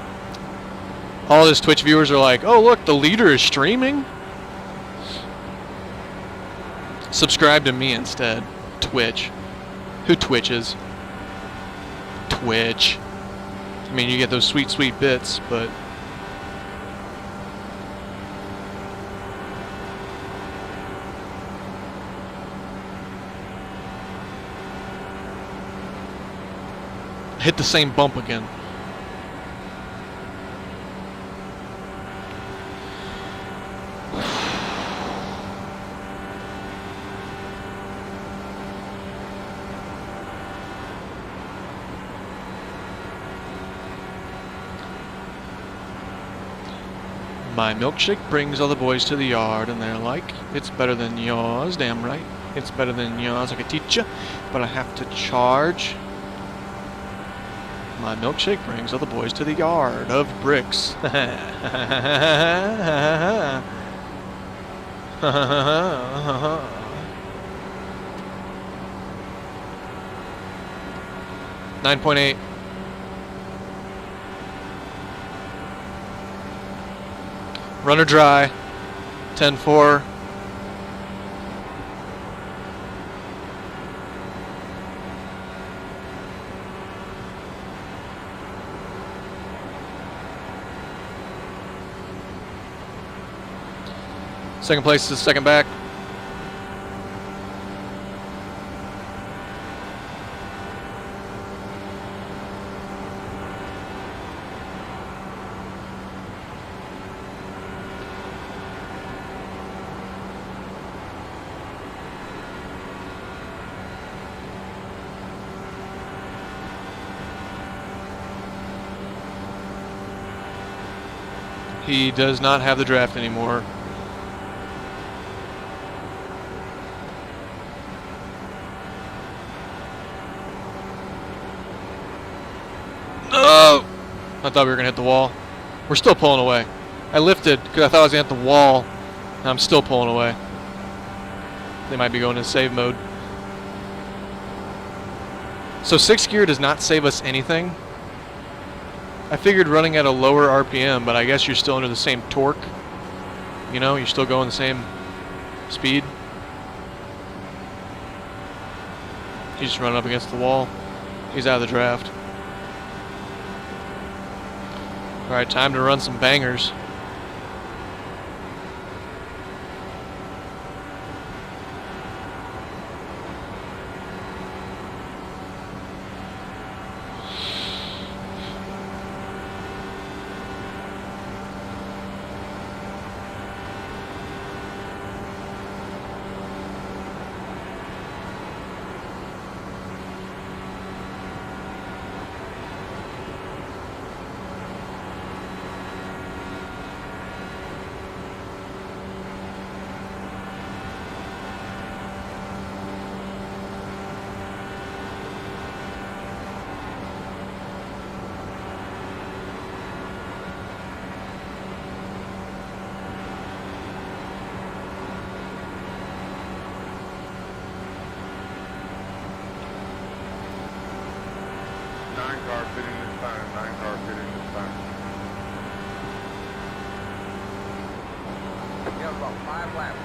A: All his Twitch viewers are like, oh look, the leader is streaming? Subscribe to me instead. Twitch. Who twitches? Twitch. I mean, you get those sweet, sweet bits, but... hit the same bump again. My milkshake brings all the boys to the yard, and they're like, it's better than yours, damn right. It's better than yours, I could teach you, but I have to charge. My milkshake brings all the boys to the yard of bricks. 9.8. Runner dry. 10.4. Second place is second back. He does not have the draft anymore. Oh! I thought we were going to hit the wall. We're still pulling away. I lifted because I thought I was going to hit the wall, and I'm still pulling away. They might be going in save mode. So 6th gear does not save us anything. I figured running at a lower RPM, but I guess you're still under the same torque. You know, you're still going the same speed. He's just running up against the wall. He's out of the draft. Alright, time to run some bangers.
B: About 5 laps.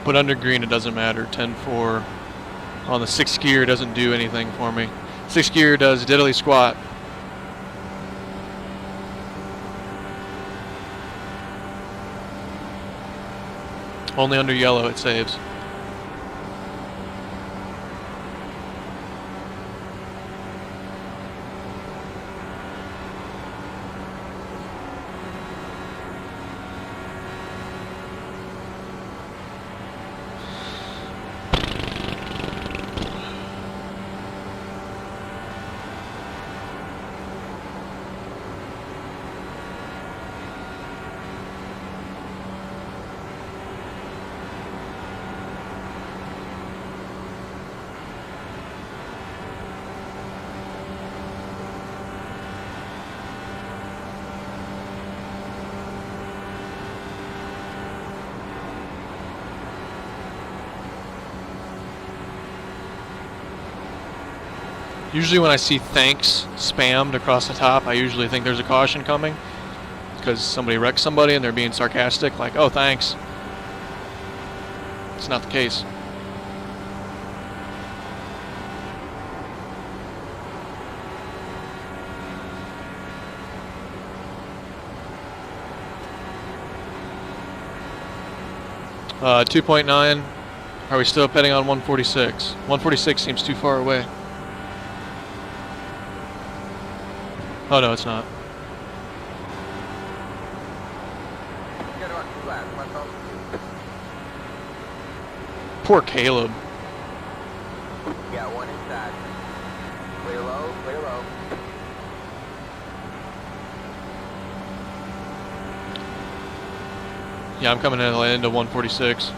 A: But under green, it doesn't matter. 10-4. On the 6th gear, it doesn't do anything for me. 6th gear does diddly squat. Only under yellow it saves. Usually when I see thanks spammed across the top, I usually think there's a caution coming because somebody wrecked somebody and they're being sarcastic, like, oh, thanks. It's not the case. Uh, 2.9. Are we still betting on 146? 146 seems too far away. Oh no, it's not.
B: Got about 2 laps, left on.
A: Poor Caleb.
B: You got 1 inside. Clear low, clear low.
A: Yeah, I'm coming in the end of 146.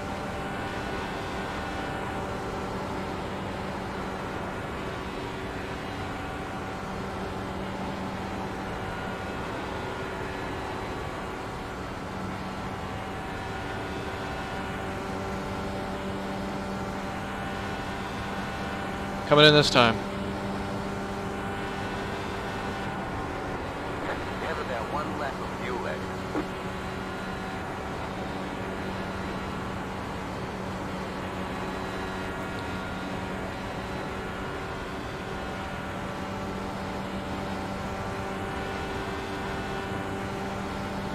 A: Coming in this time.
B: Never that 1 left of fuel left.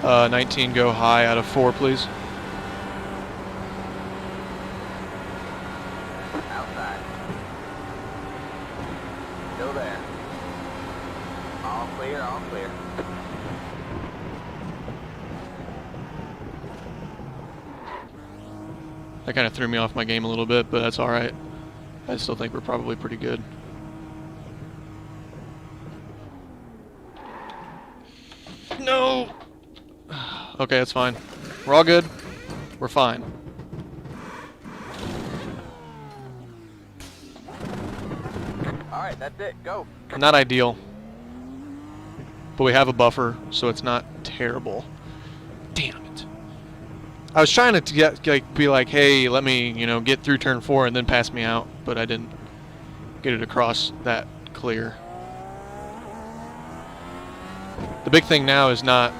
A: Uh, 19 go high out of 4, please.
B: Outside. Still there. All clear, all clear.
A: That kind of threw me off my game a little bit, but that's alright. I still think we're probably pretty good. No! Okay, that's fine. We're all good. We're fine.
B: Alright, that's it. Go.
A: Not ideal. But we have a buffer, so it's not terrible. Damn it. I was trying to be like, hey, let me, get through turn 4 and then pass me out, but I didn't get it across that clear. The big thing now is not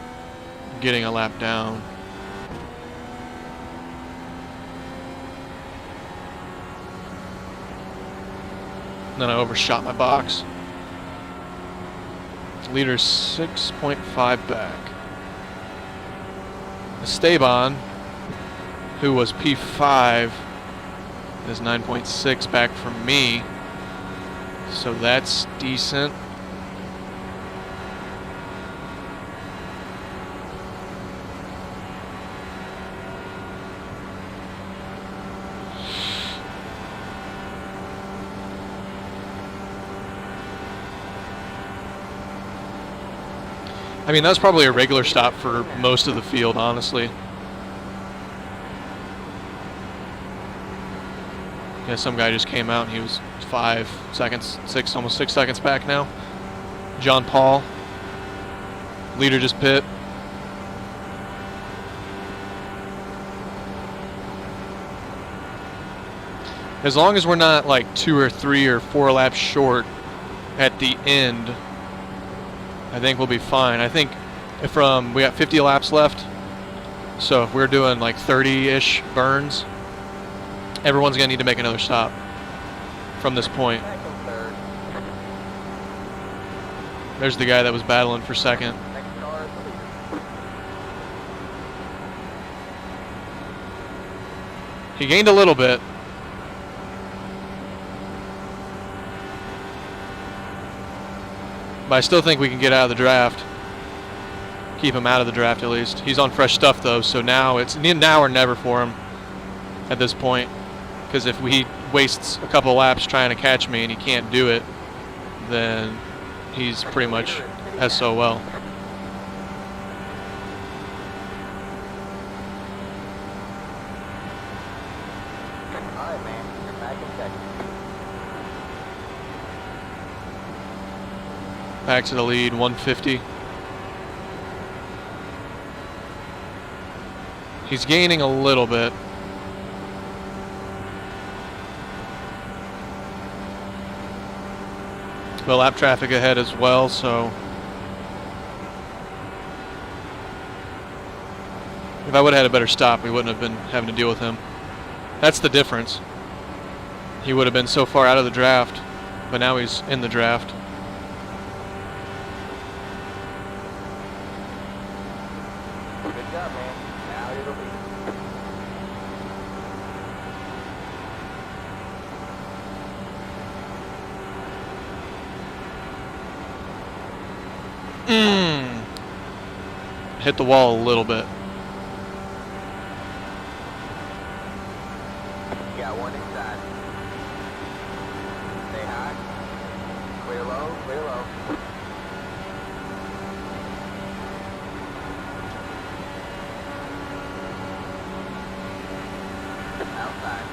A: getting a lap down. And then I overshot my box. Leader's 6.5 back. Esteban, who was P5, is 9.6 back from me. So that's decent. I mean, that was probably a regular stop for most of the field, honestly. Yeah, some guy just came out and he was 5 seconds, almost 6 seconds back now. John Paul. Leader just pit. As long as we're not like 2 or 3 or 4 laps short at the end, I think we'll be fine. I think we got 50 laps left, so if we're doing like 30-ish burns, Everyone's going to need to make another stop from this point.
B: Back in third.
A: There's the guy that was battling for second.
B: Next car is the leader.
A: He gained a little bit. But I still think we can get out of the draft. Keep him out of the draft at least. He's on fresh stuff though, so now it's now or never for him at this point. Because if he wastes a couple laps trying to catch me and he can't do it, then he's pretty much SOL.
B: All right, man. You're back in second.
A: Back to the lead, 150. He's gaining a little bit. But lap traffic ahead as well, so if I would have had a better stop, we wouldn't have been having to deal with him. That's the difference. He would have been so far out of the draft, but now he's in the draft.
B: Good job, man. Now you're the leader.
A: Hit the wall a little bit.
B: You got one inside. Stay high. Clear low, clear low. Outside.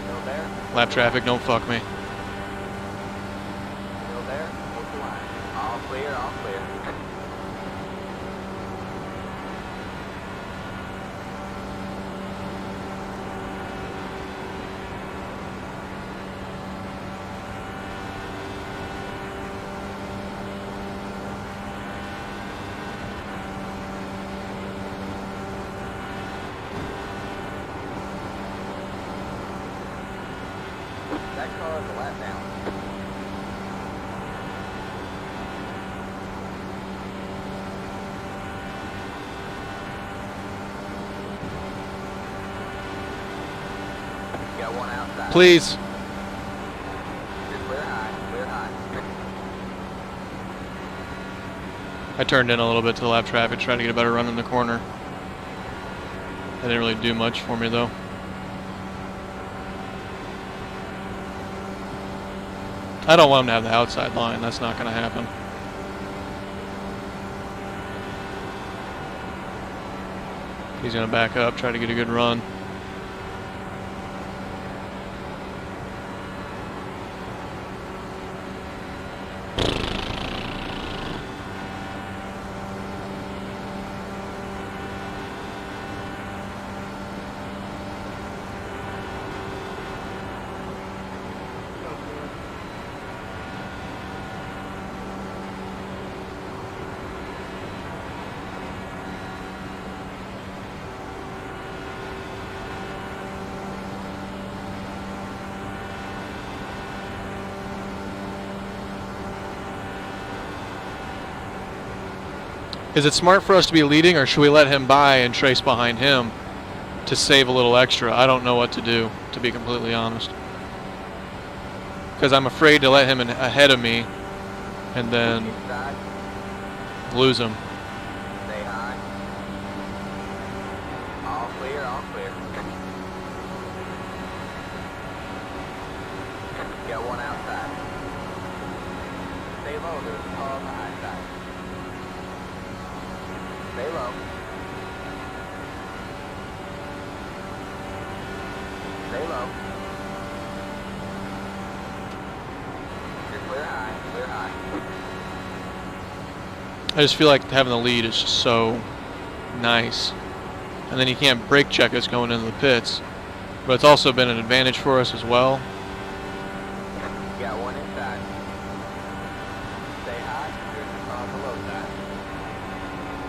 B: Still there?
A: Lap traffic, don't fuck me.
B: Still there? Hold the line. All clear, all clear. That car is a lap down. You got one outside.
A: Please.
B: You're clear high, clear high.
A: I turned in a little bit to the lap traffic, trying to get a better run in the corner. That didn't really do much for me though. I don't want him to have the outside line. That's not going to happen. He's going to back up, try to get a good run. Is it smart for us to be leading, or should we let him by and trace behind him to save a little extra? I don't know what to do, to be completely honest. Because I'm afraid to let him ahead of me and then
B: Inside.
A: lose him.
B: Stay high. All clear, all clear. You got one outside. Stay low, there's a car on the high side. Stay low. Stay low. You're clear high, clear high.
A: I just feel like having the lead is just so nice. And then he can't brake check us going into the pits. But it's also been an advantage for us as well.
B: You got one inside. Stay high, there's a car on the low side.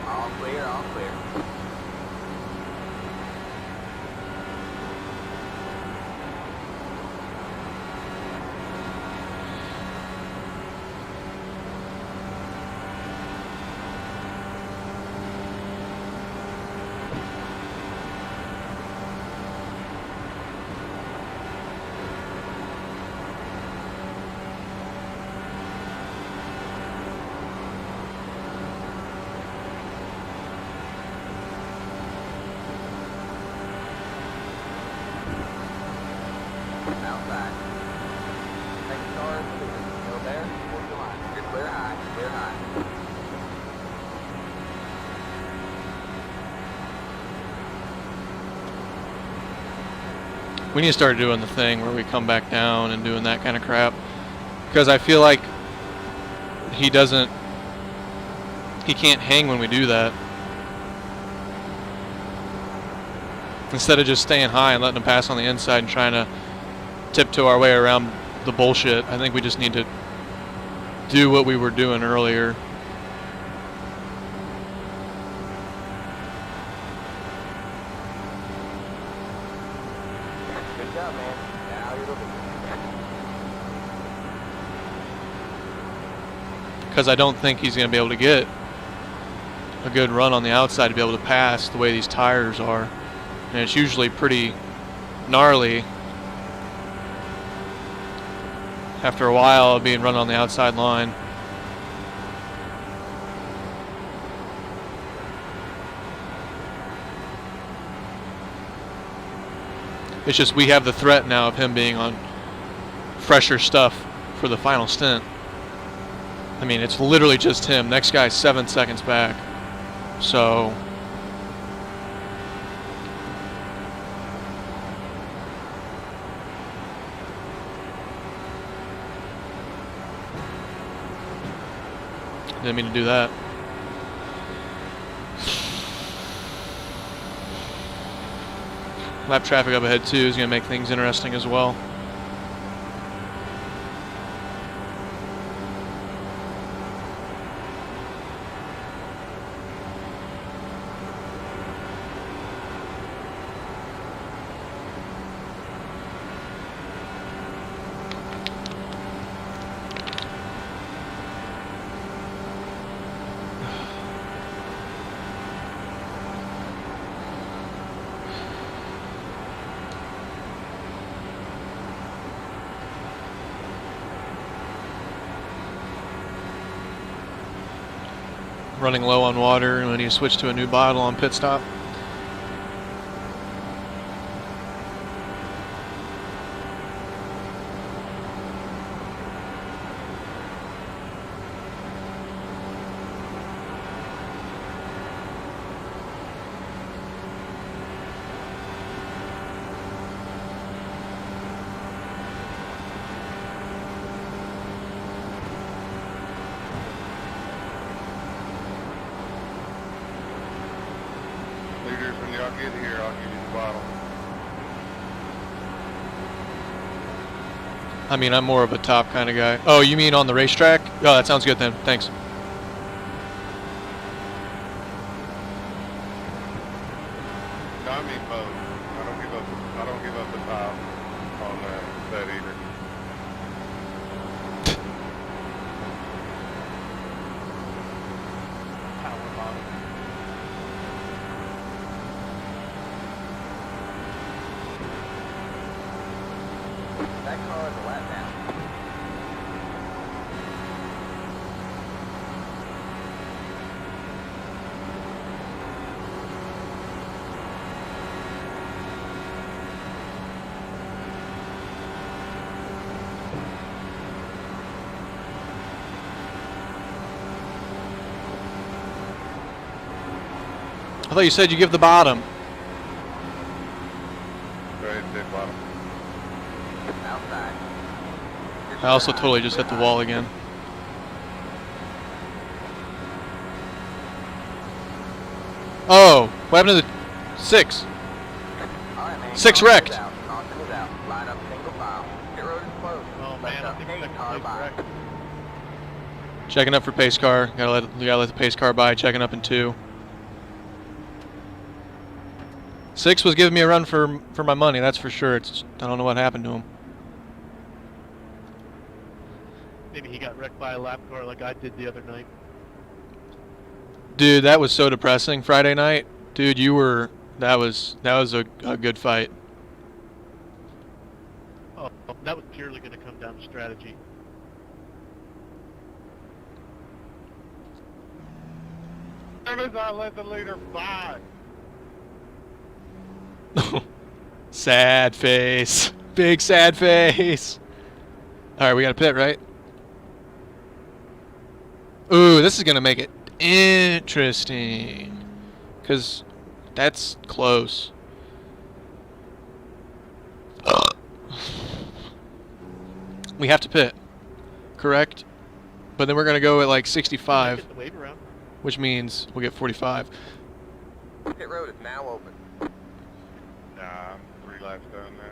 B: All clear, all clear.
A: We need to start doing the thing where we come back down and doing that kind of crap. Because I feel like he can't hang when we do that. Instead of just staying high and letting him pass on the inside and trying to tiptoe our way around the bullshit, I think we just need to do what we were doing earlier.
B: Good job, man. Now you're looking.
A: Because I don't think he's going to be able to get a good run on the outside to be able to pass the way these tires are. And it's usually pretty gnarly after a while of being run on the outside line. It's just we have the threat now of him being on fresher stuff for the final stint. I mean, it's literally just him. Next guy's 7 seconds back. So didn't mean to do that. Lap traffic up ahead too is going to make things interesting as well. Running low on water, and we need to switch to a new bottle on pit stop.
D: Leaders, when y'all get here, I'll give you the bottle.
A: I mean, I'm more of a top kind of guy. Oh, you mean on the racetrack? Oh, that sounds good then. Thanks.
D: No, I mean both. I don't give up the top on that either.
C: Power bottom.
B: That car is a lap down.
A: I thought you said you give the bottom.
D: Right, dead bottom.
B: Outside.
A: I also totally just hit the wall again. Oh, what happened to the 6?
B: All right, man.
A: 6
B: Caution is
A: wrecked.
B: out. Caution is out. Line up single file. Pit road is closed.
G: Oh man, I think
B: Left
G: the
B: car
G: second
B: by.
G: place wreck.
A: Checking up for pace car. We gotta let the pace car by. Checking up in 2. 6 was giving me a run for my money. That's for sure. It's I don't know what happened to him.
G: Maybe he got wrecked by a lap car like I did the other night.
A: Dude, that was so depressing Friday night. Dude, that was a good fight.
G: Oh, that was purely going to come down to strategy.
D: Soon as I let the leader by.
A: Sad face. Big sad face. Alright, we got a pit, right? Ooh, this is going to make it interesting. Because that's close. We have to pit, correct? But then we're going to go at like
G: Might
A: 65,
G: get the wave around.
A: which means we'll get 45.
B: Pit road is now open.
D: Nah, I'm 3 laps down now.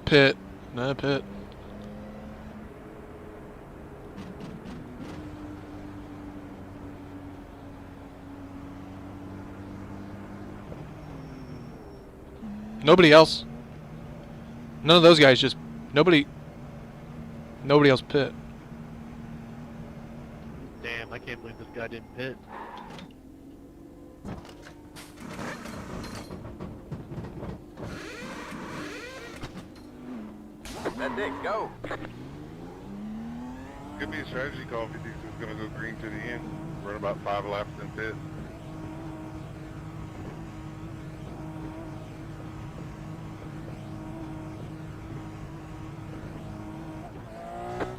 A: Pit. No, pit. Nobody else. None of those guys just... Nobody else pit.
G: Damn, I can't believe this guy didn't pit.
B: That's it, go.
D: Could be a strategy call if he thinks he's going to go green to the end. Run about 5 laps in pit.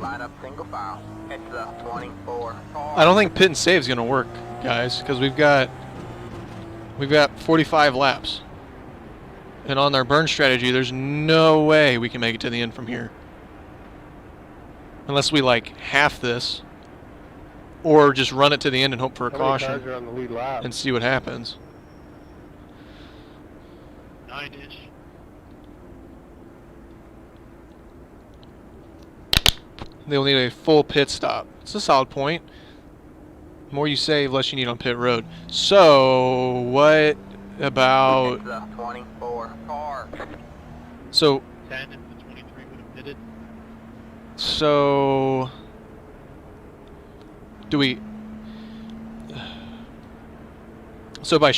B: Line up single file. Catch the 24 car.
A: I don't think pit and save is going to work, guys, because we've got 45 laps. And on our burn strategy, there's no way we can make it to the end from here. Unless we like half this, or just run it to the end and hope for a
E: How many cars
A: caution
E: are on the lead lap?
A: and see what happens.
G: 9-ish.
A: They'll need a full pit stop. It's a solid point. The more you save, less you need on pit road. So, what about...
B: Catch the 24 car.
A: So,
G: 10 if the 23 would have pitted.
A: so... Do we... So by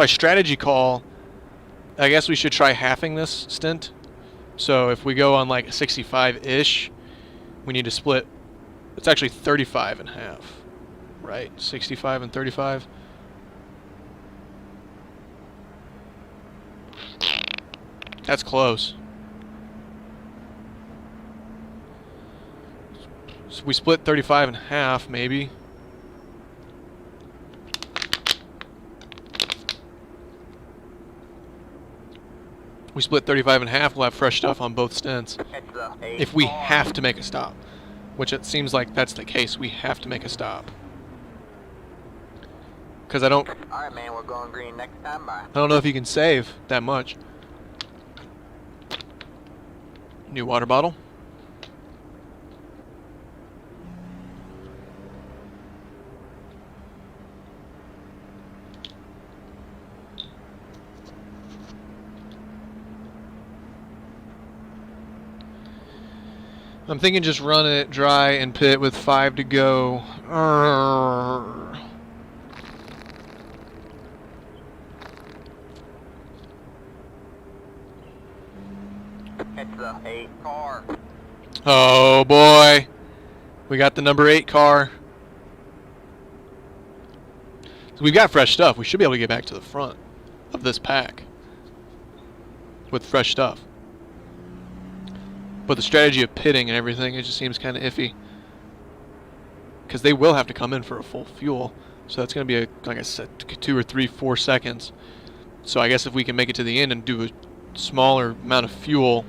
A: strategy call, I guess we should try halving this stint. So if we go on like 65-ish, we need to split. It's actually 35 and half, right? 65 and 35. That's close. So we split 35 and half, maybe. We split 35 and half, we'll have fresh stuff on both stints.
B: Catch the 8
A: If we
B: car.
A: have to make a stop, which it seems like that's the case, we have to make a stop. Because I don't
B: Alright, man, we're going green next time. Bye.
A: know if you can save that much. New water bottle. I'm thinking just run it dry and pit with 5 to go.
B: Catch the 8 car.
A: Oh boy. We got the number 8 car. So we've got fresh stuff. We should be able to get back to the front of this pack with fresh stuff. But the strategy of pitting and everything, it just seems kind of iffy. Because they will have to come in for a full fuel. So that's going to be, like I said, 2 or 3, 4 seconds. So I guess if we can make it to the end and do a smaller amount of fuel,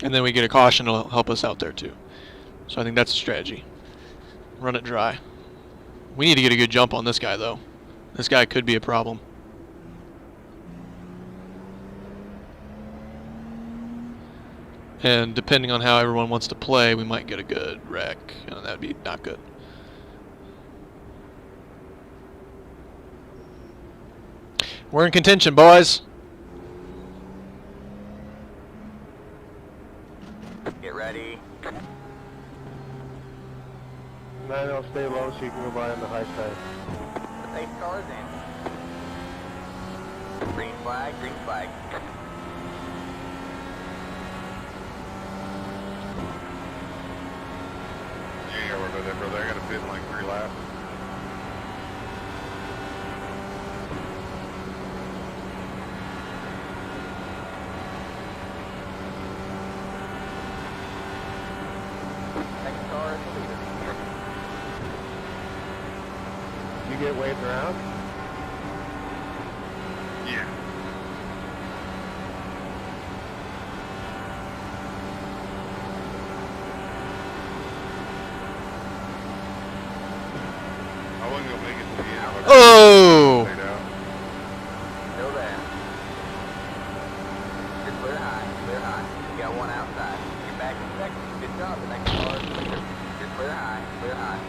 A: and then we get a caution, it'll help us out there too. So I think that's a strategy. Run it dry. We need to get a good jump on this guy though. This guy could be a problem. And depending on how everyone wants to play, we might get a good wreck, and that'd be not good. We're in contention, boys.
B: Get ready.
E: Man, I'll stay low so you can go by on the high side.
B: The 8 cars in. Green flag, green flag.
D: You ain't gotta worry about that, brother. I got to pit in like 3 laps.
B: Next car is the leader.
E: You get waved around?
D: Yeah.
A: Oh!
D: Stayed out.
B: Still there. You're clear high, clear high. You got one outside. You're back in second. Good job. The next car is clear. You're clear high, clear high.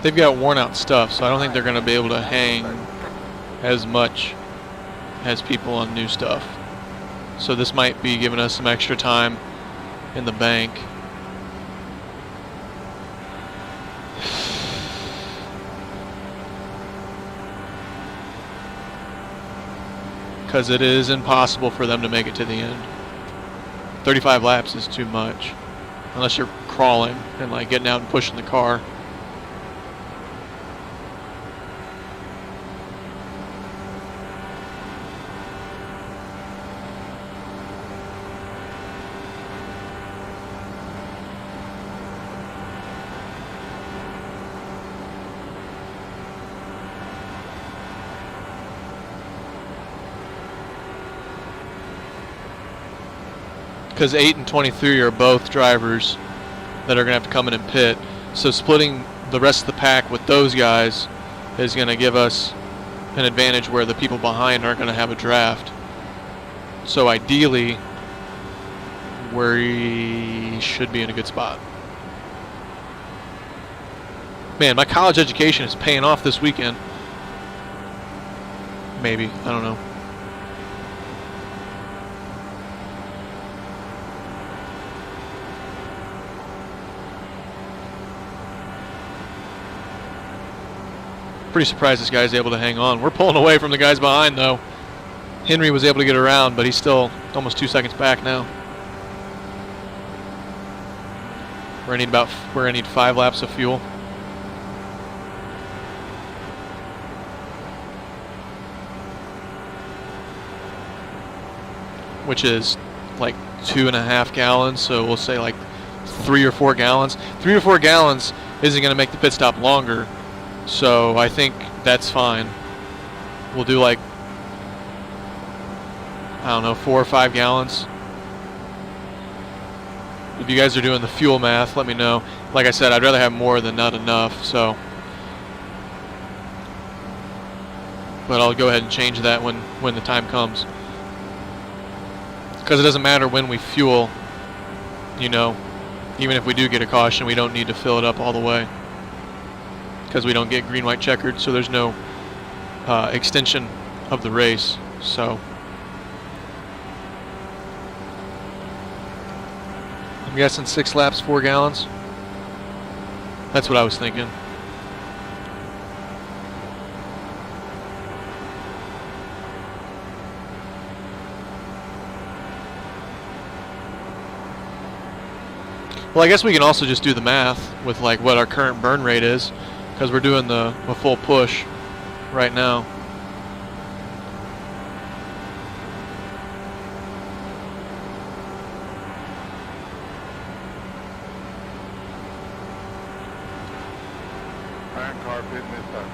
A: They've got worn out stuff, so I don't think they're going to be able to hang as much as people on new stuff. So this might be giving us some extra time in the bank. Because it is impossible for them to make it to the end. 35 laps is too much. Unless you're crawling and like getting out and pushing the car. Because 8 and 23 are both drivers that are going to have to come in and pit. So splitting the rest of the pack with those guys is going to give us an advantage where the people behind aren't going to have a draft. So ideally, we should be in a good spot. Man, my college education is paying off this weekend. Maybe, I don't know. Pretty surprised this guy's able to hang on. We're pulling away from the guys behind though. Henry was able to get around, but he's still almost 2 seconds back now. We're gonna need 5 laps of fuel. Which is like 2.5 gallons, so we'll say like 3 or 4 gallons. 3 or 4 gallons isn't gonna make the pit stop longer. So I think that's fine. We'll do like, I don't know, 4 or 5 gallons. If you guys are doing the fuel math, let me know. Like I said, I'd rather have more than not enough, so. But I'll go ahead and change that when the time comes. Because it doesn't matter when we fuel, you know, even if we do get a caution, we don't need to fill it up all the way. Because we don't get green, white, checkered, so there's no extension of the race. So I'm guessing 6 laps, 4 gallons. That's what I was thinking. Well, I guess we can also just do the math with like what our current burn rate is. Because we're doing a full push right now.
D: Iron car pitting this time.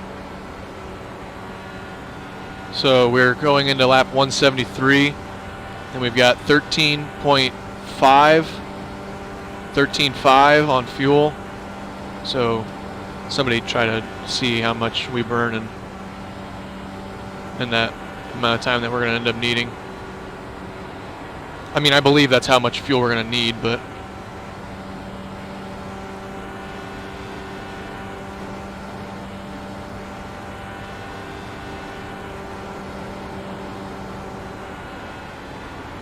A: So we're going into lap 173, and we've got 13.5 on fuel. So somebody try to see how much we burn in that amount of time that we're going to end up needing. I mean, I believe that's how much fuel we're going to need, but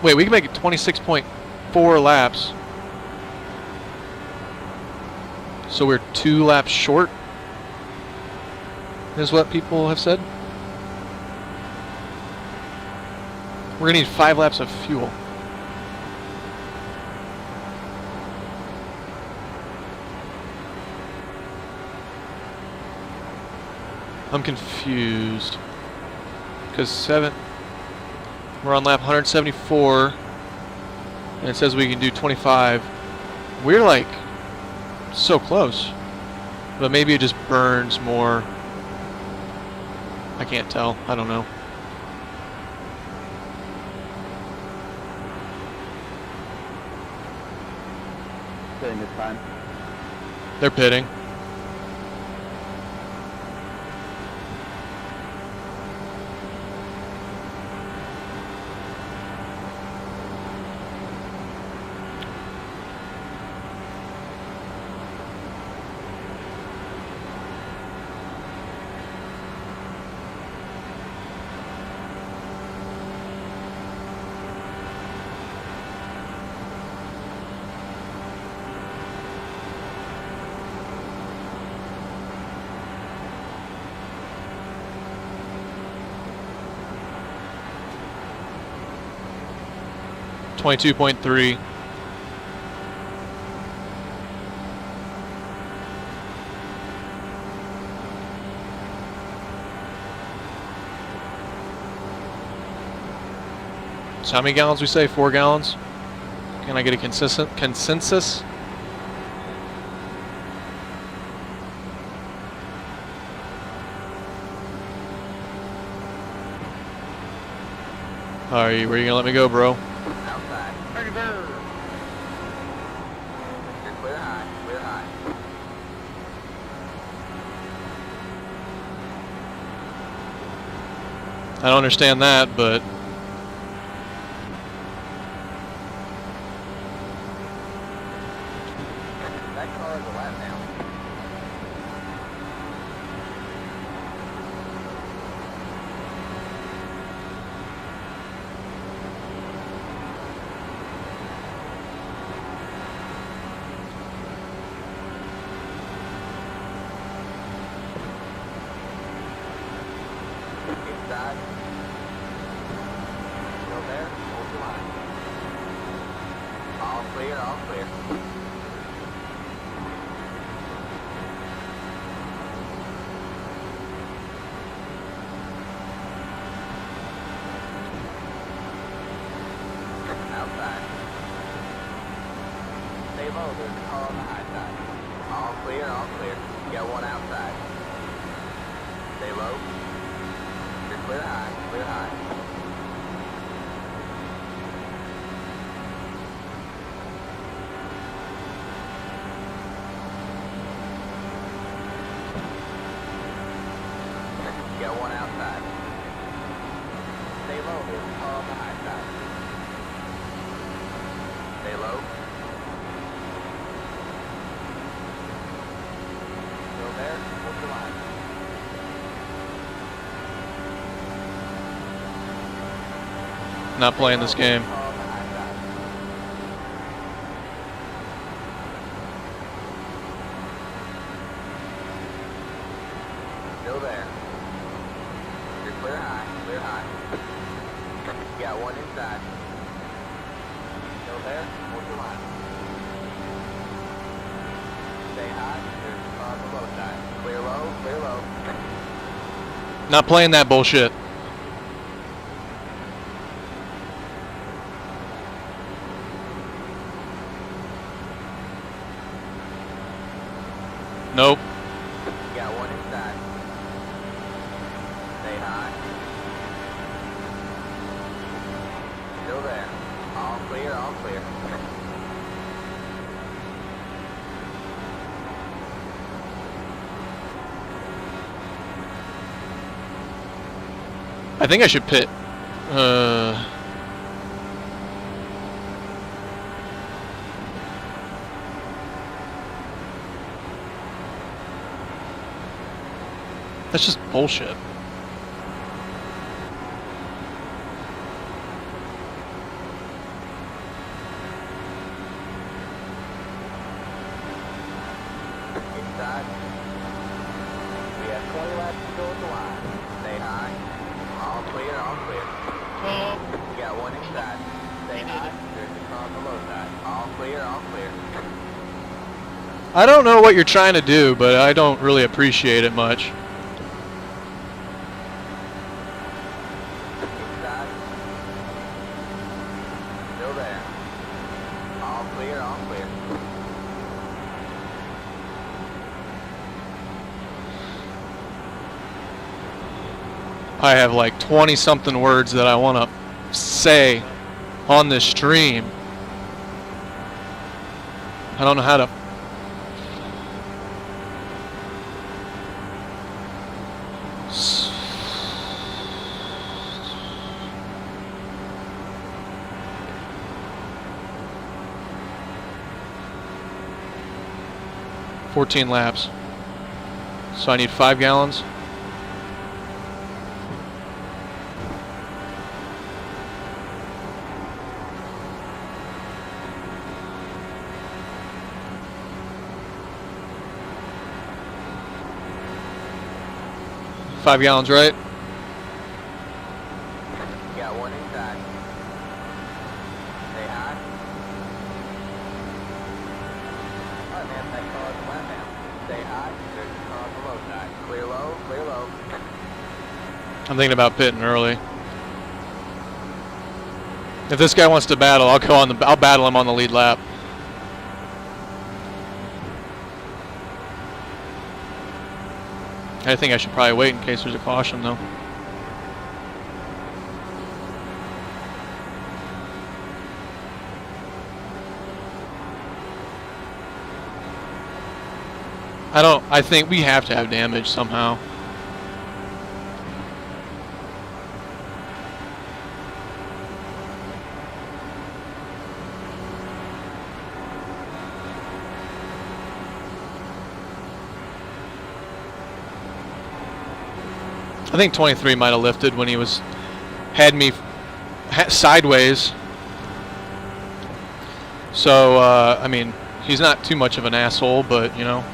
A: wait, we can make it 26.4 laps. So we're 2 laps short, is what people have said. We're gonna need 5 laps of fuel. I'm confused. Because we're on lap 174, and it says we can do 25. We're like so close, but maybe it just burns more. I can't tell. I don't know.
H: Pitting this time.
A: They're pitting. .3. So how many gallons we say? 4 gallons? Can I get a consensus? Alright, where are you gonna let me go, bro?
B: Outside. You're clear high, clear high.
A: I don't understand that, but
B: That car is a lap down. Inside. Still there? Hold the line. All clear, all clear. Outside. Stay low, there's a car on the high side. All clear, all clear. Got one outside. Stay low. You're clear high, clear high. Got one outside. Stay low, there's a car on the high side. Stay low. Still there? Hold the line.
A: not playing this game.
B: Car on the high side. Still there. You're clear high, clear high. Got one inside. Still there? Hold your line. Stay high. There's a car on the low side. Clear low, clear low.
A: Not playing that bullshit. Nope.
B: Got one inside. Stay high. Still there. All clear, all clear.
A: I think I should pit. That's just bullshit.
B: Inside. We have 20 laps to go at the line. Stay high. All clear, all clear. We got one inside. Stay high. There's a car on the low side. All clear, all clear.
A: I don't know what you're trying to do, but I don't really appreciate it much.
B: still there. All clear, all clear.
A: I have like 20 something words that I want to say on this stream. I don't know how to. $14 laps. So I need 5 gallons. Five gallons, right?
B: Got one inside. Stay high. Alright, man, that car's flat now. Stay high. There's the car on the low side. Clear low, clear low.
A: I'm thinking about pitting early. If this guy wants to battle, I'll battle him on the lead lap. I think I should probably wait in case there's a caution, though. I think we have to have damage somehow. I think 23 might have lifted when he had me sideways. So, I mean, he's not too much of an asshole, but, you know.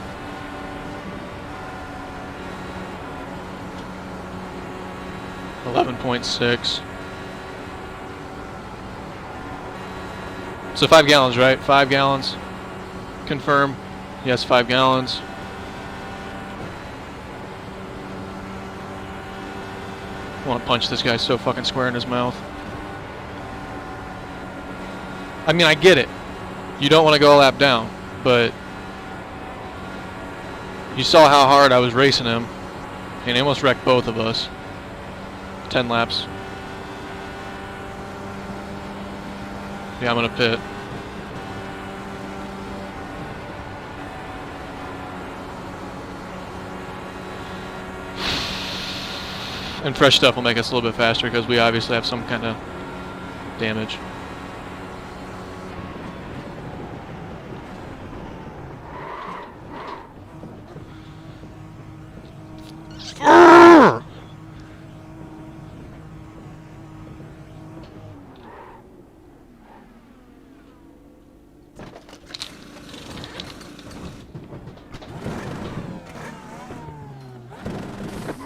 A: .6. So 5 gallons, right? 5 gallons. Confirm. Yes, 5 gallons. I want to punch this guy so fucking square in his mouth. I mean, I get it. You don't want to go a lap down, but you saw how hard I was racing him, and he almost wrecked both of us. 10 laps. Yeah, I'm gonna pit. And fresh stuff will make us a little bit faster because we obviously have some kind of damage.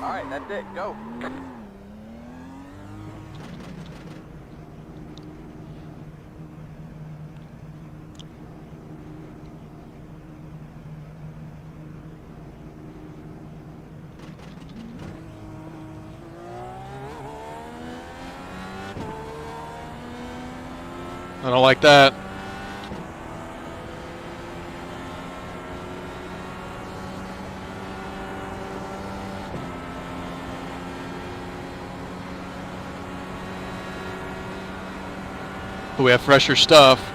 B: Alright, that's it. Go.
A: I don't like that. But we have fresher stuff.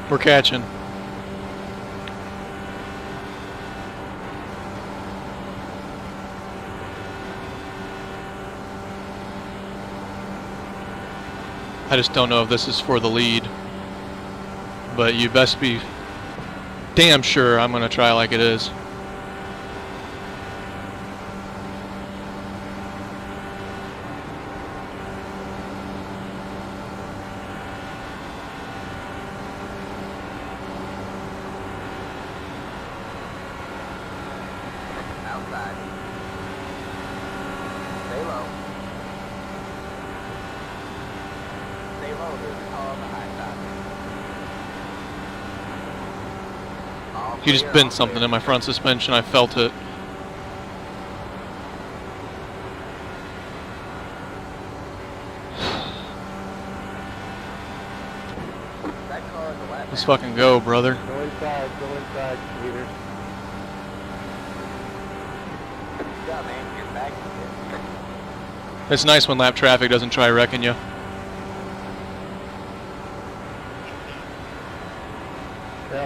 A: We're catching. I just don't know if this is for the lead, but you best be damn sure I'm gonna try like it is.
B: Outside. Stay low. Stay low. There's a car on the high side. All
A: He just
B: clear,
A: bent
B: all
A: something
B: clear.
A: in my front suspension. I felt it.
B: That car is a lap
A: Let's
B: down.
A: fucking go, brother.
E: Go inside, leaders.
B: Yeah, man, you're back.
A: It's nice when lap traffic doesn't try wrecking you.
E: No,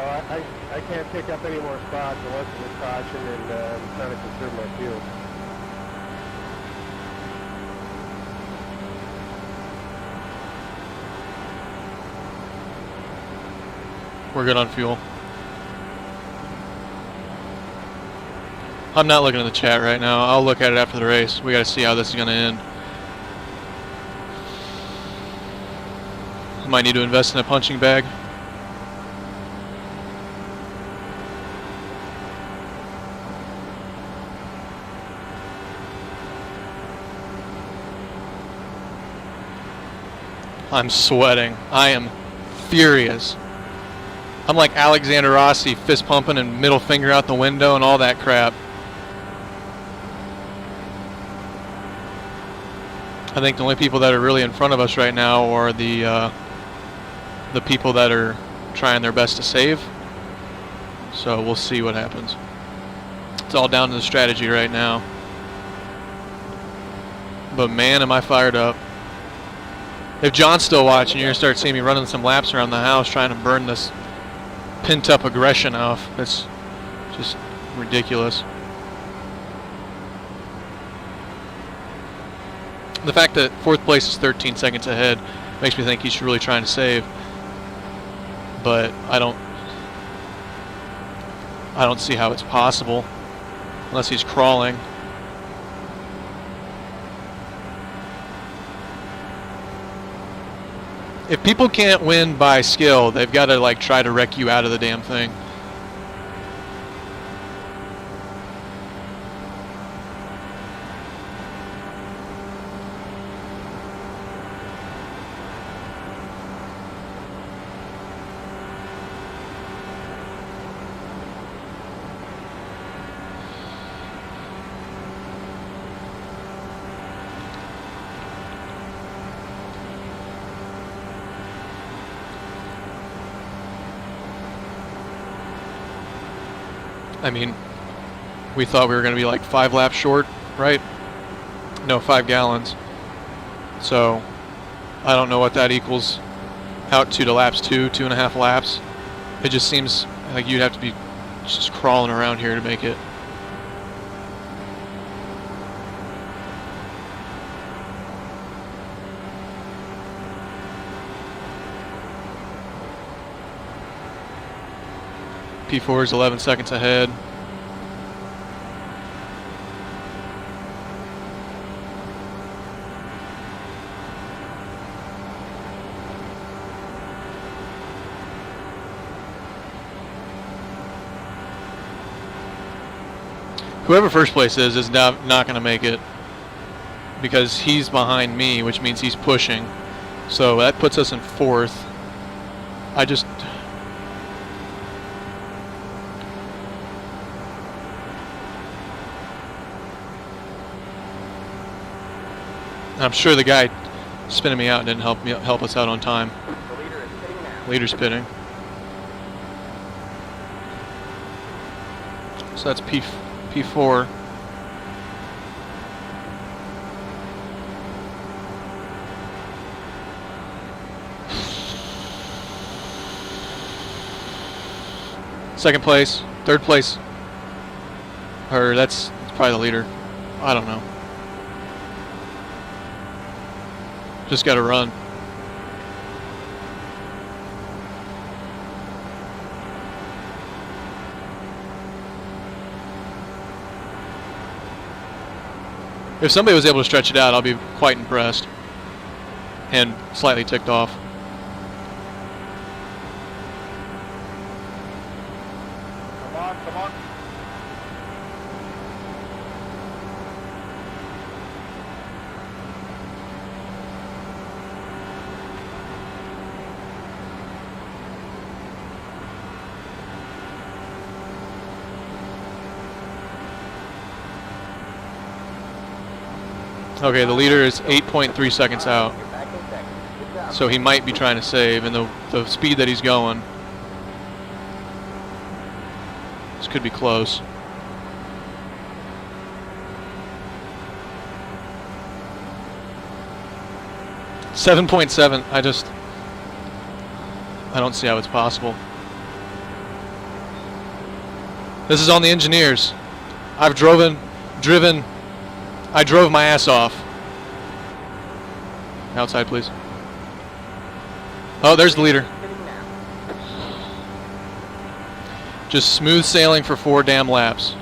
E: I can't pick up any more spots. I wasn't with caution, and I'm trying to conserve my fuel.
A: We're good on fuel. I'm not looking at the chat right now. I'll look at it after the race. We gotta see how this is gonna end. I might need to invest in a punching bag. I'm sweating. I am furious. I'm like Alexander Rossi, fist pumping and middle finger out the window and all that crap. I think the only people that are really in front of us right now are the people that are trying their best to save. So we'll see what happens. It's all down to the strategy right now. But man, am I fired up. If John's still watching, you're going to start seeing me running some laps around the house trying to burn this pent-up aggression off. It's just ridiculous. The fact that fourth place is 13 seconds ahead makes me think he's really trying to save. But I don't see how it's possible unless he's crawling. If people can't win by skill, they've got to like try to wreck you out of the damn thing. I mean, we thought we were going to be like 5 laps short, right? No, 5 gallons. So, I don't know what that equals out to laps 2.5 laps. It just seems like you'd have to be just crawling around here to make it. P4 is 11 seconds ahead. Whoever first place is not going to make it because he's behind me, which means he's pushing. So that puts us in 4th. I'm sure the guy spinning me out didn't help us out on time.
B: The leader is pitting now.
A: Leader's pitting. So that's P4. Second place, third place. Or that's probably the leader. I don't know. Just got to run. If somebody was able to stretch it out, I'll be quite impressed. And slightly ticked off.
C: Come on, come on.
A: Okay, the leader is 8.3 seconds out.
B: You're back in second. Good job.
A: So he might be trying to save, and the speed that he's going, this could be close. .7. I don't see how it's possible. This is on the engineers. I drove my ass off. Outside, please. Oh, there's the leader.
B: Sitting now.
A: Just smooth sailing for 4 damn laps.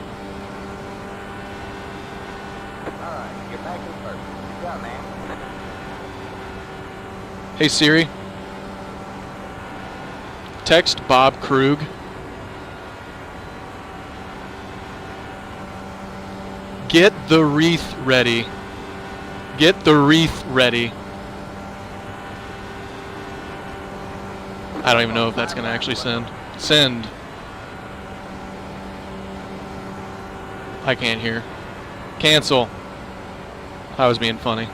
B: Alright, you're back in first. Good job, man.
A: Hey Siri, text Bob Krug. Get the wreath ready. Get the wreath ready. I don't even know if that's going to actually send. Send. I can't hear. Cancel. I was being funny.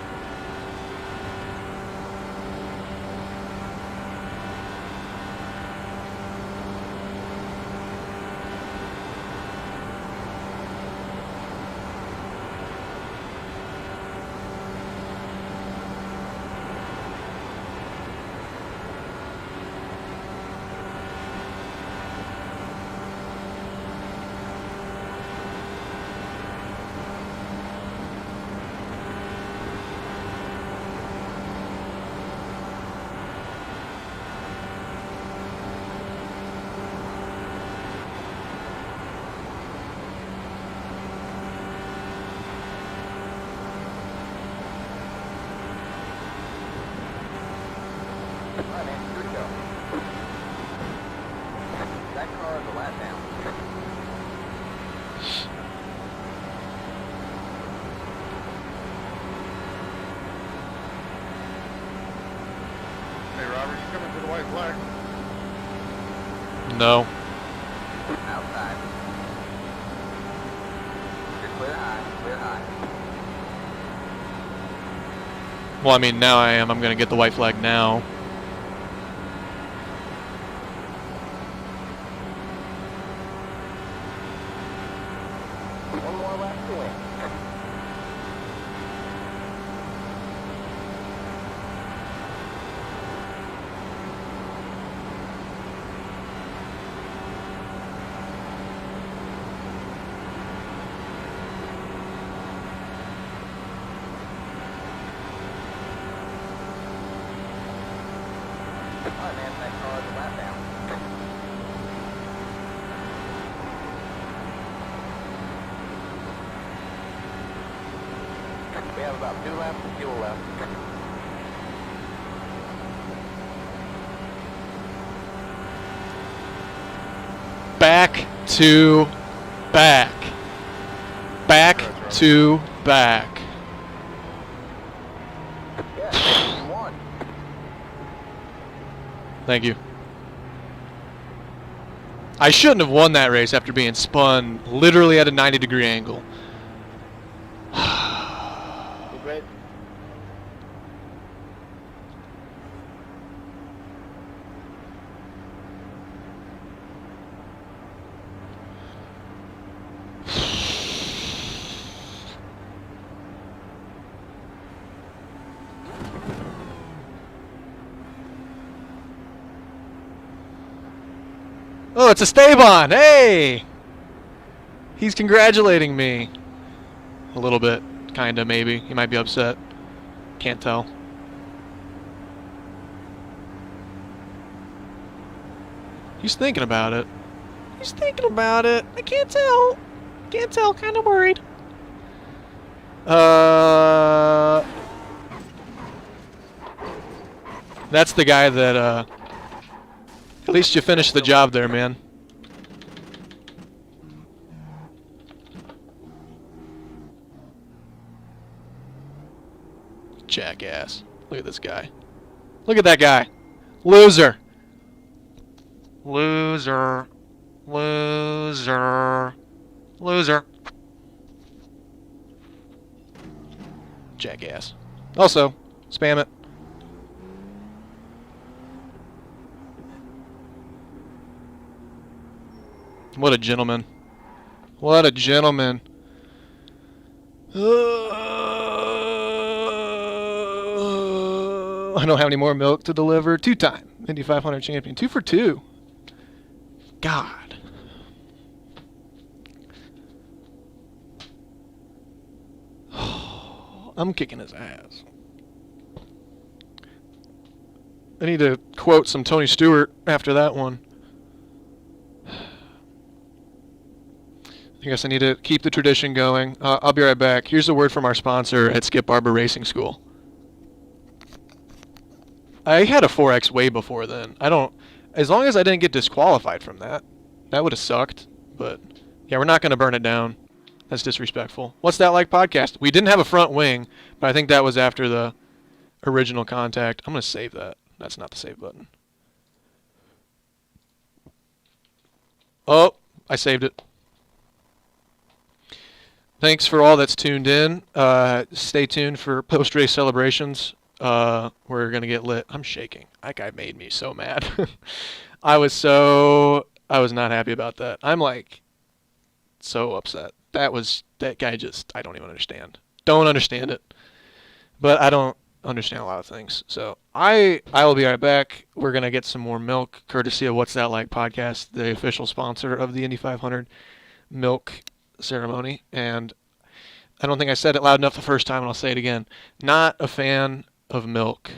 B: Alright, man. Here we go. That car is a lap down.
D: Hey, Robert, you coming to the white flag?
A: No.
B: Outside. You're clear high. Clear high.
A: Well, I mean, now I am. I'm going to get the white flag now.
B: One more lap to win. Alright, man. That car is a lap down. We have about 2 laps of fuel left.
A: Back to back. Back to back.
B: Yeah, you won.
A: Thank you. I shouldn't have won that race after being spun literally at a 90-degree angle.
C: You great?
A: Oh, it's Esteban! Hey! He's congratulating me. A little bit. Kinda, maybe. He might be upset. Can't tell. He's thinking about it. He's thinking about it. I can't tell. Can't tell. Kinda worried. That's the guy that, at least you finished the job there, man. Jackass. Look at this guy. Look at that guy. Loser. Loser. Loser. Loser. Jackass. Also, spam it. What a gentleman. What a gentleman. I don't have any more milk to deliver. 2-time Indy 500 champion. 2 for 2. God. I'm kicking his ass. I need to quote some Tony Stewart after that one. I guess I need to keep the tradition going. I'll be right back. Here's a word from our sponsor at Skip Barber Racing School. I had a 4X way before then. As long as I didn't get disqualified from that, that would have sucked. But yeah, we're not going to burn it down. That's disrespectful. What's that like podcast? We didn't have a front wing, but I think that was after the original contact. I'm going to save that. That's not the save button. Oh, I saved it. Thanks for all that's tuned in. Stay tuned for post-race celebrations. We're going to get lit. I'm shaking. That guy made me so mad. I was not happy about that. I'm like so upset. That guy just, I don't even understand. Don't understand it. But I don't understand a lot of things. So I will be right back. We're going to get some more milk, courtesy of What's That Like podcast, the official sponsor of the Indy 500 milk ceremony. And I don't think I said it loud enough the first time, and I'll say it again. Not a fan of milk,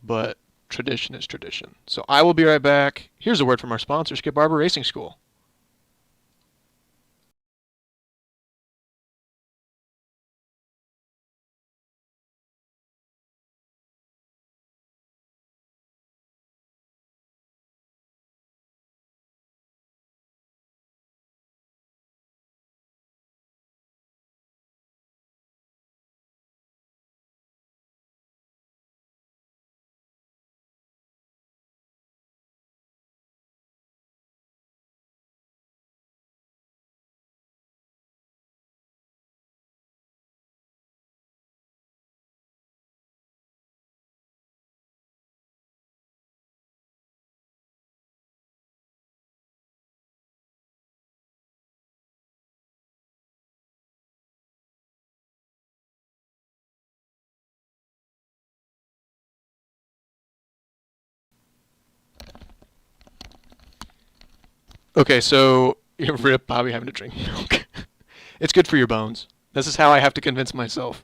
A: but tradition is tradition. So I will be right back. Here's a word from our sponsor, Skip Barber Racing School. Okay, so rip Bobby having to drink milk. It's good for your bones. This is how I have to convince myself.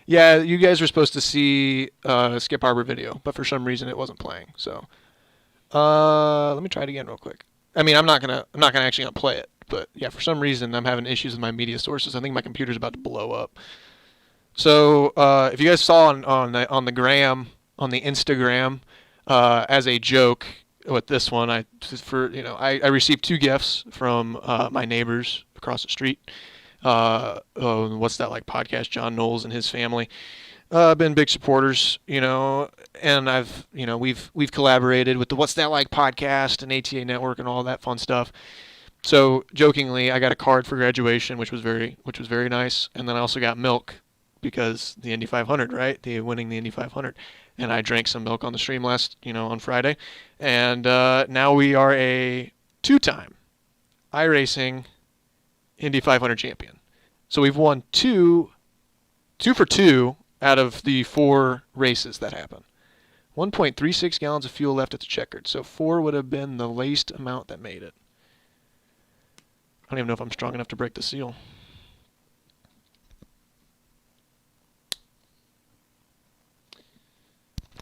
A: Yeah, you guys were supposed to see Skip Barber video, but for some reason it wasn't playing. So let me try it again real quick. I mean, I'm not gonna actually play it, but yeah, for some reason I'm having issues with my media sources. I think my computer's about to blow up. So if you guys saw on the gram, on the Instagram, as a joke with this one, I received 2 gifts from my neighbors across the street. What's That Like podcast? John Knowles and his family been big supporters, and we've collaborated with the What's That Like podcast and ATA Network and all that fun stuff. So jokingly, I got a card for graduation, which was very nice, and then I also got milk because the Indy 500, right? Winning the Indy 500. And I drank some milk on the stream on Friday. And now we are a 2-time iRacing Indy 500 champion. So we've won 2 for 2 out of the 4 races that happen. 1.36 gallons of fuel left at the checkered. So 4 would have been the least amount that made it. I don't even know if I'm strong enough to break the seal.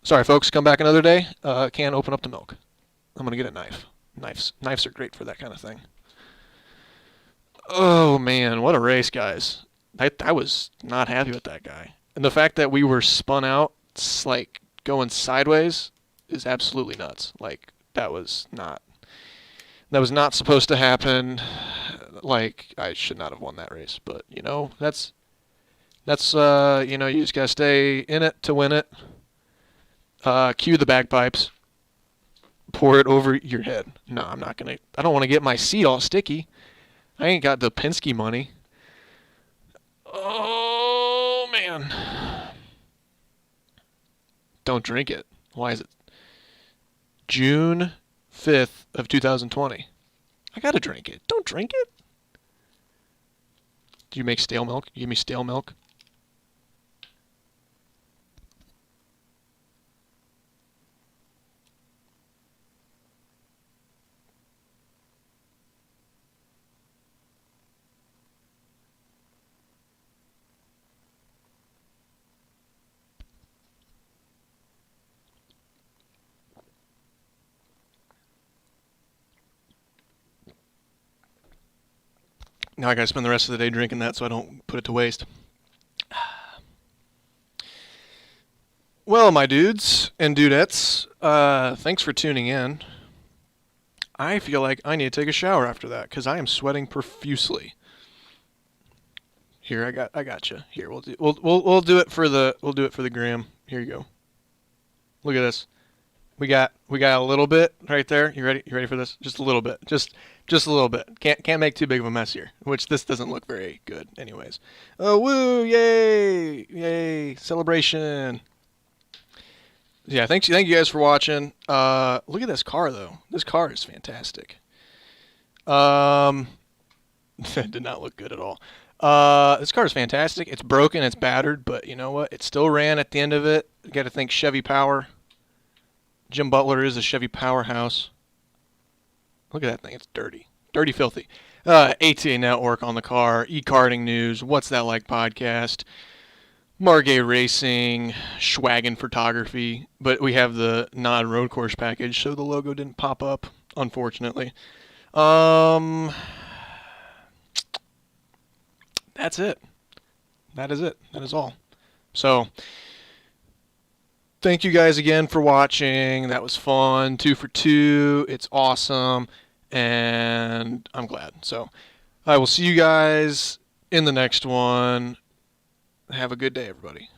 A: Sorry, folks. Come back another day. Can't open up the milk. I'm going to get a knife. Knives are great for that kind of thing. Oh, man. What a race, guys. I was not happy with that guy. And the fact that we were spun out, like going sideways, is absolutely nuts. Like that was not supposed to happen. Like I should not have won that race, but that's you just gotta stay in it to win it. Cue the bagpipes. Pour it over your head. No, I'm not gonna. I don't want to get my seat all sticky. I ain't got the Penske money. Oh man. Don't drink it. Why is it June 5th of 2020? I gotta drink it. Don't drink it. Do you make stale milk? You give me stale milk? Now I gotta spend the rest of the day drinking that so I don't put it to waste. Well, my dudes and dudettes, thanks for tuning in. I feel like I need to take a shower after that because I am sweating profusely. Here, I got you. Here, we'll do it for the gram. Here you go. Look at this. We got a little bit right there. You ready? You ready for this? Just a little bit. Just a little bit. Can't make too big of a mess here. Which this doesn't look very good, anyways. Oh woo! Yay! Celebration. Yeah, thank you guys for watching. Look at this car though. This car is fantastic. Did not look good at all. This car is fantastic. It's broken, it's battered, but you know what? It still ran at the end of it. You got to think Chevy power. Jim Butler is a Chevy powerhouse. Look at that thing. It's dirty. Dirty, filthy. ATA Network on the car. E-karting news. What's That Like podcast. Margay Racing. Schwagon Photography. But we have the non-road course package, so the logo didn't pop up, unfortunately. That's it. That is it. That is all. So, thank you guys again for watching. That was fun. 2 for 2. It's awesome. And I'm glad. So, I will see you guys in the next one. Have a good day, everybody.